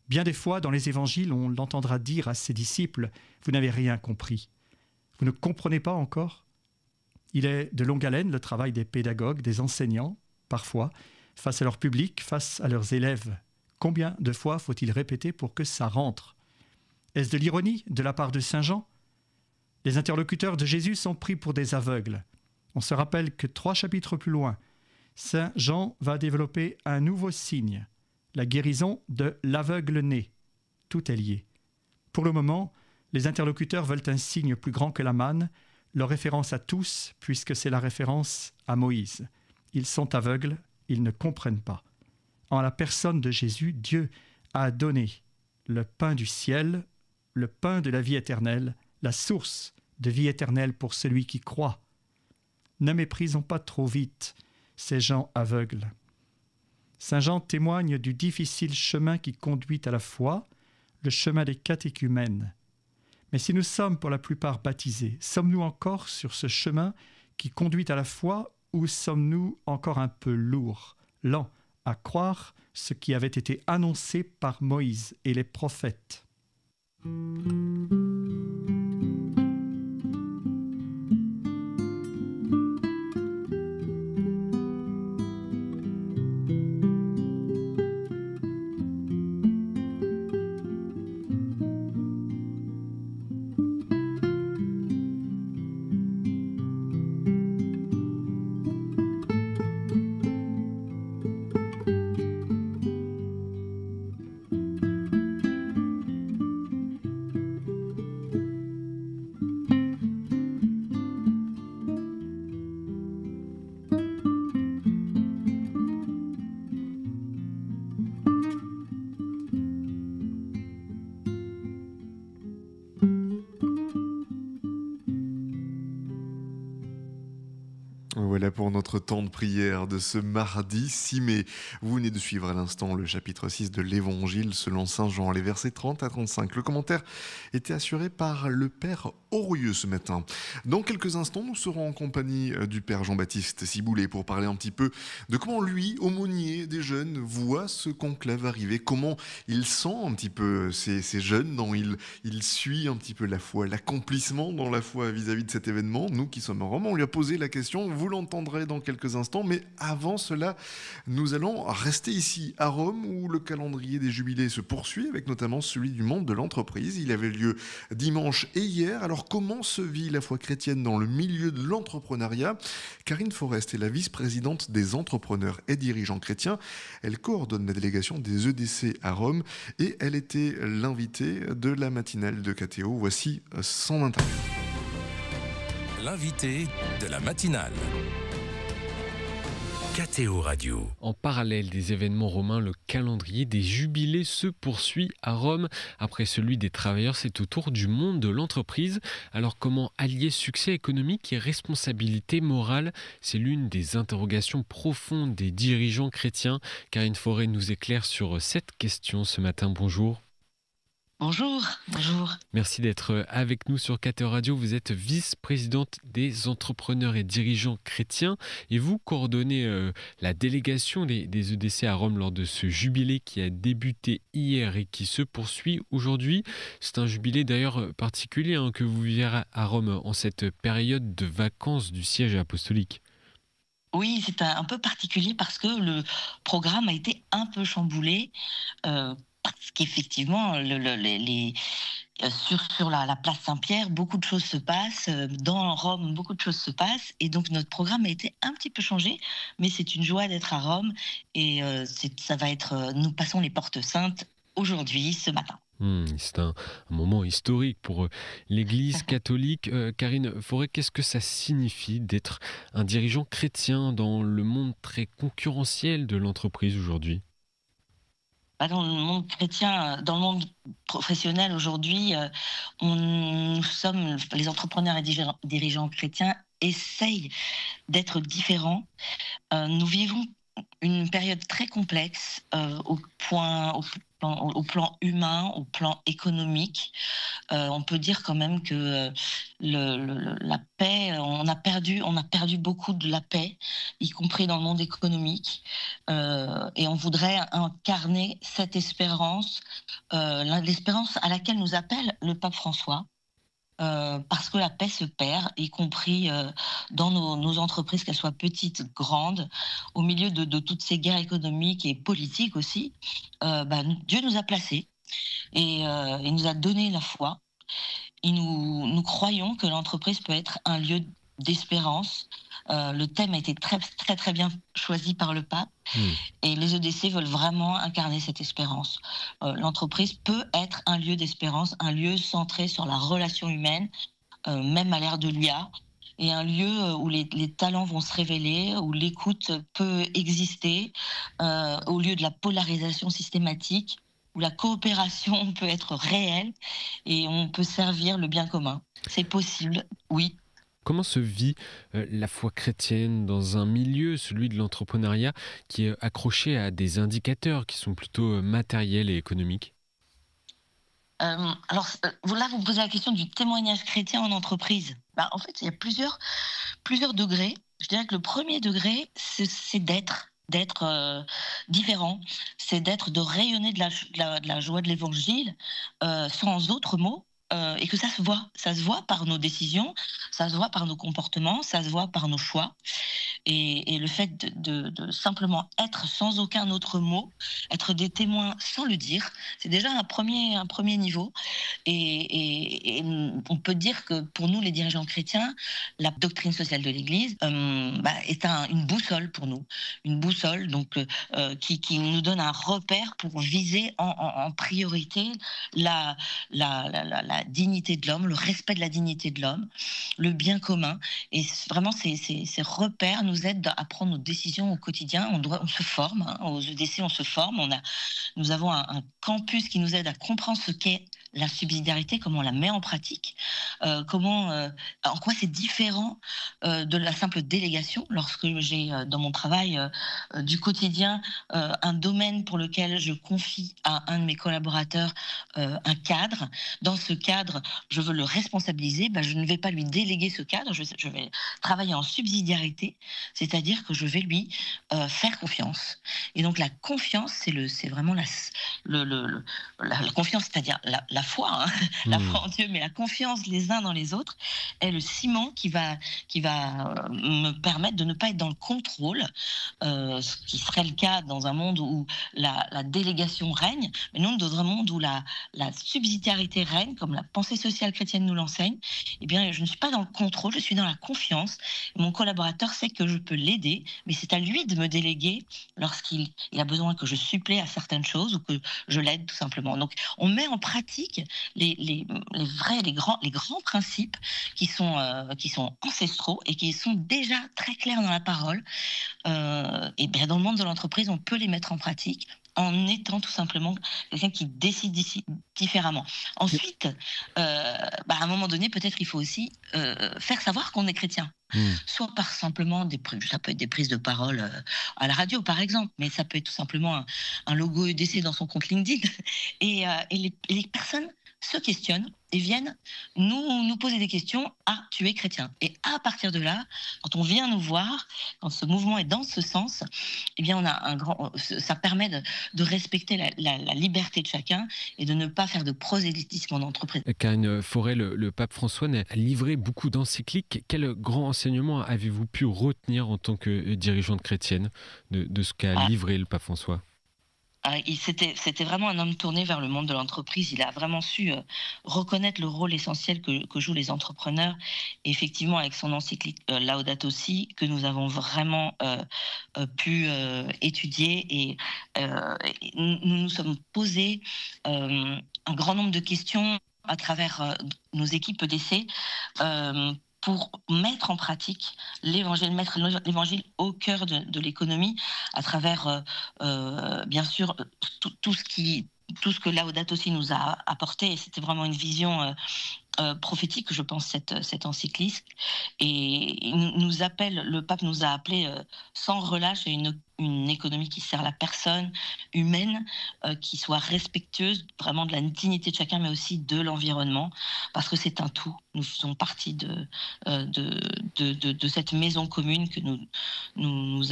Bien des fois, dans les évangiles, on l'entendra dire à ses disciples : « Vous n'avez rien compris. Vous ne comprenez pas encore ?» Il est de longue haleine le travail des pédagogues, des enseignants, parfois, face à leur public, face à leurs élèves. Combien de fois faut-il répéter pour que ça rentre ? Est-ce de l'ironie de la part de saint Jean ? Les interlocuteurs de Jésus sont pris pour des aveugles. On se rappelle que 3 chapitres plus loin, saint Jean va développer un nouveau signe, la guérison de l'aveugle-né. Tout est lié. Pour le moment, les interlocuteurs veulent un signe plus grand que la manne, leur référence à tous, puisque c'est la référence à Moïse. Ils sont aveugles, ils ne comprennent pas. En la personne de Jésus, Dieu a donné le pain du ciel, le pain de la vie éternelle, la source de vie éternelle pour celui qui croit. Ne méprisons pas trop vite ces gens aveugles. Saint Jean témoigne du difficile chemin qui conduit à la foi, le chemin des catéchumènes. Mais si nous sommes pour la plupart baptisés, sommes-nous encore sur ce chemin qui conduit à la foi ou sommes-nous encore un peu lourds, lents à croire ce qui avait été annoncé par Moïse et les prophètes ? Voilà pour notre temps de prière de ce mardi 6 mai. Vous venez de suivre à l'instant le chapitre 6 de l'Évangile selon Saint Jean, les versets 30 à 35. Le commentaire était assuré par le Père Aurieux ce matin. Dans quelques instants, nous serons en compagnie du Père Jean-Baptiste Ciboulet pour parler un petit peu de comment lui, aumônier des jeunes, voit ce conclave arriver, comment il sent un petit peu ces jeunes, dont il suit un petit peu la foi, l'accomplissement dans la foi vis-à-vis de cet événement. Nous qui sommes à Rome, on lui a posé la question, vous l'entendrez dans quelques instants, mais avant cela, nous allons rester ici à Rome où le calendrier des jubilés se poursuit avec notamment celui du monde de l'entreprise. Il avait lieu dimanche et hier. Alors comment se vit la foi chrétienne dans le milieu de l'entrepreneuriat ? Karine Forest est la vice-présidente des entrepreneurs et dirigeants chrétiens. Elle coordonne la délégation des EDC à Rome et elle était l'invitée de la matinale de KTO. Voici son interview. L'invité de la matinale. KTO Radio. En parallèle des événements romains, le calendrier des jubilés se poursuit à Rome. Après celui des travailleurs, c'est au tour du monde de l'entreprise. Alors comment allier succès économique et responsabilité morale ? C'est l'une des interrogations profondes des dirigeants chrétiens. Karine Forêt nous éclaire sur cette question ce matin. Bonjour. Bonjour. Merci d'être avec nous sur KTO Radio. Vous êtes vice-présidente des entrepreneurs et dirigeants chrétiens et vous coordonnez la délégation des EDC à Rome lors de ce jubilé qui a débuté hier et qui se poursuit aujourd'hui. C'est un jubilé d'ailleurs particulier que vous vivez à Rome en cette période de vacances du siège apostolique. Oui, c'est un peu particulier parce que le programme a été un peu chamboulé. Parce qu'effectivement, sur la place Saint-Pierre, beaucoup de choses se passent. Dans Rome, beaucoup de choses se passent. Et donc, notre programme a été un petit peu changé. Mais c'est une joie d'être à Rome. Et nous passons les portes saintes aujourd'hui, ce matin. C'est un moment historique pour l'Église catholique. Karine Forêt, qu'est-ce que ça signifie d'être un dirigeant chrétien dans le monde très concurrentiel de l'entreprise aujourd'hui ? Dans le monde chrétien, dans le monde professionnel aujourd'hui, nous sommes, les entrepreneurs et dirigeants chrétiens essayent d'être différents. Nous vivons une période très complexe au plan humain, au plan économique. On peut dire quand même que la paix, on a perdu beaucoup de la paix, y compris dans le monde économique. Et on voudrait incarner cette espérance, l'espérance à laquelle nous appelle le pape François. Parce que la paix se perd, y compris dans nos entreprises, qu'elles soient petites, grandes, au milieu de toutes ces guerres économiques et politiques aussi. Dieu nous a placés et il nous a donné la foi. Et nous croyons que l'entreprise peut être un lieu d'espérance. Le thème a été très, très, très bien choisi par le pape et les EDC veulent vraiment incarner cette espérance. L'entreprise peut être un lieu d'espérance, un lieu centré sur la relation humaine, même à l'ère de l'IA, et un lieu où les talents vont se révéler, où l'écoute peut exister, au lieu de la polarisation systématique, où la coopération peut être réelle et on peut servir le bien commun. C'est possible, oui. Comment se vit la foi chrétienne dans un milieu, celui de l'entrepreneuriat, qui est accroché à des indicateurs qui sont plutôt matériels et économiques ? Alors là, vous me posez la question du témoignage chrétien en entreprise. En fait, il y a plusieurs degrés. Je dirais que le premier degré, c'est d'être différent, c'est de rayonner de la joie de l'évangile sans autres mots. Et que ça se voit par nos décisions, ça se voit par nos comportements, ça se voit par nos choix. Et le fait de simplement être sans aucun autre mot, être des témoins sans le dire, c'est déjà un premier niveau. Et on peut dire que pour nous, les dirigeants chrétiens, la doctrine sociale de l'Église est une boussole pour nous. Une boussole donc, qui nous donne un repère pour viser en priorité la dignité de l'homme, le respect de la dignité de l'homme, le bien commun. Et vraiment, ces repères nous aident à prendre nos décisions au quotidien. On se forme, aux EDC, on se forme. Nous avons un campus qui nous aide à comprendre ce qu'est la subsidiarité, comment on la met en pratique, en quoi c'est différent de la simple délégation. Lorsque j'ai dans mon travail du quotidien un domaine pour lequel je confie à un de mes collaborateurs un cadre, dans ce cadre, je veux le responsabiliser, je ne vais pas lui déléguer ce cadre, je vais travailler en subsidiarité, c'est-à-dire que je vais lui faire confiance. Et donc la confiance, c'est vraiment la confiance, c'est-à-dire la foi, la foi en Dieu, mais la confiance les uns dans les autres est le ciment qui va me permettre de ne pas être dans le contrôle, ce qui serait le cas dans un monde où la délégation règne, mais non dans un monde où la subsidiarité règne, comme la pensée sociale chrétienne nous l'enseigne. Eh bien, je ne suis pas dans le contrôle, je suis dans la confiance. Mon collaborateur sait que je peux l'aider, mais c'est à lui de me déléguer lorsqu'il a besoin que je supplée à certaines choses ou que je l'aide tout simplement. Donc, on met en pratique les grands principes qui sont ancestraux et qui sont déjà très clairs dans la parole. Et bien, dans le monde de l'entreprise, on peut les mettre en pratique en étant tout simplement quelqu'un qui décide différemment. Ensuite, à un moment donné, peut-être il faut aussi faire savoir qu'on est chrétien. Soit par simplement ça peut être des prises de parole à la radio par exemple, mais ça peut être tout simplement un logo EDC dans son compte LinkedIn. Et les personnes se questionnent et viennent nous poser des questions. Ah, tu es chrétien. Et à partir de là, quand on vient nous voir, quand ce mouvement est dans ce sens, eh bien, on a ça permet de respecter la liberté de chacun et de ne pas faire de prosélytisme en entreprise. Karine Forêt, le pape François a livré beaucoup d'encycliques. Quel grand enseignement avez-vous pu retenir en tant que dirigeante chrétienne de ce qu'a livré le pape François ? C'était vraiment un homme tourné vers le monde de l'entreprise. Il a vraiment su reconnaître le rôle essentiel que jouent les entrepreneurs. Et effectivement, avec son encyclique Laudato Si, que nous avons vraiment pu étudier. Et nous nous sommes posés un grand nombre de questions à travers nos équipes d'essai pour mettre en pratique l'évangile, mettre l'évangile au cœur de l'économie à travers, bien sûr, tout ce que Laudato Si nous a apporté. Et c'était vraiment une vision prophétique, je pense, cette encyclique. Et le pape nous a appelés sans relâche à une économie qui sert la personne humaine, qui soit respectueuse vraiment de la dignité de chacun, mais aussi de l'environnement, parce que c'est un tout. Nous faisons partie de cette maison commune que nous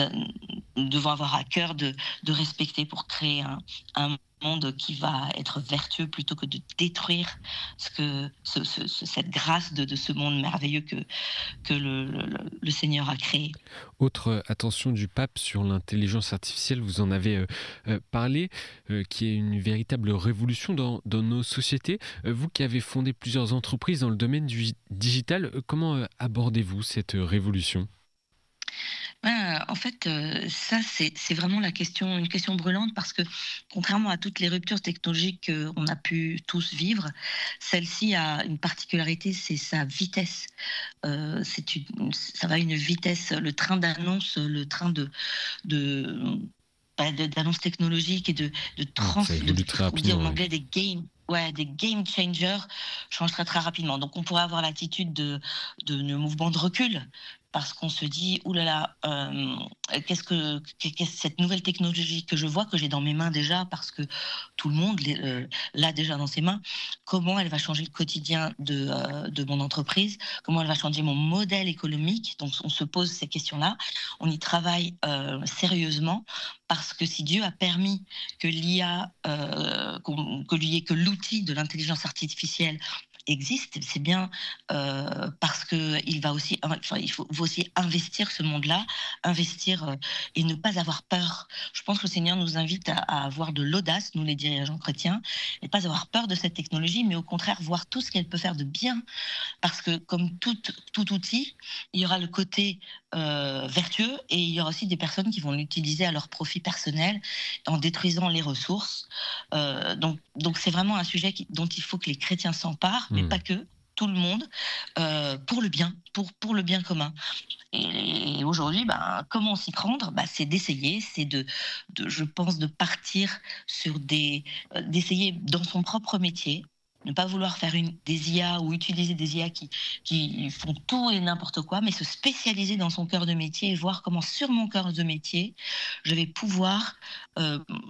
devons avoir à cœur de respecter pour créer un monde qui va être vertueux plutôt que de détruire cette grâce de ce monde merveilleux que le Seigneur a créé. Autre attention du pape sur l'intelligence artificielle, vous en avez parlé, qui est une véritable révolution dans nos sociétés. Vous qui avez fondé plusieurs entreprises dans le domaine du digital, comment abordez-vous cette révolution ? En fait, ça, c'est vraiment une question brûlante, parce que contrairement à toutes les ruptures technologiques qu'on a pu tous vivre, celle-ci a une particularité, c'est sa vitesse. Ça va à une vitesse, le train d'annonce, le train d'annonce technologique et de dire en anglais des game changers changent très très rapidement. Donc on pourrait avoir l'attitude de mouvement de recul, parce qu'on se dit oulala, qu'est-ce que cette nouvelle technologie que je vois, que j'ai dans mes mains déjà, parce que tout le monde l'a déjà dans ses mains, comment elle va changer le quotidien de mon entreprise, comment elle va changer mon modèle économique. Donc on se pose ces questions-là, on y travaille sérieusement, parce que si Dieu a permis que l'IA, que l'outil de l'intelligence artificielle existe, c'est bien parce que il faut aussi investir ce monde-là, et ne pas avoir peur. Je pense que le Seigneur nous invite à avoir de l'audace, nous les dirigeants chrétiens, et pas avoir peur de cette technologie, mais au contraire voir tout ce qu'elle peut faire de bien, parce que comme tout outil, il y aura le côté vertueux, et il y aura aussi des personnes qui vont l'utiliser à leur profit personnel en détruisant les ressources. Donc c'est vraiment un sujet dont il faut que les chrétiens s'emparent, mais pas que, tout le monde, pour le bien, pour le bien commun. Et aujourd'hui, comment s'y prendre ? C'est d'essayer, je pense, de partir sur d'essayer dans son propre métier, ne pas vouloir faire des IA ou utiliser des IA qui font tout et n'importe quoi, mais se spécialiser dans son cœur de métier et voir comment sur mon cœur de métier, je vais pouvoir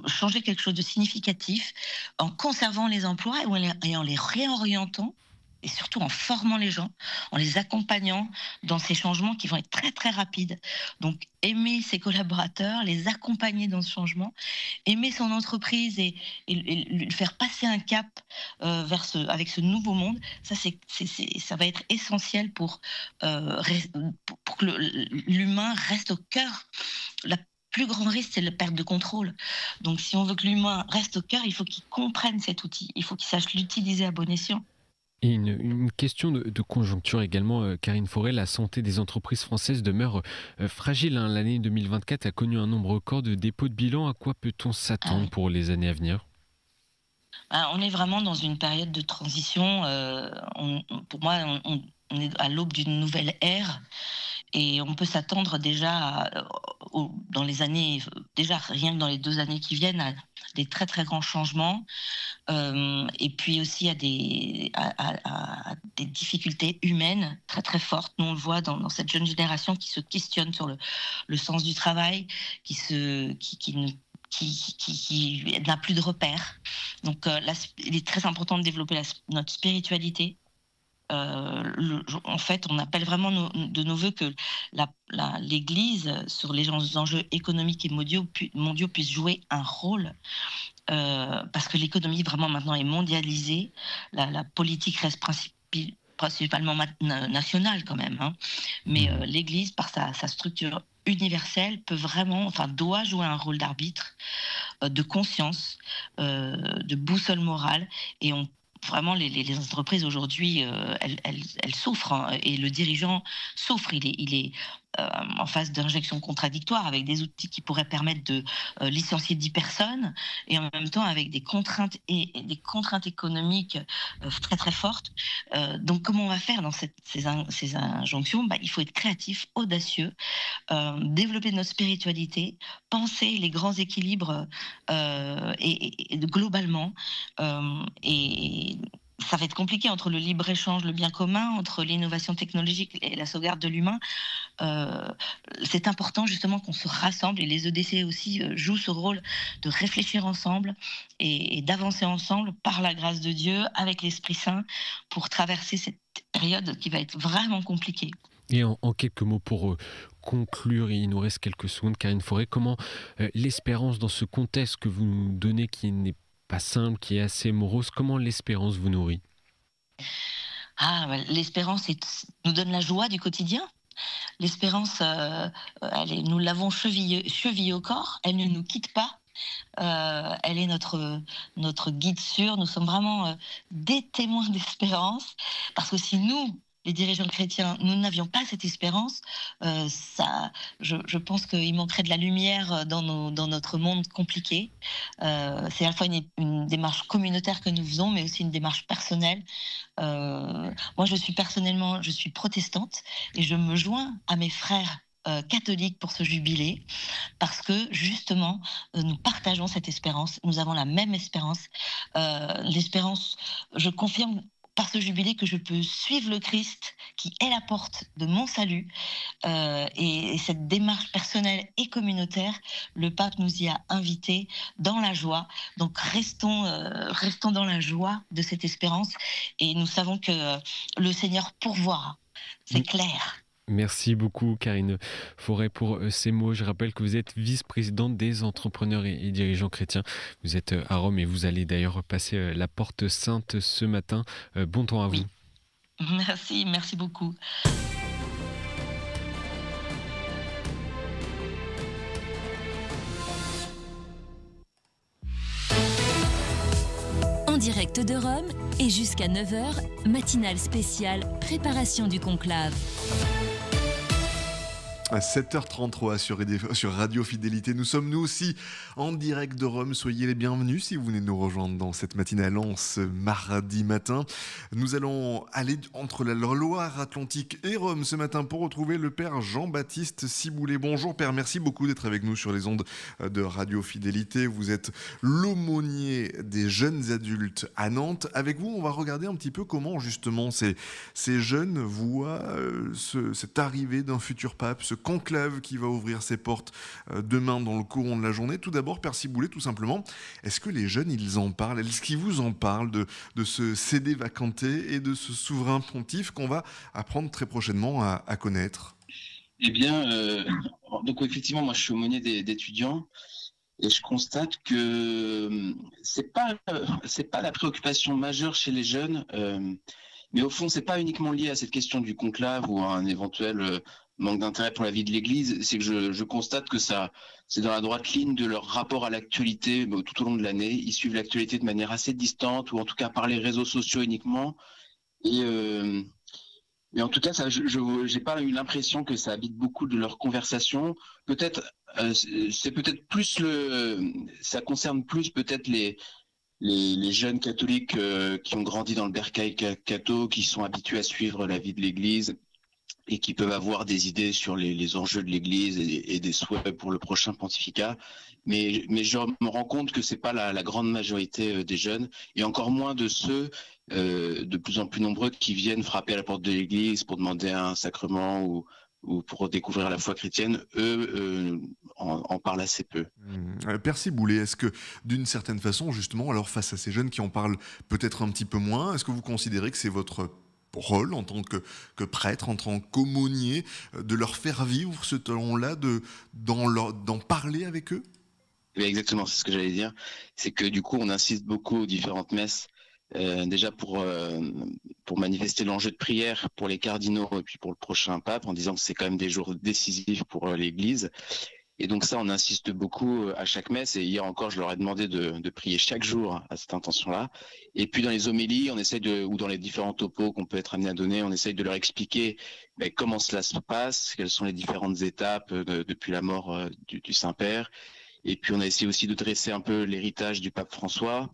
changer quelque chose de significatif en conservant les emplois et en les réorientant, et surtout en formant les gens, en les accompagnant dans ces changements qui vont être très très rapides. Donc aimer ses collaborateurs, les accompagner dans ce changement, aimer son entreprise et lui faire passer un cap avec ce nouveau monde, ça va être essentiel pour que l'humain reste au cœur. La plus grand risque, c'est la perte de contrôle. Donc si on veut que l'humain reste au cœur, il faut qu'il comprenne cet outil, il faut qu'il sache l'utiliser à bon escient. Et une question de conjoncture également, Karine Forêt, la santé des entreprises françaises demeure fragile. L'année 2024 a connu un nombre record de dépôts de bilan. À quoi peut-on s'attendre pour les années à venir ? On est vraiment dans une période de transition. Pour moi, on est à l'aube d'une nouvelle ère. Et on peut s'attendre déjà dans les années, déjà rien que dans les 2 années qui viennent, à des très très grands changements, et puis aussi à des difficultés humaines très très fortes. Nous on le voit dans cette jeune génération qui se questionne sur le sens du travail, qui n'a plus de repères. Donc il est très important de développer notre spiritualité. En fait, on appelle vraiment de nos voeux que l'Église, sur les enjeux économiques et mondiaux, puisse jouer un rôle, parce que l'économie vraiment maintenant est mondialisée. La politique reste principalement nationale quand même, hein. Mais l'Église, par sa structure universelle, doit jouer un rôle d'arbitre, de conscience, de boussole morale, et vraiment, les entreprises aujourd'hui, elles souffrent, hein, et le dirigeant souffre. Il est en phase d'injection contradictoire avec des outils qui pourraient permettre de licencier 10 personnes et en même temps avec des contraintes économiques très très fortes. Donc comment on va faire dans ces injonctions ? Il faut être créatif, audacieux, développer notre spiritualité, penser les grands équilibres et globalement, et ça va être compliqué entre le libre-échange, le bien commun, entre l'innovation technologique et la sauvegarde de l'humain. C'est important justement qu'on se rassemble, et les EDC aussi jouent ce rôle de réfléchir ensemble et d'avancer ensemble par la grâce de Dieu, avec l'Esprit Saint, pour traverser cette période qui va être vraiment compliquée. Et en quelques mots pour conclure, il nous reste quelques secondes, Karine Forêt, comment l'espérance dans ce contexte que vous nous donnez, qui n'est pas simple, qui est assez morose, comment l'espérance vous nourrit ? L'espérance nous donne la joie du quotidien. L'espérance, nous l'avons chevillée au corps, elle ne nous quitte pas. Elle est notre guide sûr. Nous sommes vraiment des témoins d'espérance, parce que si nous, les dirigeants chrétiens, nous n'avions pas cette espérance, je pense qu'il manquerait de la lumière dans notre monde compliqué. C'est à la fois une démarche communautaire que nous faisons, mais aussi une démarche personnelle. Moi, je suis protestante, et je me joins à mes frères catholiques pour ce jubilé, parce que justement nous partageons cette espérance, nous avons la même espérance. L'espérance, je confirme par ce jubilé que je peux suivre le Christ qui est la porte de mon salut, et cette démarche personnelle et communautaire, le pape nous y a invités dans la joie. Donc restons dans la joie de cette espérance, et nous savons que le Seigneur pourvoira, c'est clair. Merci beaucoup Karine Forêt pour ces mots. Je rappelle que vous êtes vice-présidente des entrepreneurs et dirigeants chrétiens. Vous êtes à Rome et vous allez d'ailleurs passer la porte sainte ce matin. Bon temps à vous. Oui. Merci beaucoup. En direct de Rome et jusqu'à 9h, matinale spéciale préparation du conclave. À 7h33 sur Radio Fidélité. Nous sommes nous aussi en direct de Rome. Soyez les bienvenus si vous venez nous rejoindre dans cette matinale en ce mardi matin. Nous allons aller entre la Loire-Atlantique et Rome ce matin pour retrouver le Père Jean-Baptiste Ciboulet. Bonjour Père, merci beaucoup d'être avec nous sur les ondes de Radio Fidélité. Vous êtes l'aumônier des jeunes adultes à Nantes. Avec vous, on va regarder un petit peu comment justement ces jeunes voient cette arrivée d'un futur pape, ce conclave qui va ouvrir ses portes demain dans le courant de la journée. Tout d'abord, Père Ciboulet, tout simplement, est-ce que les jeunes, ils en parlent? Est-ce qu'ils vous en parlent de ce CD vacanté et de ce souverain pontife qu'on va apprendre très prochainement à connaître? Eh bien, donc effectivement, moi je suis aumônier d'étudiants et je constate que c'est pas la préoccupation majeure chez les jeunes, mais au fond, c'est pas uniquement lié à cette question du conclave ou à un éventuel manque d'intérêt pour la vie de l'Église, c'est que je constate que ça, c'est dans la droite ligne de leur rapport à l'actualité tout au long de l'année. Ils suivent l'actualité de manière assez distante, ou en tout cas par les réseaux sociaux uniquement. Et en tout cas, j'ai pas eu l'impression que ça habite beaucoup de leurs conversations. Peut-être, c'est peut-être plus ça concerne plus peut-être les jeunes catholiques qui ont grandi dans le bercail catho, qui sont habitués à suivre la vie de l'Église et qui peuvent avoir des idées sur les enjeux de l'Église et des souhaits pour le prochain pontificat. Mais je me rends compte que c'est pas la grande majorité des jeunes, et encore moins de ceux de plus en plus nombreux qui viennent frapper à la porte de l'Église pour demander un sacrement ou pour découvrir la foi chrétienne. Eux en parlent assez peu. Père Ciboulet, est-ce que d'une certaine façon, justement, alors face à ces jeunes qui en parlent peut-être un petit peu moins, est-ce que vous considérez que c'est votre rôle en tant que prêtre, en tant qu'aumônier, de leur faire vivre ce talent-là, d'en parler avec eux? Exactement, c'est ce que j'allais dire. C'est que du coup, on insiste beaucoup aux différentes messes, déjà pour manifester l'enjeu de prière pour les cardinaux et puis pour le prochain pape, en disant que c'est quand même des jours décisifs pour l'Église. Et donc ça, on insiste beaucoup à chaque messe. Et hier encore, je leur ai demandé de prier chaque jour à cette intention-là. Et puis dans les homélies, on essaye ou dans les différents topos qu'on peut être amené à donner, on essaye de leur expliquer comment cela se passe, quelles sont les différentes étapes depuis la mort du Saint-Père. Et puis on a essayé aussi de dresser un peu l'héritage du pape François,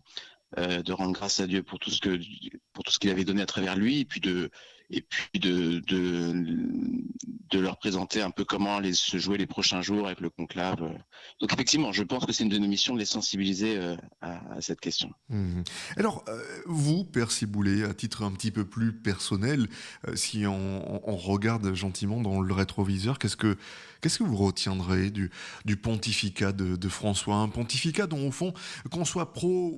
de rendre grâce à Dieu pour tout ce qu'il avait donné à travers lui, et puis de leur présenter un peu comment se jouer les prochains jours avec le conclave. Donc effectivement, je pense que c'est une de nos missions de les sensibiliser à cette question. Alors, vous, Père Ciboulet, à titre un petit peu plus personnel, si on regarde gentiment dans le rétroviseur, qu'est-ce que vous retiendrez du pontificat de François? Un pontificat dont, au fond, qu'on soit pro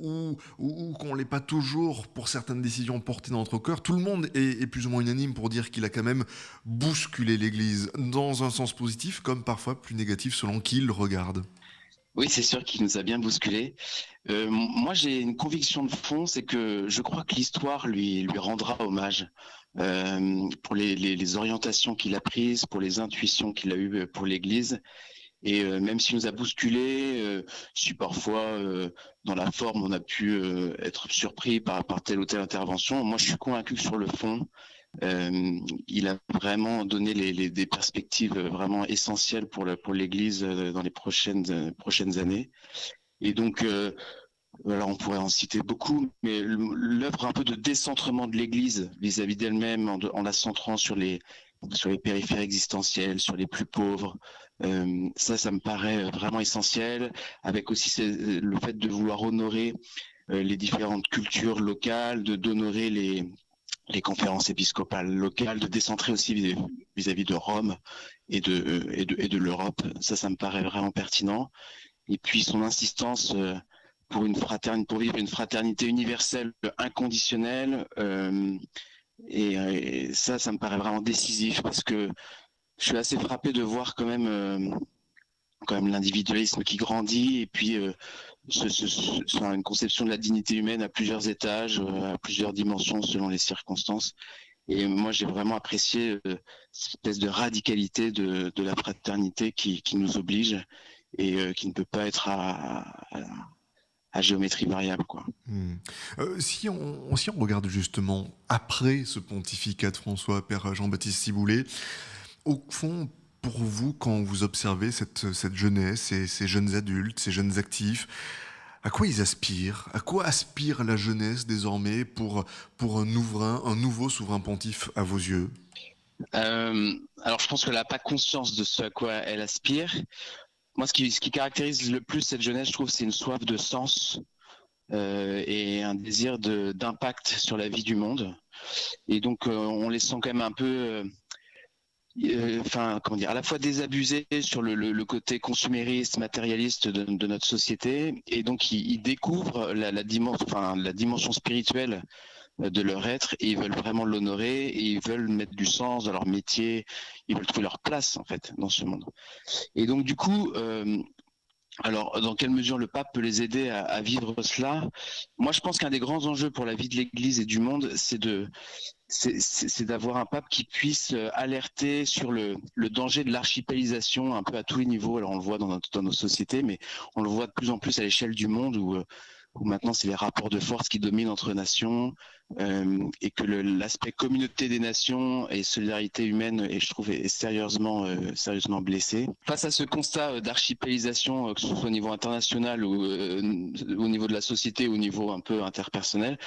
ou qu'on ne l'ait pas toujours pour certaines décisions portées dans notre cœur, tout le monde est plus ou moins unanime pour dire qu'il a quand même bousculé l'Église, dans un sens positif comme parfois plus négatif selon qui le regarde. Oui, c'est sûr qu'il nous a bien bousculé. Moi, j'ai une conviction de fond, c'est que je crois que l'histoire lui rendra hommage pour les orientations qu'il a prises, pour les intuitions qu'il a eues pour l'Église. Et même s'il nous a bousculé, si parfois dans la forme on a pu être surpris par telle ou telle intervention, moi je suis convaincu que sur le fond, il a vraiment donné des perspectives vraiment essentielles pour l'Église dans les prochaines années. Et donc, alors on pourrait en citer beaucoup, mais l'œuvre un peu de décentrement de l'Église vis-à-vis d'elle-même, en la centrant sur les périphéries existentielles, sur les plus pauvres, ça me paraît vraiment essentiel, avec aussi le fait de vouloir honorer les différentes cultures locales, d'honorer les conférences épiscopales locales, de décentrer aussi vis-à-vis de Rome et de l'Europe. Ça me paraît vraiment pertinent. Et puis son insistance pour vivre une fraternité universelle inconditionnelle, et ça me paraît vraiment décisif, parce que je suis assez frappé de voir quand même l'individualisme qui grandit, et puis une conception de la dignité humaine à plusieurs étages, à plusieurs dimensions selon les circonstances. Et moi, j'ai vraiment apprécié cette espèce de radicalité de la fraternité qui nous oblige et qui ne peut pas être à géométrie variable, quoi. Si on regarde justement après ce pontificat de François, Père Jean-Baptiste Ciboulet, au fond, pour vous quand vous observez cette jeunesse, ces jeunes adultes, ces jeunes actifs? À quoi ils aspirent? À quoi aspire la jeunesse désormais pour un nouveau souverain pontife à vos yeux? Alors je pense qu'elle n'a pas conscience de ce à quoi elle aspire. Moi, ce qui caractérise le plus cette jeunesse, je trouve, c'est une soif de sens et un désir d'impact sur la vie du monde. Et donc, on les sent quand même un peu, à la fois désabusés sur le côté consumériste, matérialiste de notre société. Et donc, ils découvrent la dimension spirituelle de leur être, et ils veulent vraiment l'honorer, et ils veulent mettre du sens dans leur métier, ils veulent trouver leur place en fait dans ce monde. Et donc du coup, alors dans quelle mesure le pape peut les aider à vivre cela? Moi je pense qu'un des grands enjeux pour la vie de l'Église et du monde, c'est d'avoir un pape qui puisse alerter sur le danger de l'archipélisation un peu à tous les niveaux. Alors on le voit dans nos sociétés, mais on le voit de plus en plus à l'échelle du monde où maintenant c'est les rapports de force qui dominent entre nations, et que l'aspect communauté des nations et solidarité humaine, et je trouve, est sérieusement blessé. Face à ce constat d'archipélisation, que ce soit au niveau international ou au niveau de la société ou au niveau un peu interpersonnel,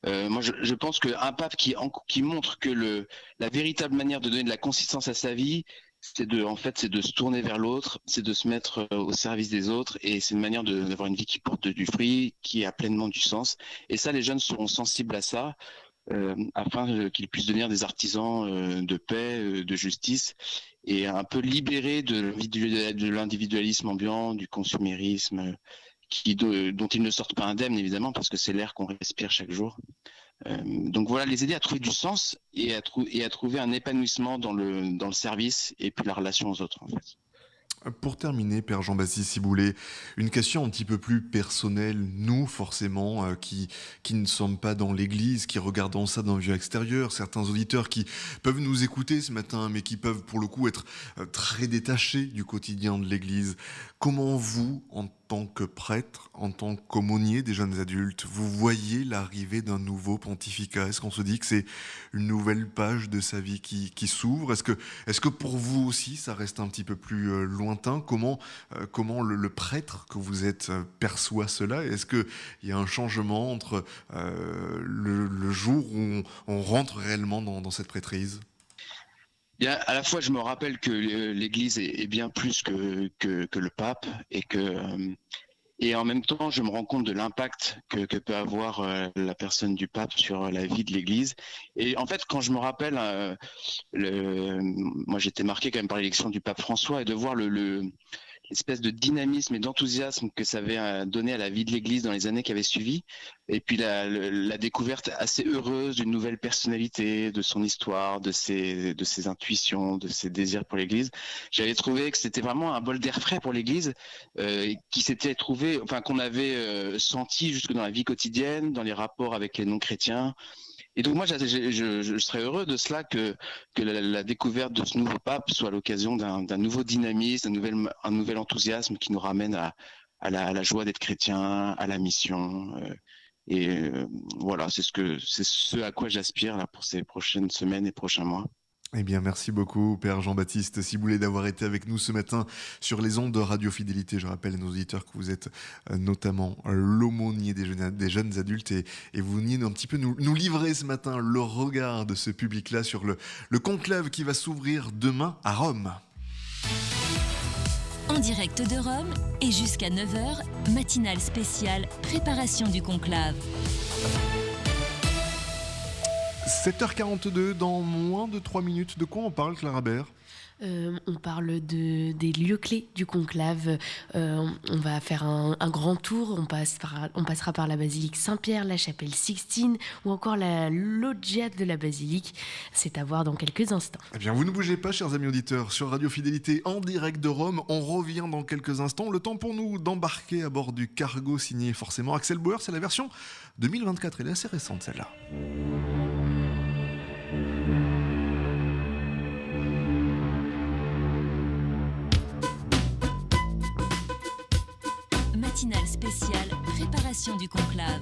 moi je pense qu'un pape qui montre que la véritable manière de donner de la consistance à sa vie, c'est de se tourner vers l'autre, c'est de se mettre au service des autres, et c'est une manière d'avoir une vie qui porte du fruit, qui a pleinement du sens. Et ça, les jeunes seront sensibles à ça, afin qu'ils puissent devenir des artisans de paix, de justice, et un peu libérés de l'individualisme ambiant, du consumérisme, dont ils ne sortent pas indemnes évidemment, parce que c'est l'air qu'on respire chaque jour. Donc voilà, les aider à trouver du sens et à trouver un épanouissement dans le service et puis la relation aux autres en fait. Pour terminer, Père Jean-Baptiste Ciboulet, une question un petit peu plus personnelle, nous forcément, qui ne sommes pas dans l'Église, qui regardons ça d'un vieux extérieur, certains auditeurs qui peuvent nous écouter ce matin, mais qui peuvent pour le coup être très détachés du quotidien de l'Église. Comment vous, en tant que prêtre, en tant qu'aumônier des jeunes adultes, vous voyez l'arrivée d'un nouveau pontificat? Est-ce qu'on se dit que c'est une nouvelle page de sa vie qui s'ouvre? Est-ce que pour vous aussi, ça reste un petit peu plus lointain? Comment le prêtre que vous êtes perçoit cela? Est-ce qu'il y a un changement entre le jour où on rentre réellement dans cette prêtrise? Bien, à la fois, je me rappelle que l'Église est bien plus que le pape, et en même temps, je me rends compte de l'impact que peut avoir la personne du pape sur la vie de l'Église. Et en fait, quand je me rappelle, moi j'étais marqué quand même par l'élection du pape François, et de voir l'espèce de dynamisme et d'enthousiasme que ça avait donné à la vie de l'Église dans les années qui avaient suivi, et puis la découverte assez heureuse d'une nouvelle personnalité, de son histoire, de ses intuitions, de ses désirs pour l'Église. J'avais trouvé que c'était vraiment un bol d'air frais pour l'Église, qu'on avait senti jusque dans la vie quotidienne, dans les rapports avec les non-chrétiens. Et donc moi, je serais heureux de cela, que la découverte de ce nouveau pape soit l'occasion d'un nouveau dynamisme, un nouvel enthousiasme qui nous ramène à la joie d'être chrétien, à la mission. Voilà, c'est ce à quoi j'aspire là pour ces prochaines semaines et prochains mois. Eh bien, merci beaucoup, Père Jean-Baptiste Ciboulet, d'avoir été avec nous ce matin sur les ondes de Radio Fidélité. Je rappelle à nos auditeurs que vous êtes notamment l'aumônier des jeunes adultes, et vous veniez un petit peu nous livrer ce matin le regard de ce public-là sur le conclave qui va s'ouvrir demain à Rome. En direct de Rome et jusqu'à 9h, matinale spéciale préparation du conclave. 7h42, dans moins de 3 minutes. De quoi on parle, Clara Bert ? On parle des lieux clés du conclave. On va faire un grand tour. On passera par la basilique Saint-Pierre, la chapelle Sixtine ou encore la loggia de la basilique. C'est à voir dans quelques instants. Eh bien, vous ne bougez pas, chers amis auditeurs, sur Radio Fidélité en direct de Rome. On revient dans quelques instants. Le temps pour nous d'embarquer à bord du cargo signé forcément Axel Bauer. C'est la version 2024. Elle est assez récente, celle-là. Matinale spéciale préparation du conclave.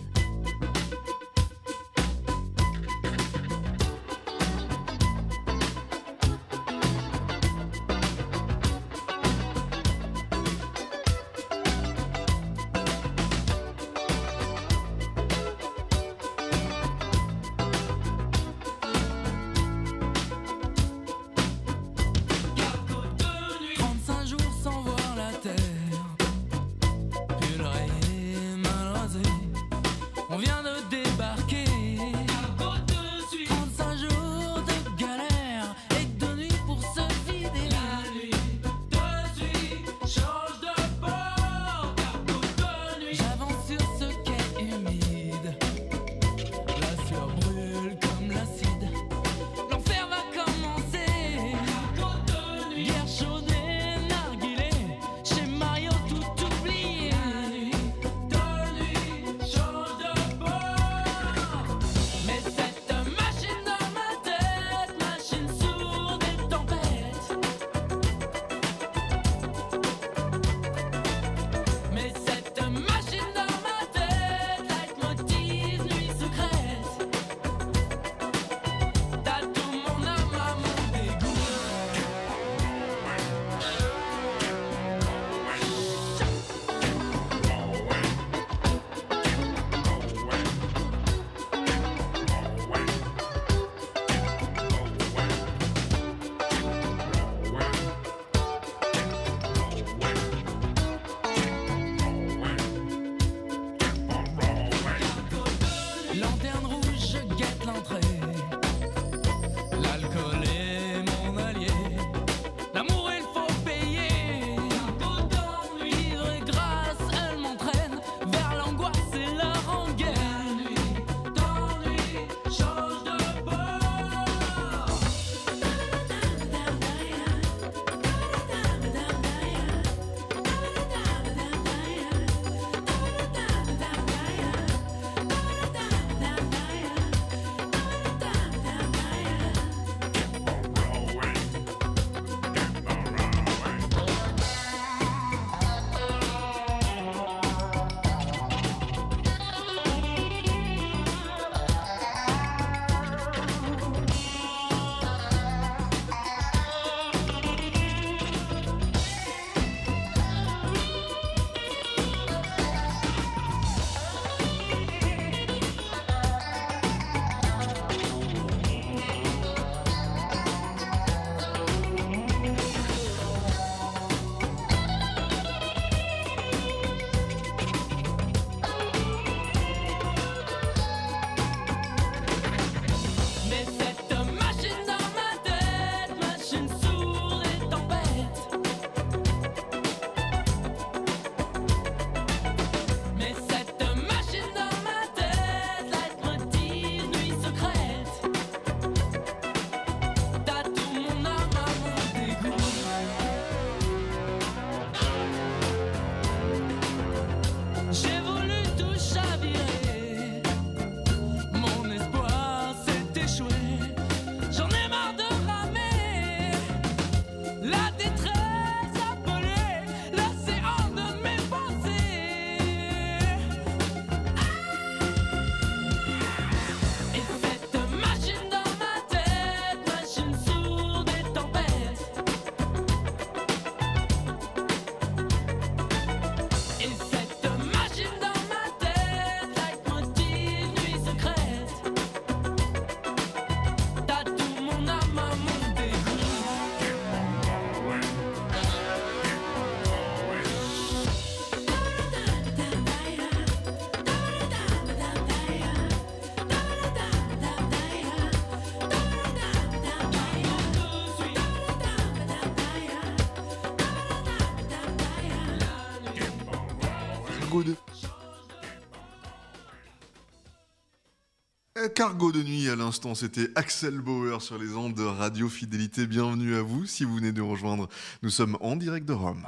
Cargo de nuit à l'instant, c'était Axel Bauer sur les ondes de Radio Fidélité. Bienvenue à vous si vous venez de nous rejoindre. Nous sommes en direct de Rome.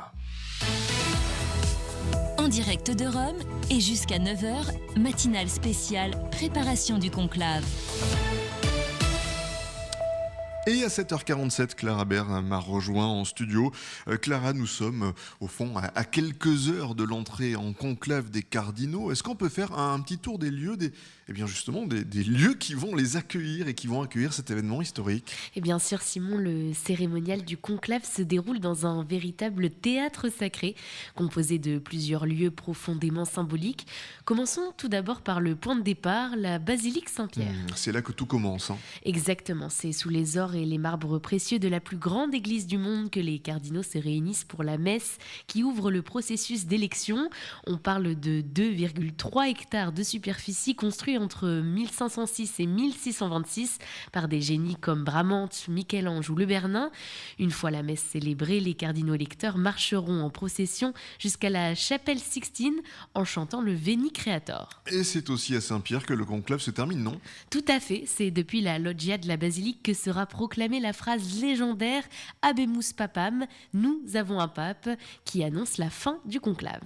En direct de Rome et jusqu'à 9h, matinale spéciale, préparation du conclave. Et à 7h47, Clara Bert m'a rejoint en studio. Clara, nous sommes au fond à quelques heures de l'entrée en conclave des cardinaux. Est-ce qu'on peut faire un petit tour des lieux, des lieux qui vont les accueillir et qui vont accueillir cet événement historique? Et bien sûr, Simon, le cérémonial du conclave se déroule dans un véritable théâtre sacré, composé de plusieurs lieux profondément symboliques. Commençons tout d'abord par le point de départ, la basilique Saint-Pierre. C'est là que tout commence. Exactement, c'est sous les ors et les marbres précieux de la plus grande église du monde que les cardinaux se réunissent pour la messe qui ouvre le processus d'élection. On parle de 2,3 hectares de superficie construits entre 1506 et 1626 par des génies comme Bramante, Michel-Ange ou Le Bernin. Une fois la messe célébrée, les cardinaux électeurs marcheront en procession jusqu'à la chapelle Sixtine en chantant le Veni Creator. Et c'est aussi à Saint-Pierre que le conclave se termine, non? Tout à fait, c'est depuis la loggia de la basilique que sera proclamée la phrase légendaire « Habemus Papam », nous avons un pape, qui annonce la fin du conclave.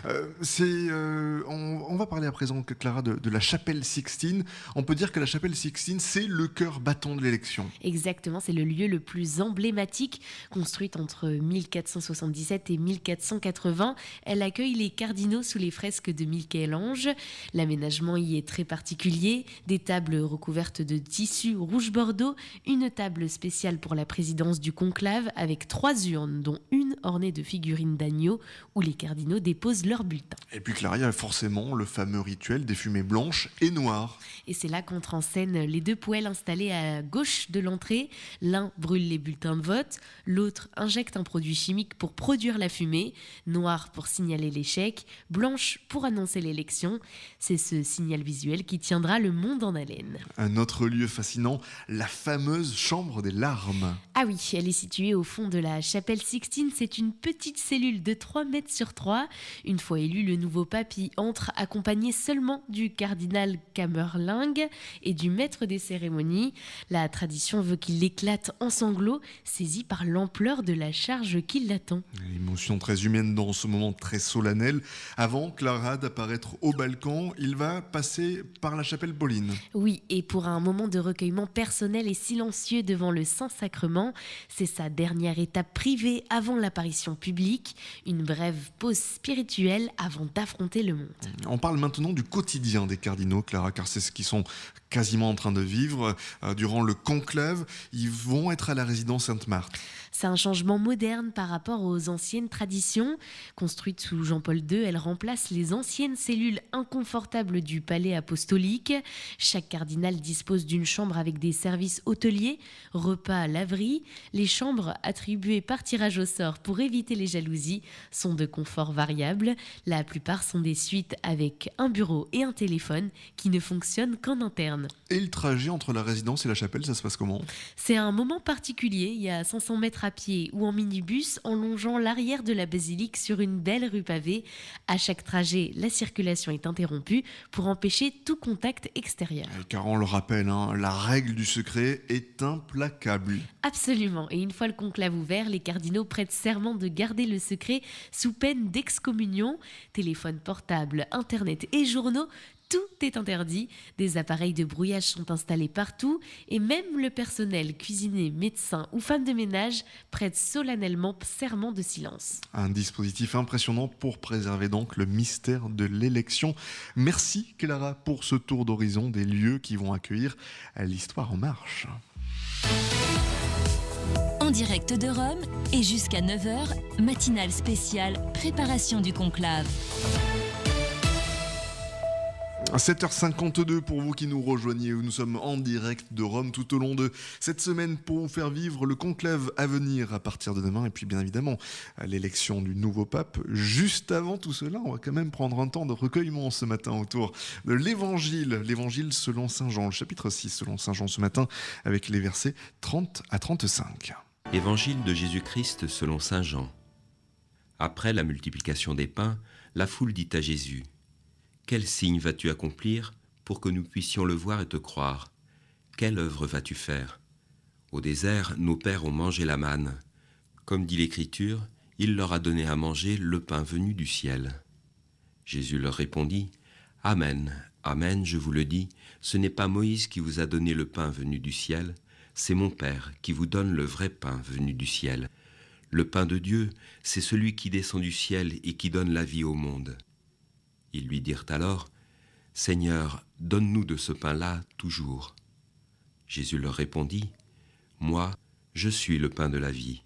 On va parler à présent, Clara, de la chapelle Sixtine. On peut dire que la chapelle Sixtine, c'est le cœur battant de l'élection. Exactement, c'est le lieu le plus emblématique. Construite entre 1477 et 1480, elle accueille les cardinaux sous les fresques de Michel-Ange. L'aménagement y est très particulier, des tables recouvertes de tissu rouge bordeaux, une table spéciale pour la présidence du conclave avec 3 urnes, dont une ornée de figurines d'agneaux où les cardinaux déposent leurs bulletins. Et puis Clara, il y a forcément le fameux rituel des fumées blanches et noires. Et c'est là qu'entrent en scène les 2 poêles installés à gauche de l'entrée. L'un brûle les bulletins de vote, l'autre injecte un produit chimique pour produire la fumée, noire pour signaler l'échec, blanche pour annoncer l'élection. C'est ce signal visuel qui tiendra le monde en haleine. Un autre lieu fascinant, la fameuse chambre des larmes. Ah oui, elle est située au fond de la chapelle Sixtine. C'est une petite cellule de 3 mètres sur 3. Une fois élu, le nouveau pape y entre accompagné seulement du cardinal Kammerling et du maître des cérémonies. La tradition veut qu'il éclate en sanglots, saisi par l'ampleur de la charge qui l'attend. Émotion très humaine dans ce moment très solennel. Avant, Clara, d'apparaître au balcon, il va passer par la chapelle Pauline. Oui, et pour un moment de recueillement personnel et silencieux devant le Saint-Sacrement, c'est sa dernière étape privée avant l'apparition publique, une brève pause spirituelle avant d'affronter le monde. On parle maintenant du quotidien des cardinaux, Clara, car c'est ce qu'ils sont quasiment en train de vivre. Durant le conclave, ils vont être à la résidence Sainte-Marthe. C'est un changement moderne par rapport aux anciennes traditions. Construite sous Jean-Paul II, elle remplace les anciennes cellules inconfortables du palais apostolique. Chaque cardinal dispose d'une chambre avec des services hôteliers, repas, laverie. Les chambres, attribuées par tirage au sort pour éviter les jalousies, sont de confort variable. La plupart sont des suites avec un bureau et un téléphone qui ne fonctionnent qu'en interne. Et le trajet entre la résidence et la chapelle, ça se passe comment? C'est un moment particulier. Il y a 500 mètres à pied ou en minibus en longeant l'arrière de la basilique sur une belle rue pavée. À chaque trajet, la circulation est interrompue pour empêcher tout contact extérieur. Car on le rappelle, la règle du secret est implacable. Absolument. Et une fois le conclave ouvert, les cardinaux prêtent serment de garder le secret sous peine d'excommunion. Téléphone portable, internet et journaux, tout est interdit. Des appareils de brouillage sont installés partout et même le personnel, cuisinier, médecin ou femme de ménage prête solennellement serment de silence. Un dispositif impressionnant pour préserver donc le mystère de l'élection. Merci Clara pour ce tour d'horizon des lieux qui vont accueillir l'histoire en marche. En direct de Rome et jusqu'à 9h, matinale spéciale, préparation du conclave. 7h52 pour vous qui nous rejoignez, nous sommes en direct de Rome tout au long de cette semaine pour vous faire vivre le conclave à venir à partir de demain et puis bien évidemment l'élection du nouveau pape. Juste avant tout cela, on va quand même prendre un temps de recueillement ce matin autour de l'évangile selon Saint Jean, le chapitre 6 selon Saint Jean ce matin avec les versets 30 à 35. Évangile de Jésus-Christ selon Saint Jean. Après la multiplication des pains, La foule dit à Jésus, « Quel signe vas-tu accomplir pour que nous puissions le voir et te croire? Quelle œuvre vas-tu faire? Au désert, nos pères ont mangé la manne. Comme dit l'Écriture, il leur a donné à manger le pain venu du ciel. » Jésus leur répondit, « Amen, amen, je vous le dis, ce n'est pas Moïse qui vous a donné le pain venu du ciel, c'est mon Père qui vous donne le vrai pain venu du ciel. Le pain de Dieu, c'est celui qui descend du ciel et qui donne la vie au monde. » Ils lui dirent alors, « Seigneur, donne-nous de ce pain-là toujours. » Jésus leur répondit, « Moi, je suis le pain de la vie.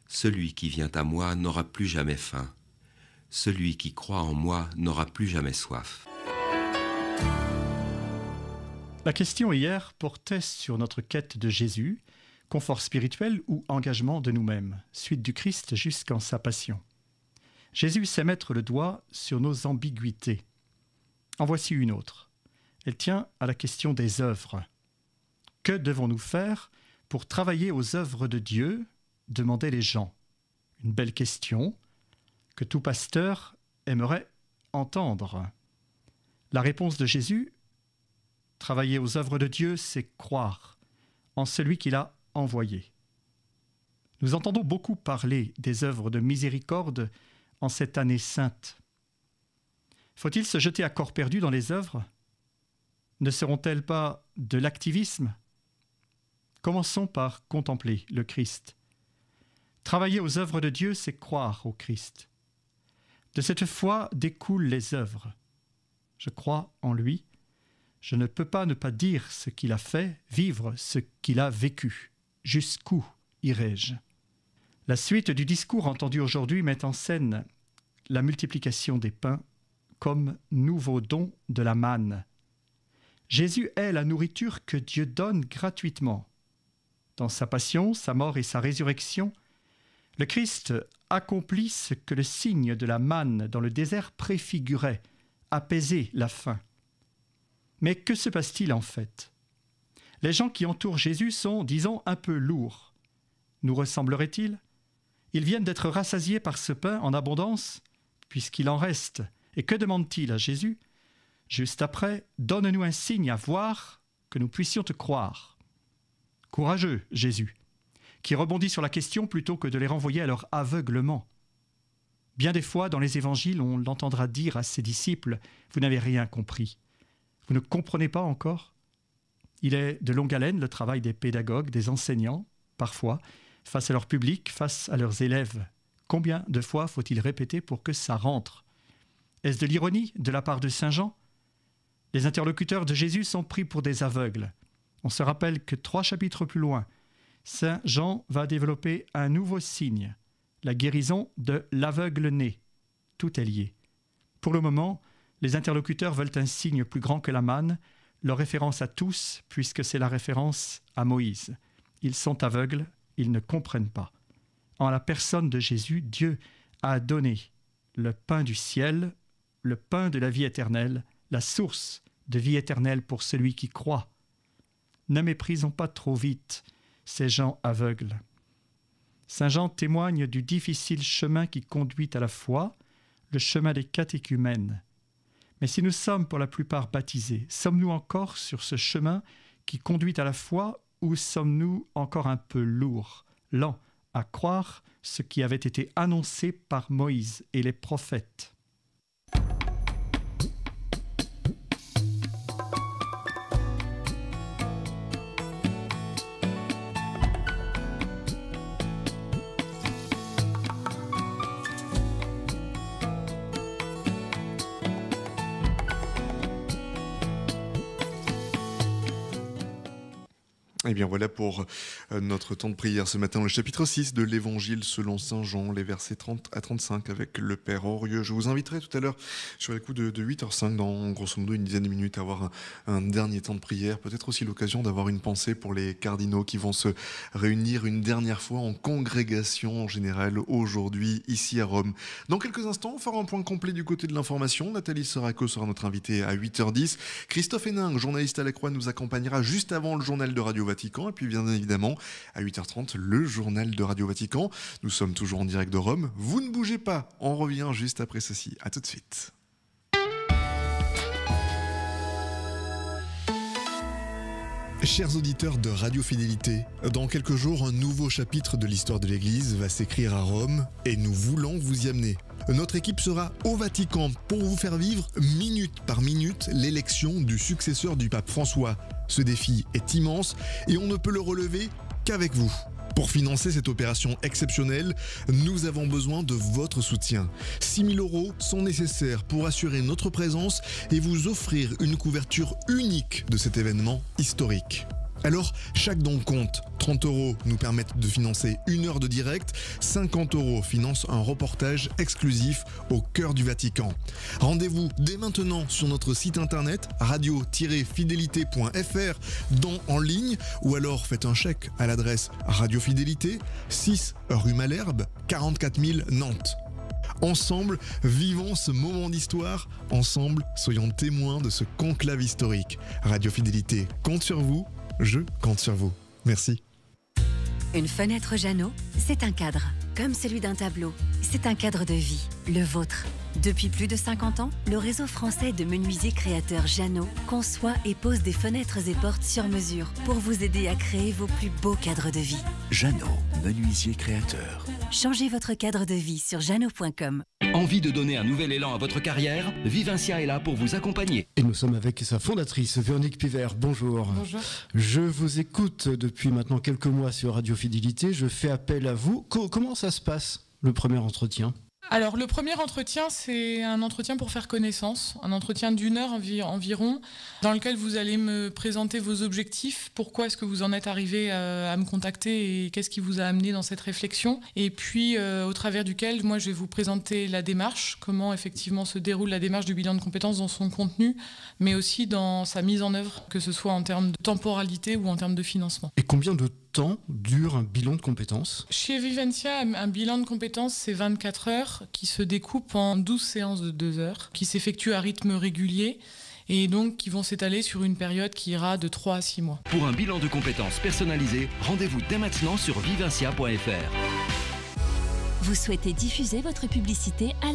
Celui qui vient à moi n'aura plus jamais faim. Celui qui croit en moi n'aura plus jamais soif. » La question hier portait sur notre quête de Jésus, confort spirituel ou engagement de nous-mêmes, suite du Christ jusqu'en sa passion. Jésus sait mettre le doigt sur nos ambiguïtés. En voici une autre. Elle tient à la question des œuvres. Que devons-nous faire pour travailler aux œuvres de Dieu, demandaient les gens. Une belle question que tout pasteur aimerait entendre. La réponse de Jésus, travailler aux œuvres de Dieu, c'est croire en celui qu'il a envoyé. Nous entendons beaucoup parler des œuvres de miséricorde en cette année sainte. Faut-il se jeter à corps perdu dans les œuvres? Ne seront-elles pas de l'activisme? Commençons par contempler le Christ. Travailler aux œuvres de Dieu, c'est croire au Christ. De cette foi découlent les œuvres. Je crois en lui. Je ne peux pas ne pas dire ce qu'il a fait, vivre ce qu'il a vécu. Jusqu'où irai-je? La suite du discours entendu aujourd'hui met en scène la multiplication des pains comme nouveau don de la manne. Jésus est la nourriture que Dieu donne gratuitement. Dans sa passion, sa mort et sa résurrection, le Christ accomplit ce que le signe de la manne dans le désert préfigurait, apaiser la faim. Mais que se passe-t-il en fait? Les gens qui entourent Jésus sont, disons, un peu lourds. Nous ressemblerait-il? Ils viennent d'être rassasiés par ce pain en abondance, puisqu'il en reste. Et que demande-t-il à Jésus? Juste après, donne-nous un signe à voir, que nous puissions te croire. Courageux, Jésus, qui rebondit sur la question plutôt que de les renvoyer à leur aveuglement. Bien des fois, dans les évangiles, on l'entendra dire à ses disciples, « Vous n'avez rien compris. Vous ne comprenez pas encore ?» Il est de longue haleine le travail des pédagogues, des enseignants, parfois, face à leur public, face à leurs élèves. Combien de fois faut-il répéter pour que ça rentre? Est-ce de l'ironie de la part de Saint Jean? Les interlocuteurs de Jésus sont pris pour des aveugles. On se rappelle que 3 chapitres plus loin, Saint Jean va développer un nouveau signe, la guérison de l'aveugle-né. Tout est lié. Pour le moment, les interlocuteurs veulent un signe plus grand que la manne, leur référence à tous, puisque c'est la référence à Moïse. Ils sont aveugles, ils ne comprennent pas. En la personne de Jésus, Dieu a donné le pain du ciel, le pain de la vie éternelle, la source de vie éternelle pour celui qui croit. Ne méprisons pas trop vite ces gens aveugles. Saint Jean témoigne du difficile chemin qui conduit à la foi, le chemin des catéchumènes. Mais si nous sommes pour la plupart baptisés, sommes-nous encore sur ce chemin qui conduit à la foi ou sommes-nous encore un peu lourds, lents à croire ce qui avait été annoncé par Moïse et les prophètes? Et bien voilà pour notre temps de prière ce matin, le chapitre 6 de l'Évangile selon Saint Jean, les versets 30 à 35 avec le Père Aurieux. Je vous inviterai tout à l'heure sur les coups de 8h05, dans grosso modo une dizaine de minutes, à avoir un dernier temps de prière. Peut-être aussi l'occasion d'avoir une pensée pour les cardinaux qui vont se réunir une dernière fois en congrégation générale aujourd'hui ici à Rome. Dans quelques instants, on fera un point complet du côté de l'information. Nathalie Soraco sera notre invitée à 8h10. Christophe Hénin, journaliste à la Croix, nous accompagnera juste avant le journal de Radio Vatican. Et puis bien évidemment, à 8h30, le journal de Radio Vatican. Nous sommes toujours en direct de Rome. Vous ne bougez pas, on revient juste après ceci. À tout de suite. Chers auditeurs de Radio Fidélité, dans quelques jours, un nouveau chapitre de l'histoire de l'Église va s'écrire à Rome et nous voulons vous y amener. Notre équipe sera au Vatican pour vous faire vivre minute par minute l'élection du successeur du pape François. Ce défi est immense et on ne peut le relever qu'avec vous. Pour financer cette opération exceptionnelle, nous avons besoin de votre soutien. 6 000 € sont nécessaires pour assurer notre présence et vous offrir une couverture unique de cet événement historique. Alors, chaque don compte. 30 € nous permettent de financer 1 heure de direct, 50 € financent un reportage exclusif au cœur du Vatican. Rendez-vous dès maintenant sur notre site internet radio-fidélité.fr en ligne ou alors faites un chèque à l'adresse Radio Fidélité, 6 rue Malherbe, 44 000 Nantes. Ensemble, vivons ce moment d'histoire. Ensemble, soyons témoins de ce conclave historique. Radio Fidélité compte sur vous. Je compte sur vous. Merci. Une fenêtre Jeannot, c'est un cadre, comme celui d'un tableau. C'est un cadre de vie, le vôtre. Depuis plus de 50 ans, le réseau français de menuisiers créateurs Jeannot conçoit et pose des fenêtres et portes sur mesure pour vous aider à créer vos plus beaux cadres de vie. Jeannot, menuisier créateur. Changez votre cadre de vie sur jeannot.com. Envie de donner un nouvel élan à votre carrière? Vivencia est là pour vous accompagner. Et nous sommes avec sa fondatrice, Véronique Pivert. Bonjour. Bonjour. Je vous écoute depuis maintenant quelques mois sur Radio Fidélité. Je fais appel à vous. Comment ça se passe, le premier entretien ? Alors le premier entretien, c'est un entretien pour faire connaissance, un entretien d'1 heure environ, dans lequel vous allez me présenter vos objectifs, pourquoi est-ce que vous en êtes arrivé à me contacter et qu'est-ce qui vous a amené dans cette réflexion. Et puis au travers duquel, moi je vais vous présenter la démarche, comment effectivement se déroule la démarche du bilan de compétences dans son contenu, mais aussi dans sa mise en œuvre, que ce soit en termes de temporalité ou en termes de financement. Et combien de temps dure un bilan de compétences ? Chez Vivencia, un bilan de compétences, c'est 24 heures qui se découpe en 12 séances de 2 heures, qui s'effectuent à rythme régulier et donc qui vont s'étaler sur une période qui ira de 3 à 6 mois. Pour un bilan de compétences personnalisé, rendez-vous dès maintenant sur vivencia.fr. Vous souhaitez diffuser votre publicité à la